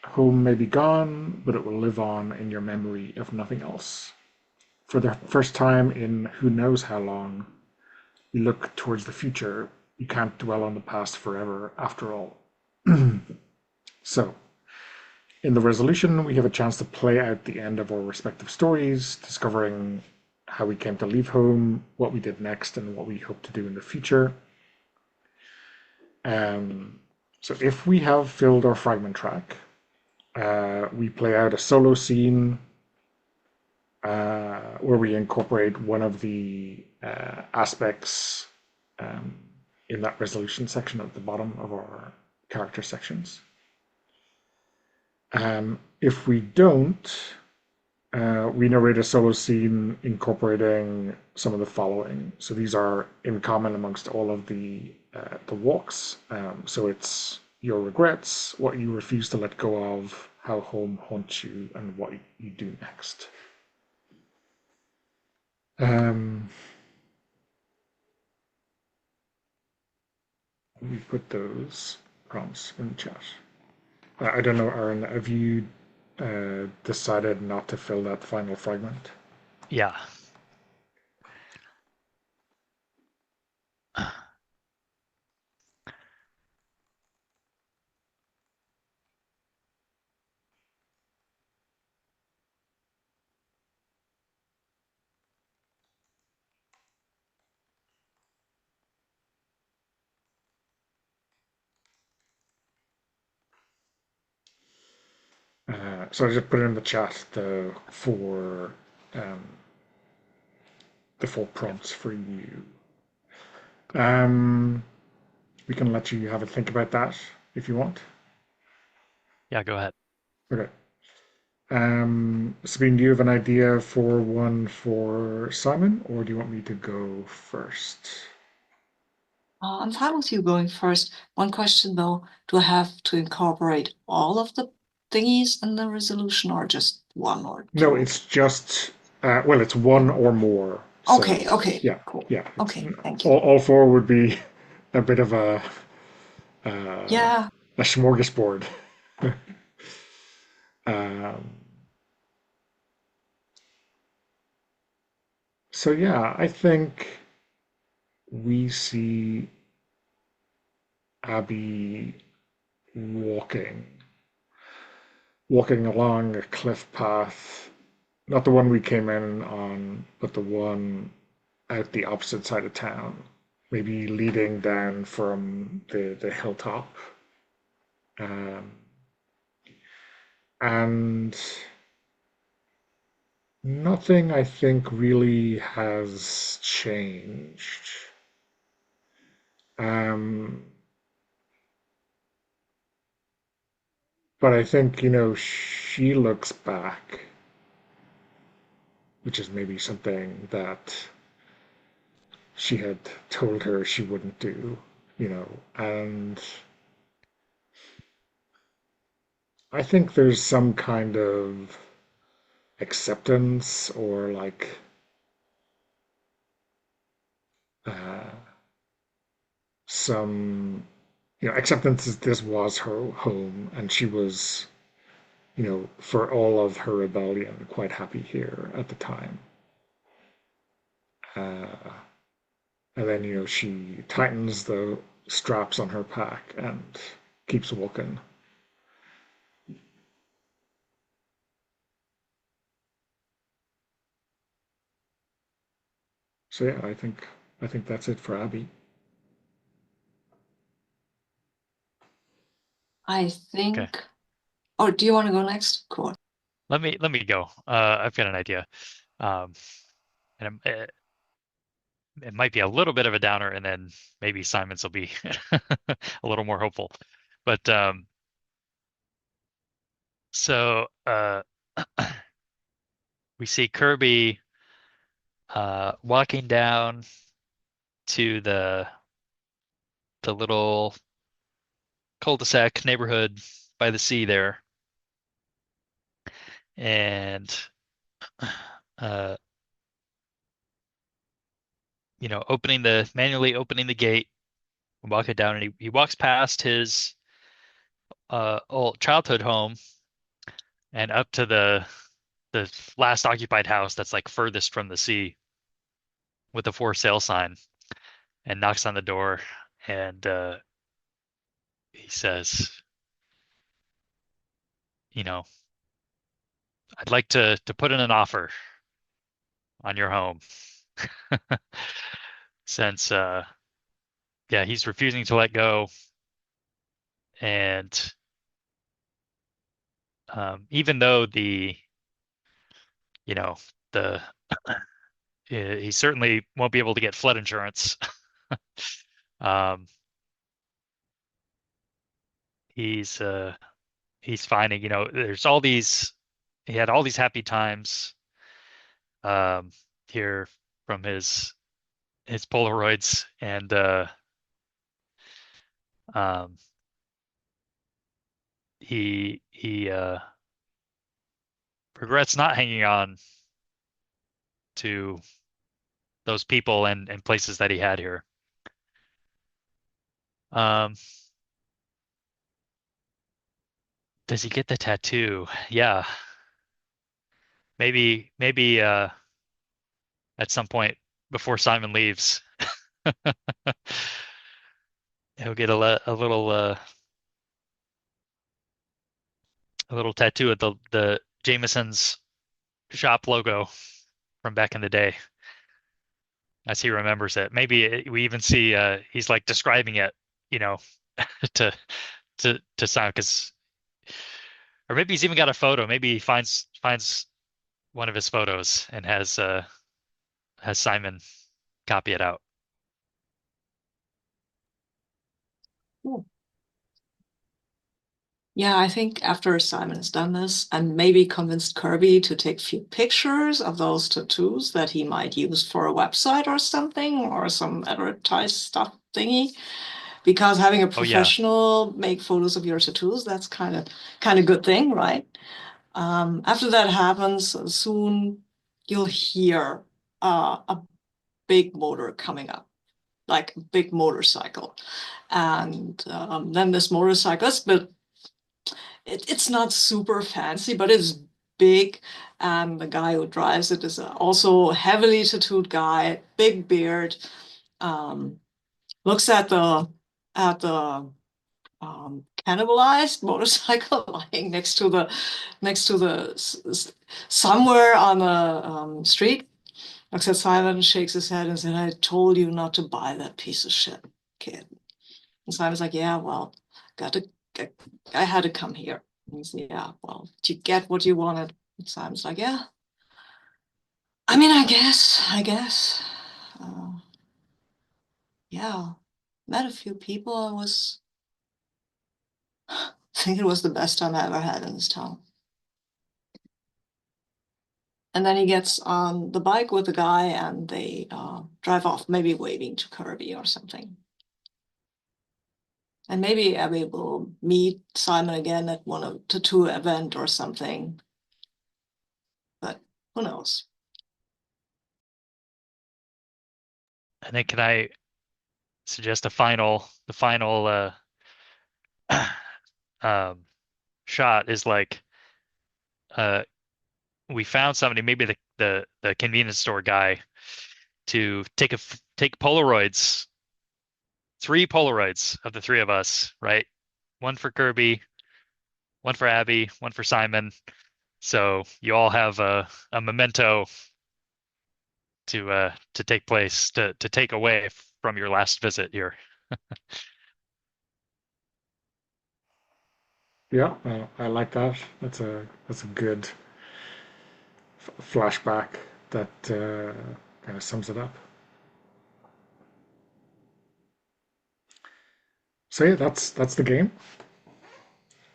Home may be gone, but it will live on in your memory if nothing else. For the first time in who knows how long, you look towards the future. You can't dwell on the past forever, after all. So, in the resolution, we have a chance to play out the end of our respective stories, discovering how we came to leave home, what we did next, and what we hope to do in the future. Um, so, if we have filled our fragment track, we play out a solo scene where we incorporate one of the aspects um, in that resolution section at the bottom of our character sections. If we don't, We narrate a solo scene incorporating some of the following. So these are in common amongst all of the walks. So it's your regrets, what you refuse to let go of, how home haunts you, and what you do next. Um, we put those prompts in the chat. I don't know, Aaron, have you decided not to fill that final fragment? Yeah. So I just put it in the chat um, the full Yep. prompts for you. Um, we can let you have a think about that if you want. Yeah, go ahead. Okay. Sabine, do you have an idea for one for Simon, or do you want me to go first? I'm fine with you going first. One question though, do I have to incorporate all of the thingies in the resolution or just one or No, two? it's just well, it's one or more. Okay, So okay, yeah, cool. yeah, it's Okay, thank you. all four would be a bit of uh, Yeah, a smorgasbord. Um, so yeah, I think we see Abby walking, walking along a cliff path, not the one we came in on, but the one out the opposite side of town, maybe leading down from the hilltop. Um, and nothing, I think, really has changed. Um, but I think, she looks back, which is maybe something that she had told her she wouldn't do, and I think there's some kind of acceptance or like uh, some, acceptance that this was her home and she was, for all of her rebellion, quite happy here at the time. Uh, and then, she tightens the straps on her pack and keeps walking. So yeah, I think that's it for Abby. I Okay. think. Oh, do you want to go next? Cool. Let me go. I've got an idea. Um, and it might be a little bit of a downer, and then maybe Simon's will be a little more hopeful. But so we see Kirby walking down to the little cul-de-sac neighborhood by the sea there, and uh, manually opening the gate, walking down, and he walks past his old childhood home and up to the last occupied house that's like furthest from the sea with the for sale sign, and knocks on the door, and he says, you know, I'd like to put in an offer on your home since yeah, he's refusing to let go, and even though you know the he certainly won't be able to get flood insurance. um, he's he's finding, there's all these he had all these happy times um, here from his Polaroids, and um, he regrets not hanging on to those people and places that he had here. Um, does he get the tattoo? Yeah, maybe at some point before Simon leaves, he'll get a little tattoo of the Jameson's shop logo from back in the day, as he remembers it. Maybe we even see he's like describing it, you know, to to Simon, because or maybe he's even got a photo. Maybe he finds one of his photos and has Simon copy it out. Cool. Yeah, I think after Simon has done this and maybe convinced Kirby to take a few pictures of those tattoos that he might use for a website or something or some advertised stuff thingy. Because having a Oh yeah. professional make photos of your tattoos, that's kind of good thing, right? After that happens, soon you'll hear a big motor coming up, like a big motorcycle. And then this motorcycle is built it's not super fancy, but it's big. And the guy who drives it is also a heavily tattooed guy, big beard. Um, looks at the cannibalized motorcycle lying next to the somewhere on the street. Looks at Simon, shakes his head, and said, "I told you not to buy that piece of shit, kid." And Simon's like, "Yeah, well, got to, get, I had to come here." And he's, "Yeah, well, did you get what you wanted?" And Simon's like, "Yeah, I mean, I guess, uh, yeah, met a few people. I think it was the best time I ever had in this town." And then he gets on the bike with the guy and they drive off, maybe waving to Kirby or something. And maybe Abby will meet Simon again at one of tattoo event or something, but who knows? And then can I suggest the final um, shot is like uh, we found somebody, maybe the convenience store guy, to take Polaroids, three Polaroids of the three of us, right? One for Kirby, one for Abby, one for Simon. So you all have a memento to take place to take away from your last visit here. Yeah, I like that. That's a good flashback that kind of sums it up. So yeah, that's the game.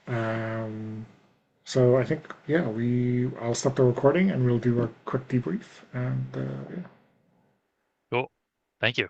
Um, so I think yeah, I'll stop the recording and we'll do a quick debrief and yeah. Cool. Thank you.